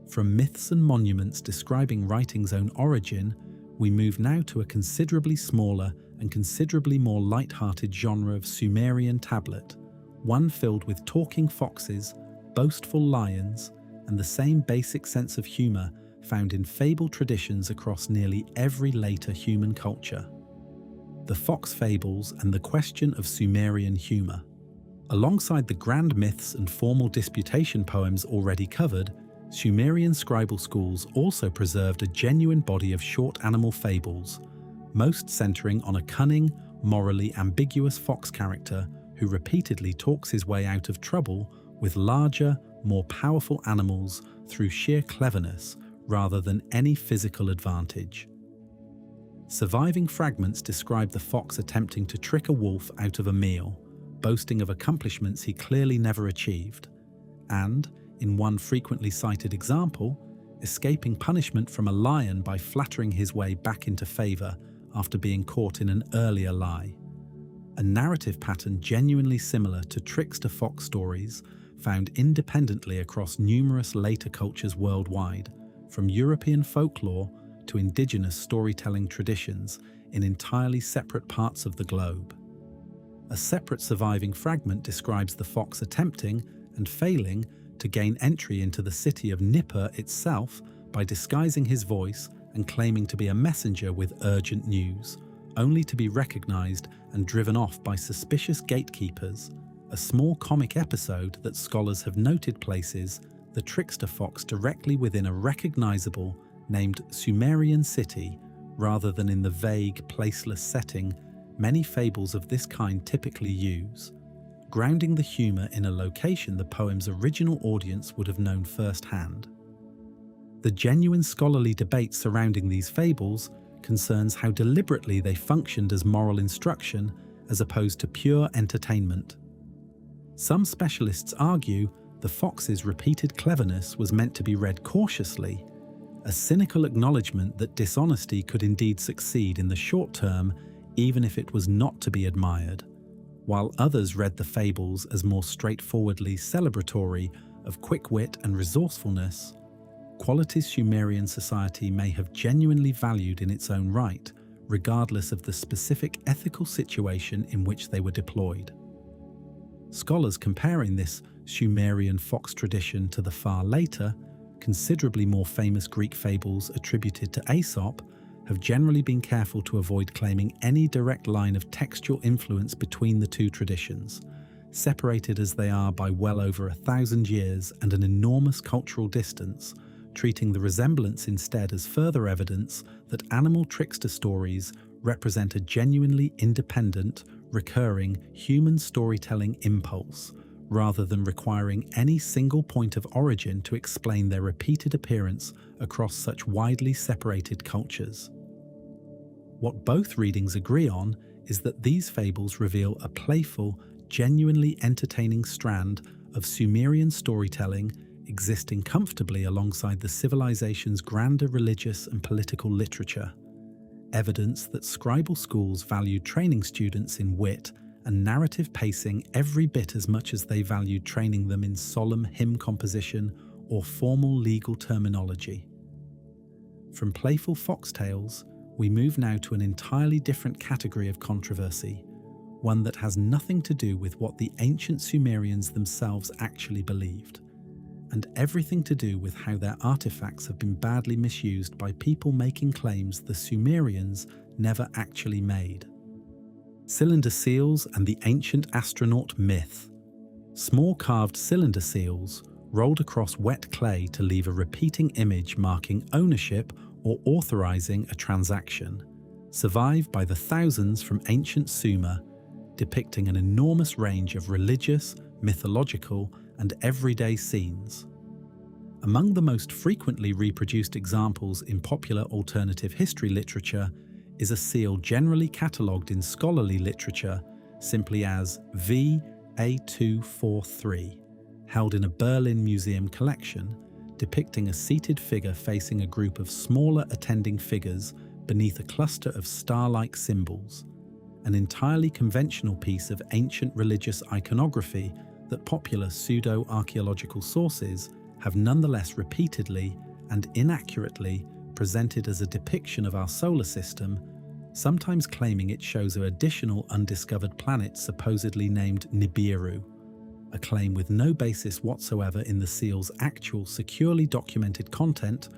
A: From myths and monuments describing writing's own origin, we move now to a considerably smaller and considerably more light-hearted genre of Sumerian tablet, one filled with talking foxes, boastful lions, and the same basic sense of humor found in fable traditions across nearly every later human culture. The Fox Fables and the Question of Sumerian humor. Alongside the grand myths and formal disputation poems already covered, Sumerian scribal schools also preserved a genuine body of short animal fables, most centering on a cunning, morally ambiguous fox character who repeatedly talks his way out of trouble with larger, more powerful animals through sheer cleverness rather than any physical advantage. Surviving fragments describe the fox attempting to trick a wolf out of a meal, boasting of accomplishments he clearly never achieved, and, in one frequently cited example, escaping punishment from a lion by flattering his way back into favor after being caught in an earlier lie. A narrative pattern genuinely similar to trickster fox stories found independently across numerous later cultures worldwide, from European folklore to indigenous storytelling traditions in entirely separate parts of the globe. A separate surviving fragment describes the fox attempting and failing to gain entry into the city of Nippur itself by disguising his voice and claiming to be a messenger with urgent news, only to be recognized and driven off by suspicious gatekeepers, a small comic episode that scholars have noted places the trickster fox directly within a recognizable, named Sumerian city, rather than in the vague, placeless setting many fables of this kind typically use, grounding the humor in a location the poem's original audience would have known firsthand. The genuine scholarly debate surrounding these fables concerns how deliberately they functioned as moral instruction as opposed to pure entertainment. Some specialists argue the fox's repeated cleverness was meant to be read cautiously, a cynical acknowledgement that dishonesty could indeed succeed in the short term even if it was not to be admired, while others read the fables as more straightforwardly celebratory of quick wit and resourcefulness, qualities Sumerian society may have genuinely valued in its own right, regardless of the specific ethical situation in which they were deployed. Scholars comparing this Sumerian fox tradition to the far later, considerably more famous Greek fables attributed to Aesop have generally been careful to avoid claiming any direct line of textual influence between the two traditions, separated as they are by well over 1,000 years and an enormous cultural distance, treating the resemblance instead as further evidence that animal trickster stories represent a genuinely independent, recurring human storytelling impulse, rather than requiring any single point of origin to explain their repeated appearance across such widely separated cultures. What both readings agree on is that these fables reveal a playful, genuinely entertaining strand of Sumerian storytelling existing comfortably alongside the civilization's grander religious and political literature, evidence that scribal schools valued training students in wit and narrative pacing every bit as much as they valued training them in solemn hymn composition or formal legal terminology. From playful foxtales, we move now to an entirely different category of controversy, one that has nothing to do with what the ancient Sumerians themselves actually believed, and everything to do with how their artifacts have been badly misused by people making claims the Sumerians never actually made. Cylinder seals and the ancient astronaut myth. Small carved cylinder seals, rolled across wet clay to leave a repeating image marking ownership or authorizing a transaction, survive by the thousands from ancient Sumer, depicting an enormous range of religious, mythological, and everyday scenes. Among the most frequently reproduced examples in popular alternative history literature is a seal generally catalogued in scholarly literature, simply as VA243, held in a Berlin museum collection, depicting a seated figure facing a group of smaller attending figures beneath a cluster of star-like symbols, an entirely conventional piece of ancient religious iconography that popular pseudo-archaeological sources have nonetheless repeatedly and inaccurately presented as a depiction of our solar system, sometimes claiming it shows an additional undiscovered planet supposedly named Nibiru, a claim with no basis whatsoever in the seal's actual securely documented content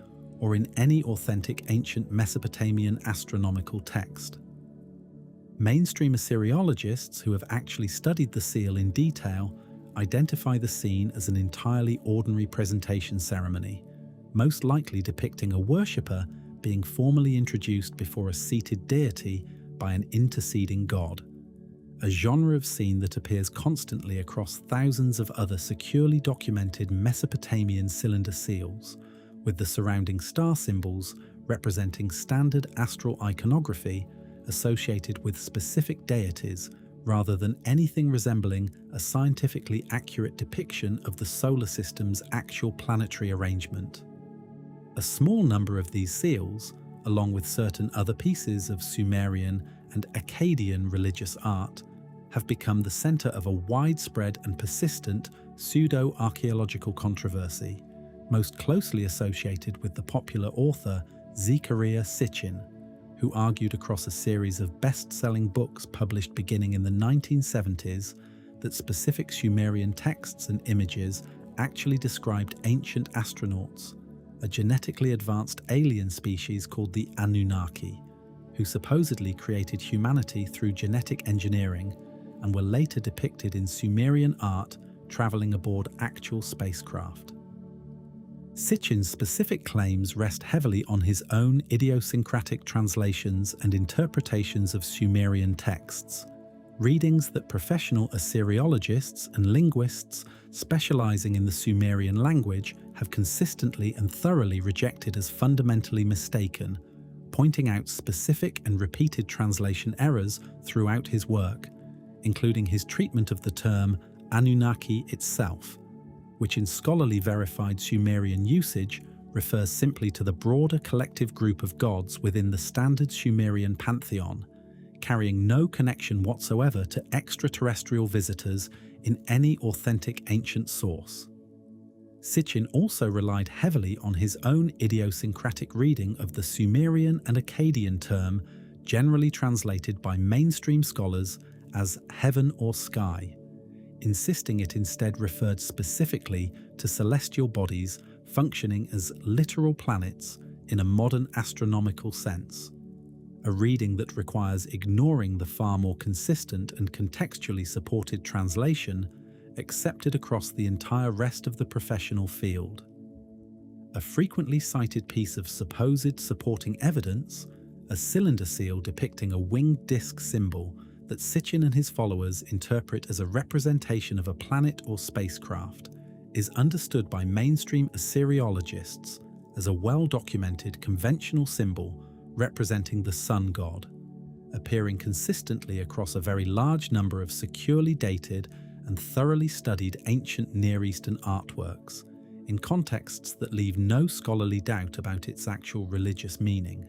A: or in any authentic ancient Mesopotamian astronomical text. Mainstream Assyriologists who have actually studied the seal in detail identify the scene as an entirely ordinary presentation ceremony, most likely depicting a worshipper being formally introduced before a seated deity by an interceding god, a genre of scene that appears constantly across thousands of other securely documented Mesopotamian cylinder seals, with the surrounding star symbols representing standard astral iconography associated with specific deities rather than anything resembling a scientifically accurate depiction of the solar system's actual planetary arrangement. A small number of these seals, along with certain other pieces of Sumerian and Akkadian religious art, have become the center of a widespread and persistent pseudo-archaeological controversy, most closely associated with the popular author Zecharia Sitchin, who argued across a series of best-selling books published beginning in the 1970s that specific Sumerian texts and images actually described ancient astronauts, a genetically advanced alien species called the Anunnaki, who supposedly created humanity through genetic engineering and were later depicted in Sumerian art traveling aboard actual spacecraft. Sitchin's specific claims rest heavily on his own idiosyncratic translations and interpretations of Sumerian texts, readings that professional Assyriologists and linguists specializing in the Sumerian language have consistently and thoroughly rejected as fundamentally mistaken, pointing out specific and repeated translation errors throughout his work, including his treatment of the term Anunnaki itself, which in scholarly verified Sumerian usage refers simply to the broader collective group of gods within the standard Sumerian pantheon, carrying no connection whatsoever to extraterrestrial visitors in any authentic ancient source. Sitchin also relied heavily on his own idiosyncratic reading of the Sumerian and Akkadian term generally translated by mainstream scholars as heaven or sky, insisting it instead referred specifically to celestial bodies functioning as literal planets in a modern astronomical sense, a reading that requires ignoring the far more consistent and contextually supported translation accepted across the entire rest of the professional field. A frequently cited piece of supposed supporting evidence, a cylinder seal depicting a winged disc symbol that Sitchin and his followers interpret as a representation of a planet or spacecraft, is understood by mainstream Assyriologists as a well-documented conventional symbol representing the sun god, appearing consistently across a very large number of securely dated and thoroughly studied ancient Near Eastern artworks, in contexts that leave no scholarly doubt about its actual religious meaning.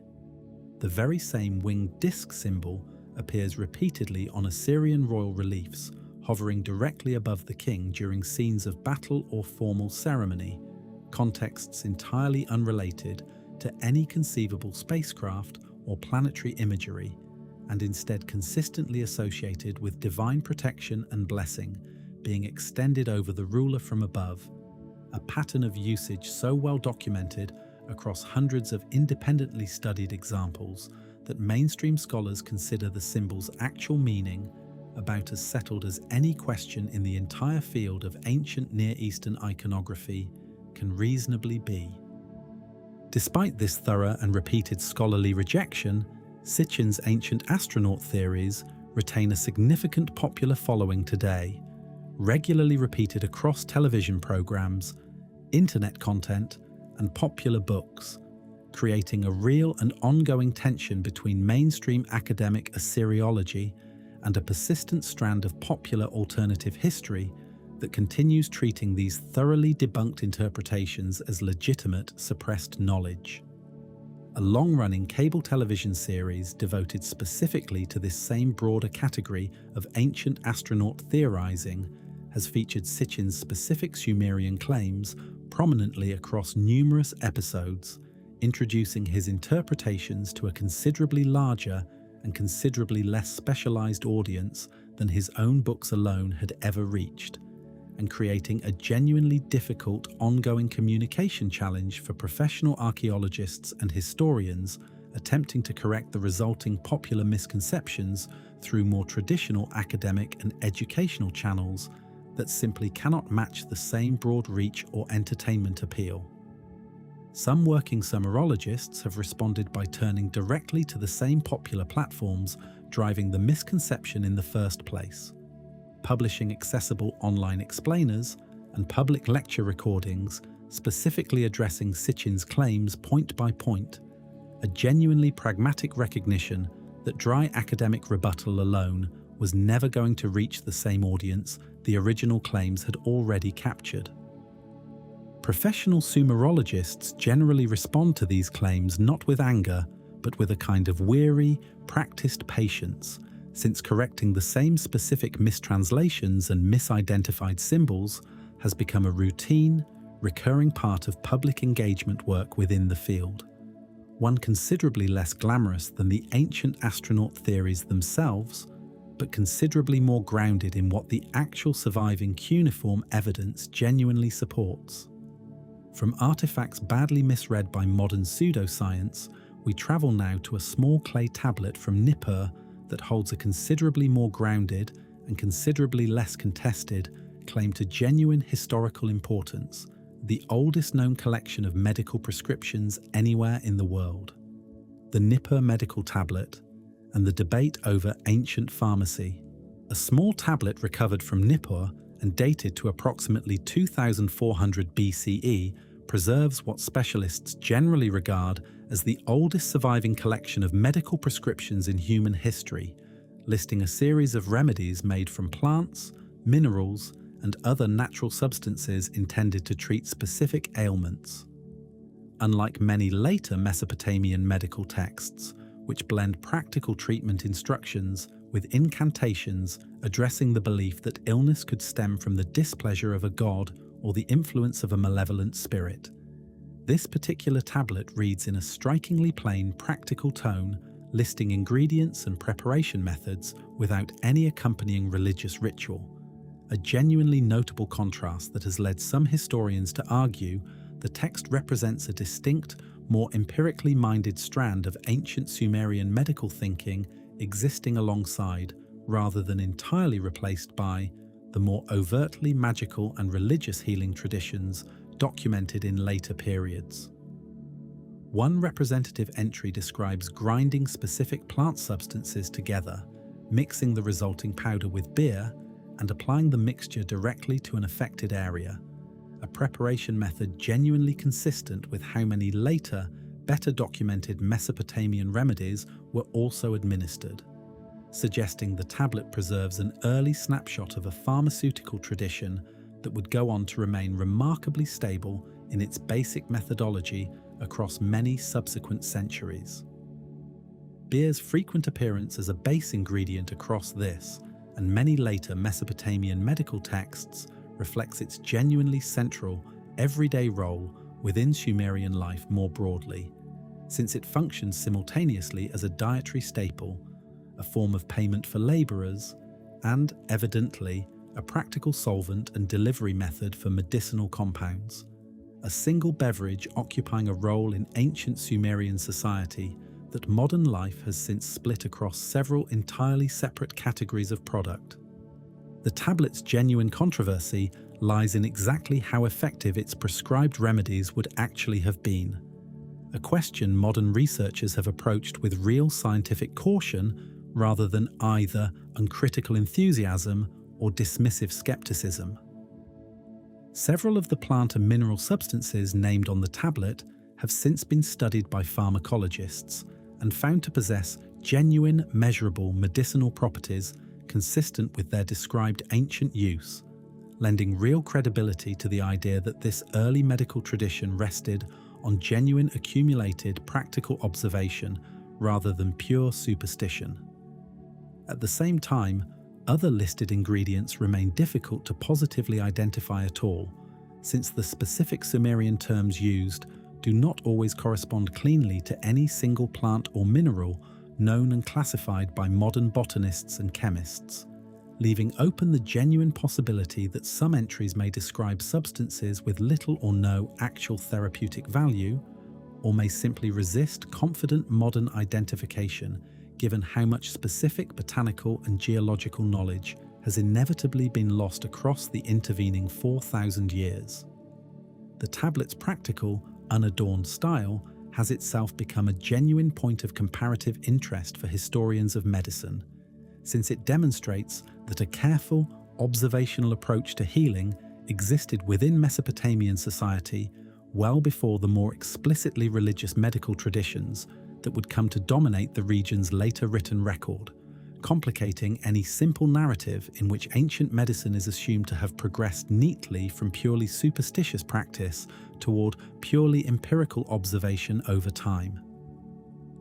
A: The very same winged disc symbol appears repeatedly on Assyrian royal reliefs, hovering directly above the king during scenes of battle or formal ceremony, contexts entirely unrelated to any conceivable spacecraft or planetary imagery, and instead consistently associated with divine protection and blessing being extended over the ruler from above, a pattern of usage so well documented across hundreds of independently studied examples that mainstream scholars consider the symbol's actual meaning about as settled as any question in the entire field of ancient Near Eastern iconography can reasonably be. Despite this thorough and repeated scholarly rejection, Sitchin's ancient astronaut theories retain a significant popular following today, regularly repeated across television programs, internet content, and popular books, creating a real and ongoing tension between mainstream academic Assyriology and a persistent strand of popular alternative history that continues treating these thoroughly debunked interpretations as legitimate, suppressed knowledge. A long-running cable television series devoted specifically to this same broader category of ancient astronaut theorizing has featured Sitchin's specific Sumerian claims prominently across numerous episodes, introducing his interpretations to a considerably larger and considerably less specialized audience than his own books alone had ever reached, and creating a genuinely difficult ongoing communication challenge for professional archaeologists and historians attempting to correct the resulting popular misconceptions through more traditional academic and educational channels that simply cannot match the same broad reach or entertainment appeal. Some working Sumerologists have responded by turning directly to the same popular platforms driving the misconception in the first place, publishing accessible online explainers and public lecture recordings specifically addressing Sitchin's claims point by point, a genuinely pragmatic recognition that dry academic rebuttal alone was never going to reach the same audience the original claims had already captured. Professional Sumerologists generally respond to these claims not with anger, but with a kind of weary, practiced patience, since correcting the same specific mistranslations and misidentified symbols has become a routine, recurring part of public engagement work within the field. One considerably less glamorous than the ancient astronaut theories themselves, but considerably more grounded in what the actual surviving cuneiform evidence genuinely supports. From artifacts badly misread by modern pseudoscience, we travel now to a small clay tablet from Nippur that holds a considerably more grounded and considerably less contested claim to genuine historical importance, the oldest known collection of medical prescriptions anywhere in the world. The Nippur medical tablet and the debate over ancient pharmacy. A small tablet recovered from Nippur and dated to approximately 2400 BCE preserves what specialists generally regard as the oldest surviving collection of medical prescriptions in human history, listing a series of remedies made from plants, minerals, and other natural substances intended to treat specific ailments. Unlike many later Mesopotamian medical texts, which blend practical treatment instructions with incantations addressing the belief that illness could stem from the displeasure of a god or the influence of a malevolent spirit. This particular tablet reads in a strikingly plain, practical tone, listing ingredients and preparation methods without any accompanying religious ritual, a genuinely notable contrast that has led some historians to argue the text represents a distinct, more empirically minded strand of ancient Sumerian medical thinking existing alongside, rather than entirely replaced by, the more overtly magical and religious healing traditions documented in later periods. One representative entry describes grinding specific plant substances together, mixing the resulting powder with beer, and applying the mixture directly to an affected area, a preparation method genuinely consistent with how many later, better documented Mesopotamian remedies were also administered, suggesting the tablet preserves an early snapshot of a pharmaceutical tradition that would go on to remain remarkably stable in its basic methodology across many subsequent centuries. Beer's frequent appearance as a base ingredient across this and many later Mesopotamian medical texts reflects its genuinely central, everyday role within Sumerian life more broadly, since it functions simultaneously as a dietary staple, a form of payment for labourers, and, evidently, a practical solvent and delivery method for medicinal compounds, a single beverage occupying a role in ancient Sumerian society that modern life has since split across several entirely separate categories of product. The tablet's genuine controversy lies in exactly how effective its prescribed remedies would actually have been, a question modern researchers have approached with real scientific caution rather than either uncritical enthusiasm or dismissive skepticism. Several of the plant and mineral substances named on the tablet have since been studied by pharmacologists and found to possess genuine, measurable medicinal properties consistent with their described ancient use, lending real credibility to the idea that this early medical tradition rested on genuine accumulated practical observation rather than pure superstition. At the same time, other listed ingredients remain difficult to positively identify at all, since the specific Sumerian terms used do not always correspond cleanly to any single plant or mineral known and classified by modern botanists and chemists, leaving open the genuine possibility that some entries may describe substances with little or no actual therapeutic value, or may simply resist confident modern identification given how much specific botanical and geological knowledge has inevitably been lost across the intervening 4,000 years. The tablet's practical, unadorned style has itself become a genuine point of comparative interest for historians of medicine, since it demonstrates that a careful, observational approach to healing existed within Mesopotamian society well before the more explicitly religious medical traditions that would come to dominate the region's later written record, complicating any simple narrative in which ancient medicine is assumed to have progressed neatly from purely superstitious practice toward purely empirical observation over time.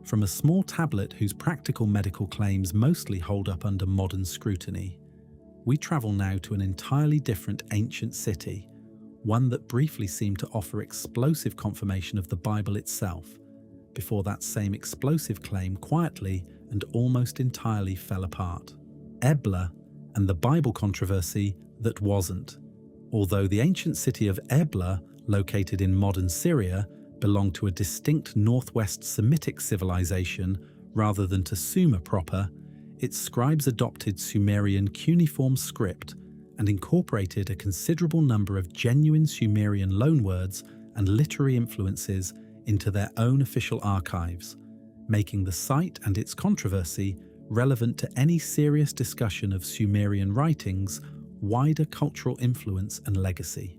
A: From a small tablet whose practical medical claims mostly hold up under modern scrutiny, we travel now to an entirely different ancient city, one that briefly seemed to offer explosive confirmation of the Bible itself, before that same explosive claim quietly and almost entirely fell apart. Ebla and the Bible controversy that wasn't. Although the ancient city of Ebla, located in modern Syria, belonged to a distinct northwest Semitic civilization rather than to Sumer proper, its scribes adopted Sumerian cuneiform script and incorporated a considerable number of genuine Sumerian loanwords and literary influences into their own official archives, making the site and its controversy relevant to any serious discussion of Sumerian writings' wider cultural influence and legacy.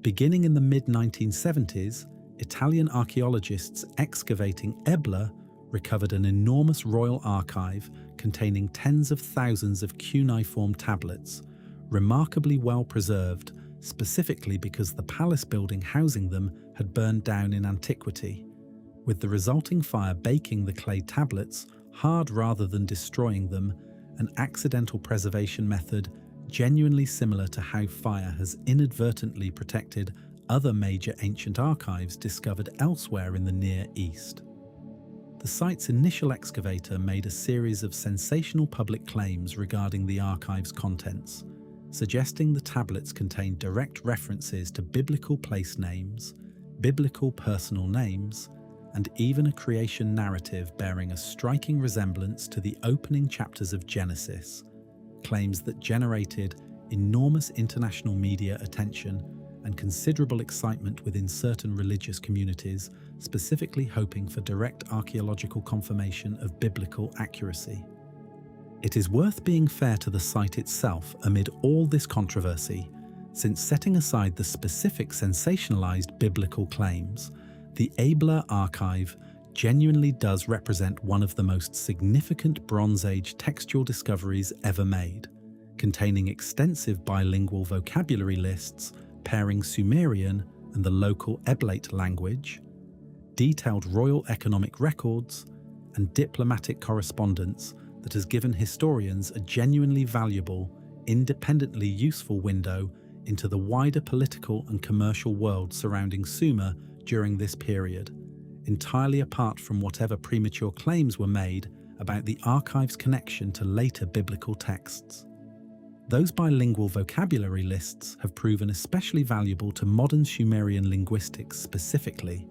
A: Beginning in the mid-1970s, Italian archaeologists excavating Ebla recovered an enormous royal archive containing tens of thousands of cuneiform tablets, remarkably well preserved, specifically because the palace building housing them had burned down in antiquity, with the resulting fire baking the clay tablets hard rather than destroying them, an accidental preservation method genuinely similar to how fire has inadvertently protected other major ancient archives discovered elsewhere in the Near East. The site's initial excavator made a series of sensational public claims regarding the archive's contents, suggesting the tablets contained direct references to biblical place names, biblical personal names, and even a creation narrative bearing a striking resemblance to the opening chapters of Genesis, claims that generated enormous international media attention and considerable excitement within certain religious communities, specifically hoping for direct archaeological confirmation of biblical accuracy. It is worth being fair to the site itself amid all this controversy, since setting aside the specific sensationalized biblical claims, the Ebla archive genuinely does represent one of the most significant Bronze Age textual discoveries ever made, containing extensive bilingual vocabulary lists pairing Sumerian and the local Eblate language, detailed royal economic records, and diplomatic correspondence that has given historians a genuinely valuable, independently useful window into the wider political and commercial world surrounding Sumer during this period, entirely apart from whatever premature claims were made about the archive's connection to later biblical texts. Those bilingual vocabulary lists have proven especially valuable to modern Sumerian linguistics specifically,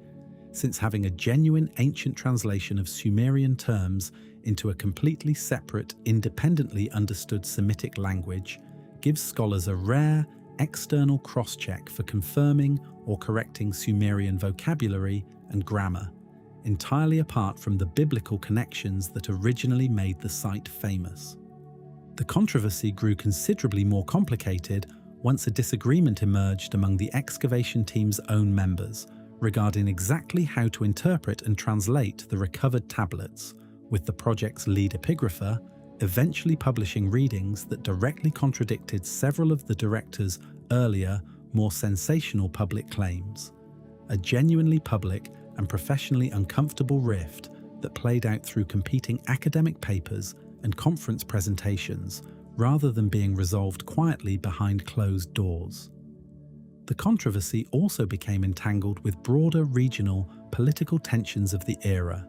A: since having a genuine ancient translation of Sumerian terms into a completely separate, independently understood Semitic language gives scholars a rare, external cross-check for confirming or correcting Sumerian vocabulary and grammar, entirely apart from the biblical connections that originally made the site famous. The controversy grew considerably more complicated once a disagreement emerged among the excavation team's own members regarding exactly how to interpret and translate the recovered tablets, with the project's lead epigrapher, eventually publishing readings that directly contradicted several of the director's earlier, more sensational public claims. A genuinely public and professionally uncomfortable rift that played out through competing academic papers and conference presentations rather than being resolved quietly behind closed doors. The controversy also became entangled with broader regional political tensions of the era,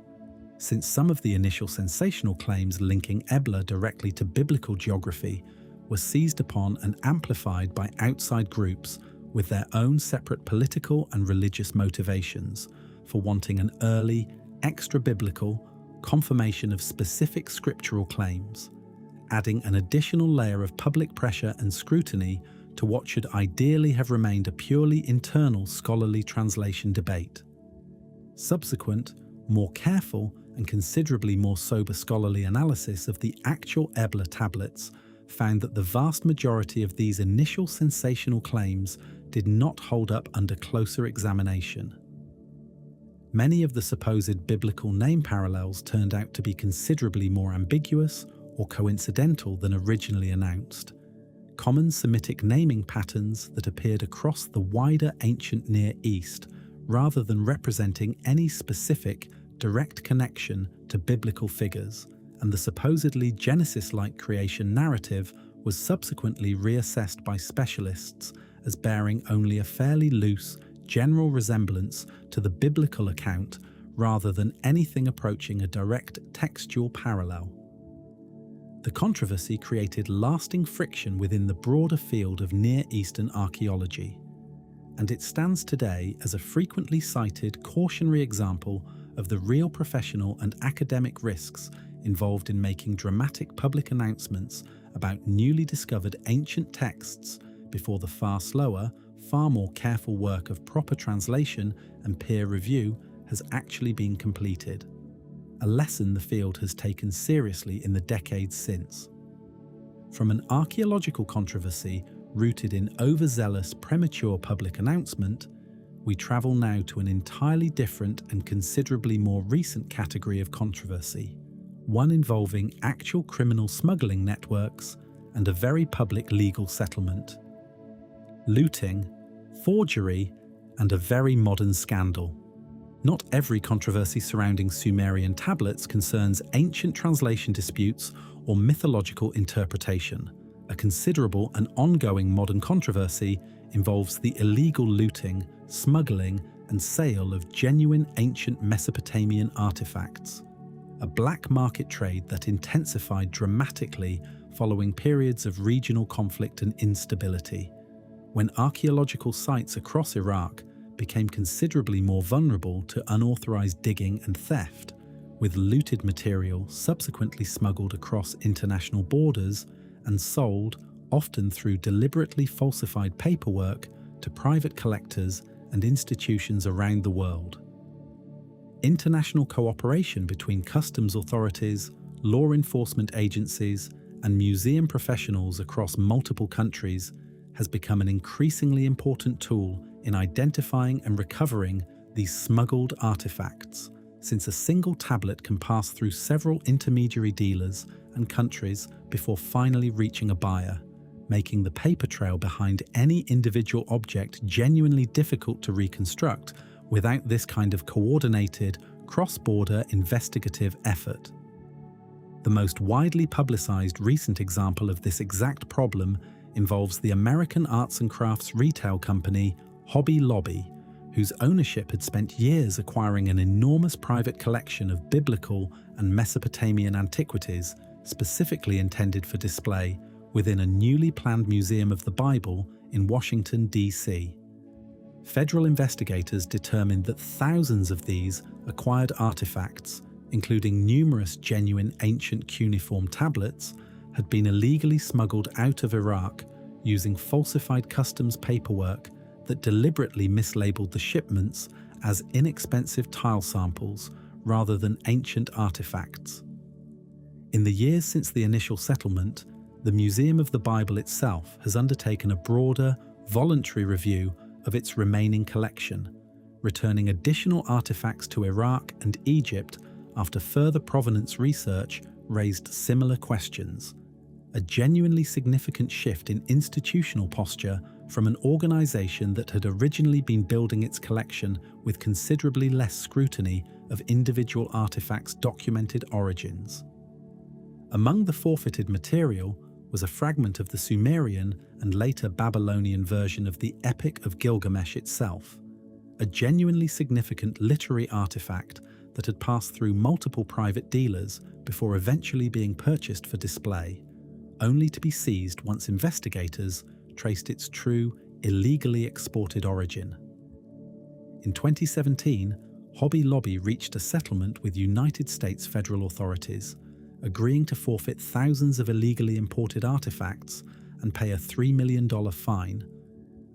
A: since some of the initial sensational claims linking Ebla directly to biblical geography were seized upon and amplified by outside groups with their own separate political and religious motivations for wanting an early, extra-biblical confirmation of specific scriptural claims, adding an additional layer of public pressure and scrutiny to what should ideally have remained a purely internal scholarly translation debate. Subsequent, more careful and considerably more sober scholarly analysis of the actual Ebla tablets found that the vast majority of these initial sensational claims did not hold up under closer examination. Many of the supposed biblical name parallels turned out to be considerably more ambiguous or coincidental than originally announced. Common Semitic naming patterns that appeared across the wider ancient Near East rather than representing any specific, direct connection to biblical figures, and the supposedly Genesis-like creation narrative was subsequently reassessed by specialists as bearing only a fairly loose, general resemblance to the biblical account rather than anything approaching a direct textual parallel. The controversy created lasting friction within the broader field of Near Eastern archaeology, and it stands today as a frequently cited cautionary example of the real professional and academic risks involved in making dramatic public announcements about newly discovered ancient texts before the far slower, far more careful work of proper translation and peer review has actually been completed. A lesson the field has taken seriously in the decades since. From an archaeological controversy rooted in overzealous, premature public announcement, we travel now to an entirely different and considerably more recent category of controversy, one involving actual criminal smuggling networks and a very public legal settlement. Looting, forgery, and a very modern scandal. Not every controversy surrounding Sumerian tablets concerns ancient translation disputes or mythological interpretation. A considerable and ongoing modern controversy involves the illegal looting, smuggling, and sale of genuine ancient Mesopotamian artifacts. A black market trade that intensified dramatically following periods of regional conflict and instability, when archaeological sites across Iraq became considerably more vulnerable to unauthorized digging and theft, with looted material subsequently smuggled across international borders and sold, often through deliberately falsified paperwork, to private collectors and institutions around the world. International cooperation between customs authorities, law enforcement agencies, and museum professionals across multiple countries has become an increasingly important tool in identifying and recovering these smuggled artifacts, since a single tablet can pass through several intermediary dealers and countries before finally reaching a buyer, making the paper trail behind any individual object genuinely difficult to reconstruct without this kind of coordinated, cross-border investigative effort. The most widely publicized recent example of this exact problem involves the American arts and crafts retail company Hobby Lobby, whose ownership had spent years acquiring an enormous private collection of biblical and Mesopotamian antiquities specifically intended for display within a newly planned Museum of the Bible in Washington, D.C. Federal investigators determined that thousands of these acquired artifacts, including numerous genuine ancient cuneiform tablets, had been illegally smuggled out of Iraq using falsified customs paperwork that deliberately mislabeled the shipments as inexpensive tile samples rather than ancient artifacts. In the years since the initial settlement, the Museum of the Bible itself has undertaken a broader, voluntary review of its remaining collection, returning additional artifacts to Iraq and Egypt after further provenance research raised similar questions, a genuinely significant shift in institutional posture from an organization that had originally been building its collection with considerably less scrutiny of individual artifacts' documented origins. Among the forfeited material was a fragment of the Sumerian and later Babylonian version of the Epic of Gilgamesh itself, a genuinely significant literary artifact that had passed through multiple private dealers before eventually being purchased for display, only to be seized once investigators traced its true, illegally exported origin. In 2017, Hobby Lobby reached a settlement with United States federal authorities, agreeing to forfeit thousands of illegally imported artifacts and pay a $3 million fine,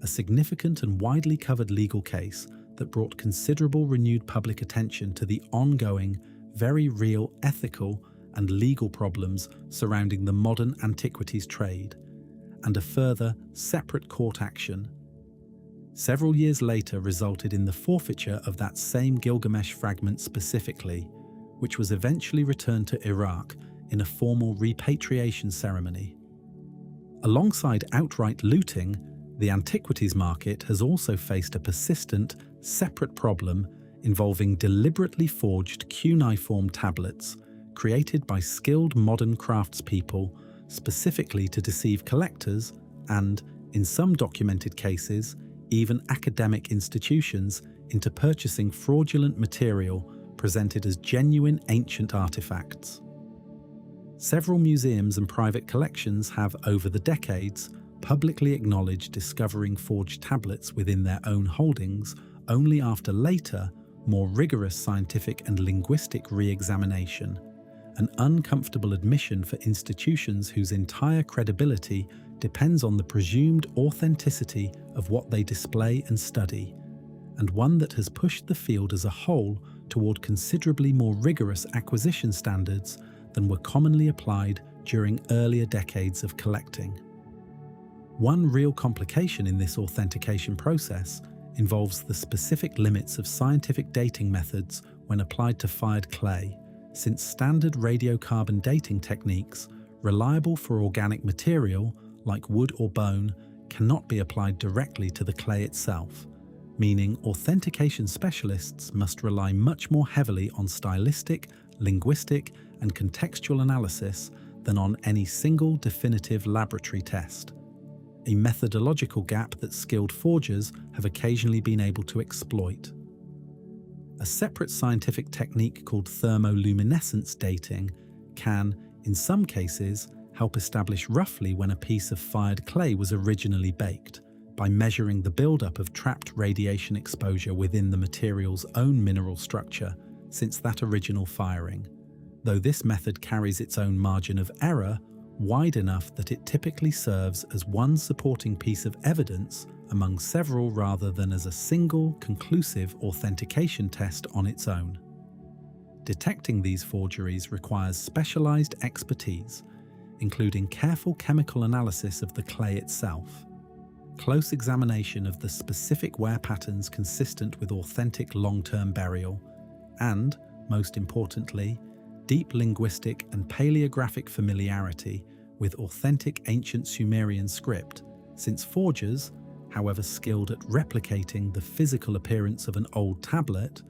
A: a significant and widely covered legal case that brought considerable renewed public attention to the ongoing, very real ethical and legal problems surrounding the modern antiquities trade, and a further, separate court action several years later resulted in the forfeiture of that same Gilgamesh fragment specifically, which was eventually returned to Iraq in a formal repatriation ceremony. Alongside outright looting, the antiquities market has also faced a persistent, separate problem involving deliberately forged cuneiform tablets created by skilled modern craftspeople specifically to deceive collectors and, in some documented cases, even academic institutions into purchasing fraudulent material presented as genuine ancient artifacts. Several museums and private collections have, over the decades, publicly acknowledged discovering forged tablets within their own holdings only after later, more rigorous scientific and linguistic re-examination, an uncomfortable admission for institutions whose entire credibility depends on the presumed authenticity of what they display and study, and one that has pushed the field as a whole toward considerably more rigorous acquisition standards than were commonly applied during earlier decades of collecting. One real complication in this authentication process involves the specific limits of scientific dating methods when applied to fired clay, since standard radiocarbon dating techniques, reliable for organic material like wood or bone, cannot be applied directly to the clay itself, meaning authentication specialists must rely much more heavily on stylistic, linguistic, and contextual analysis than on any single definitive laboratory test, a methodological gap that skilled forgers have occasionally been able to exploit. A separate scientific technique called thermoluminescence dating can, in some cases, help establish roughly when a piece of fired clay was originally baked, by measuring the buildup of trapped radiation exposure within the material's own mineral structure since that original firing, though this method carries its own margin of error wide enough that it typically serves as one supporting piece of evidence among several rather than as a single, conclusive authentication test on its own. Detecting these forgeries requires specialized expertise, including careful chemical analysis of the clay itself, close examination of the specific wear patterns consistent with authentic long-term burial, and, most importantly, deep linguistic and paleographic familiarity with authentic ancient Sumerian script, since forgers, however skilled at replicating the physical appearance of an old tablet,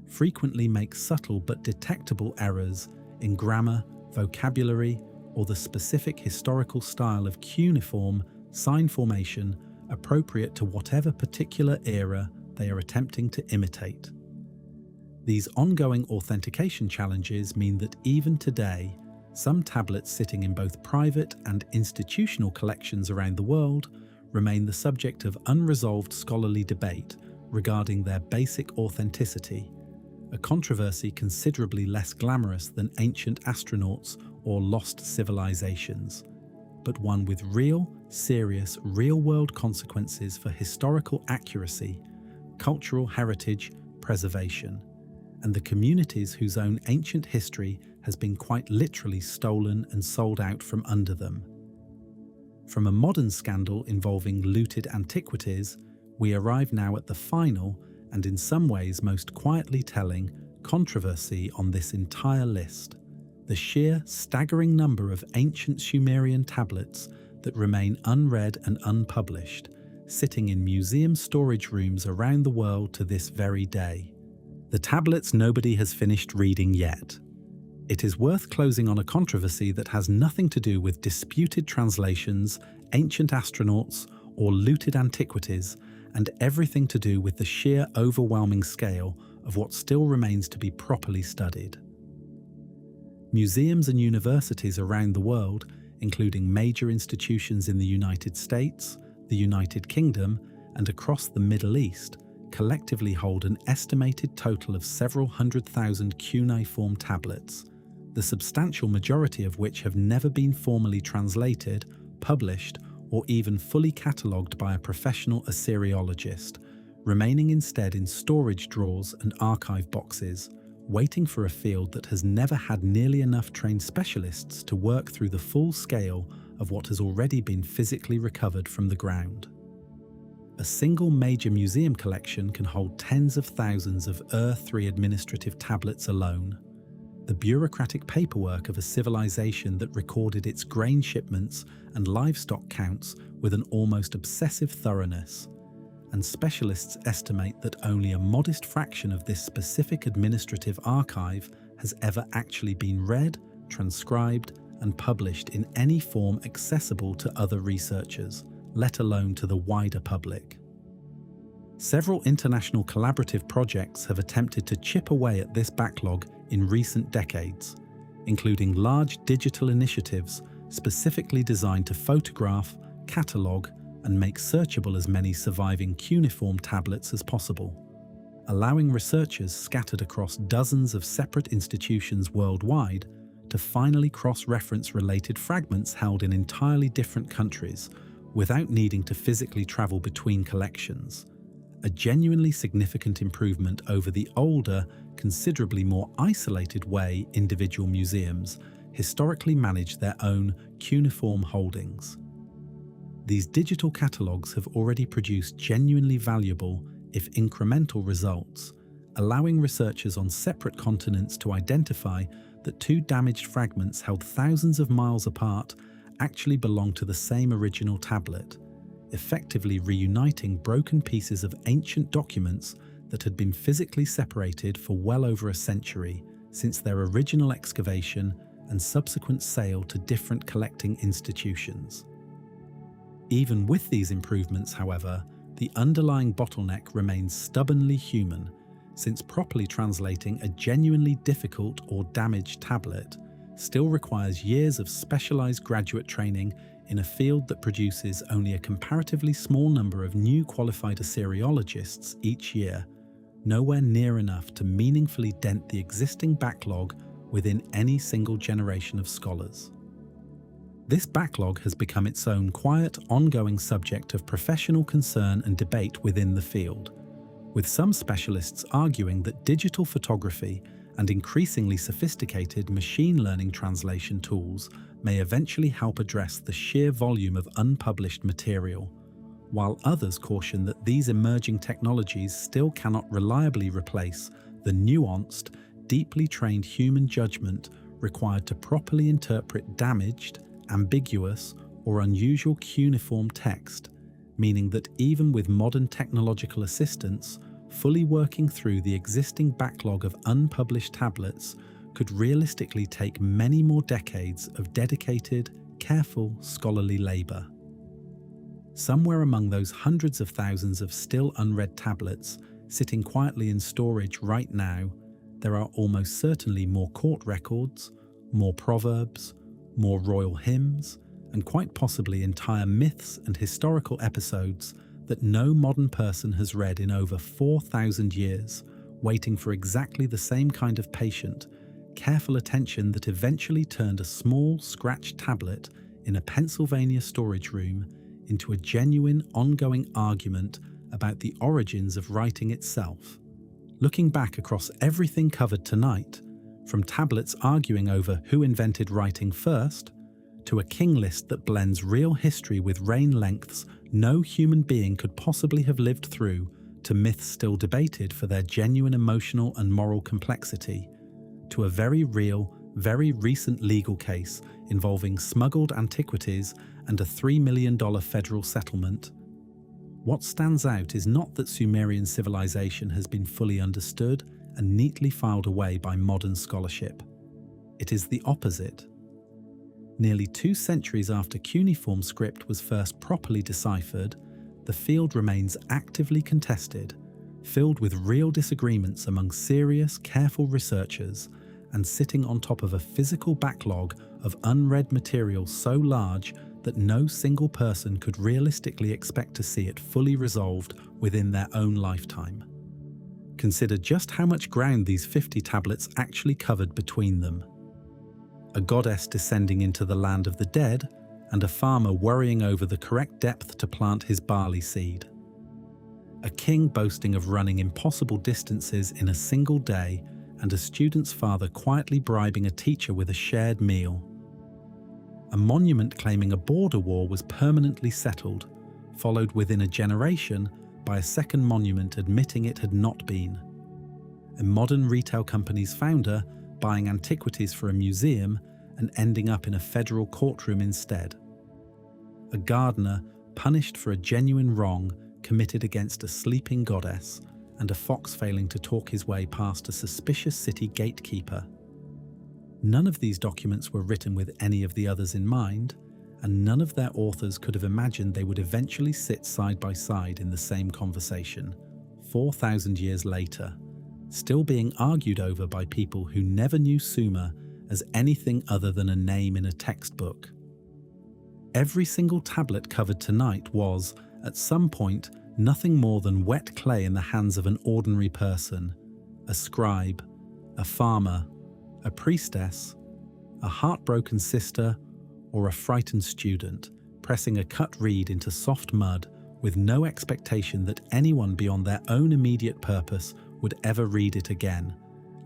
A: frequently make subtle but detectable errors in grammar, vocabulary, or the specific historical style of cuneiform sign formation appropriate to whatever particular era they are attempting to imitate. These ongoing authentication challenges mean that even today, some tablets sitting in both private and institutional collections around the world remain the subject of unresolved scholarly debate regarding their basic authenticity, a controversy considerably less glamorous than ancient astronauts or lost civilizations, but one with real, serious, real-world consequences for historical accuracy, cultural heritage, preservation, and the communities whose own ancient history has been quite literally stolen and sold out from under them. From a modern scandal involving looted antiquities, we arrive now at the final, and in some ways most quietly telling, controversy on this entire list: the sheer, staggering number of ancient Sumerian tablets that remain unread and unpublished, sitting in museum storage rooms around the world to this very day. The tablets nobody has finished reading yet. It is worth closing on a controversy that has nothing to do with disputed translations, ancient astronauts, or looted antiquities, and everything to do with the sheer overwhelming scale of what still remains to be properly studied. Museums and universities around the world, including major institutions in the United States, the United Kingdom, and across the Middle East, collectively hold an estimated total of several 100,000 cuneiform tablets, the substantial majority of which have never been formally translated, published, or even fully catalogued by a professional Assyriologist, remaining instead in storage drawers and archive boxes, waiting for a field that has never had nearly enough trained specialists to work through the full scale of what has already been physically recovered from the ground. A single major museum collection can hold tens of thousands of Ur-3 administrative tablets alone. The bureaucratic paperwork of a civilization that recorded its grain shipments and livestock counts with an almost obsessive thoroughness. And specialists estimate that only a modest fraction of this specific administrative archive has ever actually been read, transcribed, and published in any form accessible to other researchers, let alone to the wider public. Several international collaborative projects have attempted to chip away at this backlog in recent decades, including large digital initiatives specifically designed to photograph, catalogue, and make searchable as many surviving cuneiform tablets as possible, allowing researchers scattered across dozens of separate institutions worldwide to finally cross-reference related fragments held in entirely different countries without needing to physically travel between collections. A genuinely significant improvement over the older, considerably more isolated way individual museums historically managed their own cuneiform holdings. These digital catalogues have already produced genuinely valuable, if incremental, results, allowing researchers on separate continents to identify that two damaged fragments held thousands of miles apart actually belong to the same original tablet, effectively reuniting broken pieces of ancient documents that had been physically separated for well over a century since their original excavation and subsequent sale to different collecting institutions. Even with these improvements, however, the underlying bottleneck remains stubbornly human, since properly translating a genuinely difficult or damaged tablet still requires years of specialized graduate training in a field that produces only a comparatively small number of new qualified Assyriologists each year, nowhere near enough to meaningfully dent the existing backlog within any single generation of scholars. This backlog has become its own quiet, ongoing subject of professional concern and debate within the field, with some specialists arguing that digital photography and increasingly sophisticated machine learning translation tools may eventually help address the sheer volume of unpublished material, while others caution that these emerging technologies still cannot reliably replace the nuanced, deeply trained human judgment required to properly interpret damaged, ambiguous, or unusual cuneiform text, meaning that even with modern technological assistance, fully working through the existing backlog of unpublished tablets could realistically take many more decades of dedicated, careful, scholarly labor. Somewhere among those hundreds of thousands of still unread tablets sitting quietly in storage right now, there are almost certainly more court records, more proverbs, more royal hymns, and quite possibly entire myths and historical episodes that no modern person has read in over 4,000 years, waiting for exactly the same kind of patient, careful attention that eventually turned a small, scratched tablet in a Pennsylvania storage room into a genuine, ongoing argument about the origins of writing itself. Looking back across everything covered tonight, from tablets arguing over who invented writing first, to a king list that blends real history with reign lengths no human being could possibly have lived through, to myths still debated for their genuine emotional and moral complexity, to a very real, very recent legal case involving smuggled antiquities and a $3 million federal settlement. What stands out is not that Sumerian civilization has been fully understood and neatly filed away by modern scholarship. It is the opposite. Nearly 2 centuries after cuneiform script was first properly deciphered, the field remains actively contested, filled with real disagreements among serious, careful researchers, and sitting on top of a physical backlog of unread material so large that no single person could realistically expect to see it fully resolved within their own lifetime. Consider just how much ground these 50 tablets actually covered between them. A goddess descending into the land of the dead, and a farmer worrying over the correct depth to plant his barley seed. A king boasting of running impossible distances in a single day, and a student's father quietly bribing a teacher with a shared meal. A monument claiming a border war was permanently settled, followed within a generation by a second monument admitting it had not been. A modern retail company's founder buying antiquities for a museum and ending up in a federal courtroom instead. A gardener punished for a genuine wrong committed against a sleeping goddess, and a fox failing to talk his way past a suspicious city gatekeeper. None of these documents were written with any of the others in mind, and none of their authors could have imagined they would eventually sit side by side in the same conversation, 4,000 years later, still being argued over by people who never knew Sumer as anything other than a name in a textbook. Every single tablet covered tonight was, at some point, nothing more than wet clay in the hands of an ordinary person, a scribe, a farmer, a priestess, a heartbroken sister, or a frightened student, pressing a cut reed into soft mud with no expectation that anyone beyond their own immediate purpose would ever read it again,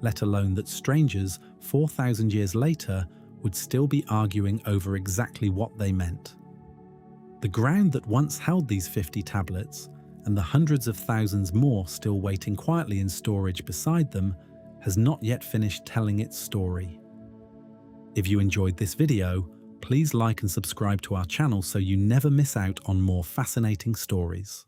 A: let alone that strangers 4,000 years later would still be arguing over exactly what they meant. The ground that once held these 50 tablets, and the hundreds of thousands more still waiting quietly in storage beside them, has not yet finished telling its story. If you enjoyed this video, please like and subscribe to our channel so you never miss out on more fascinating stories.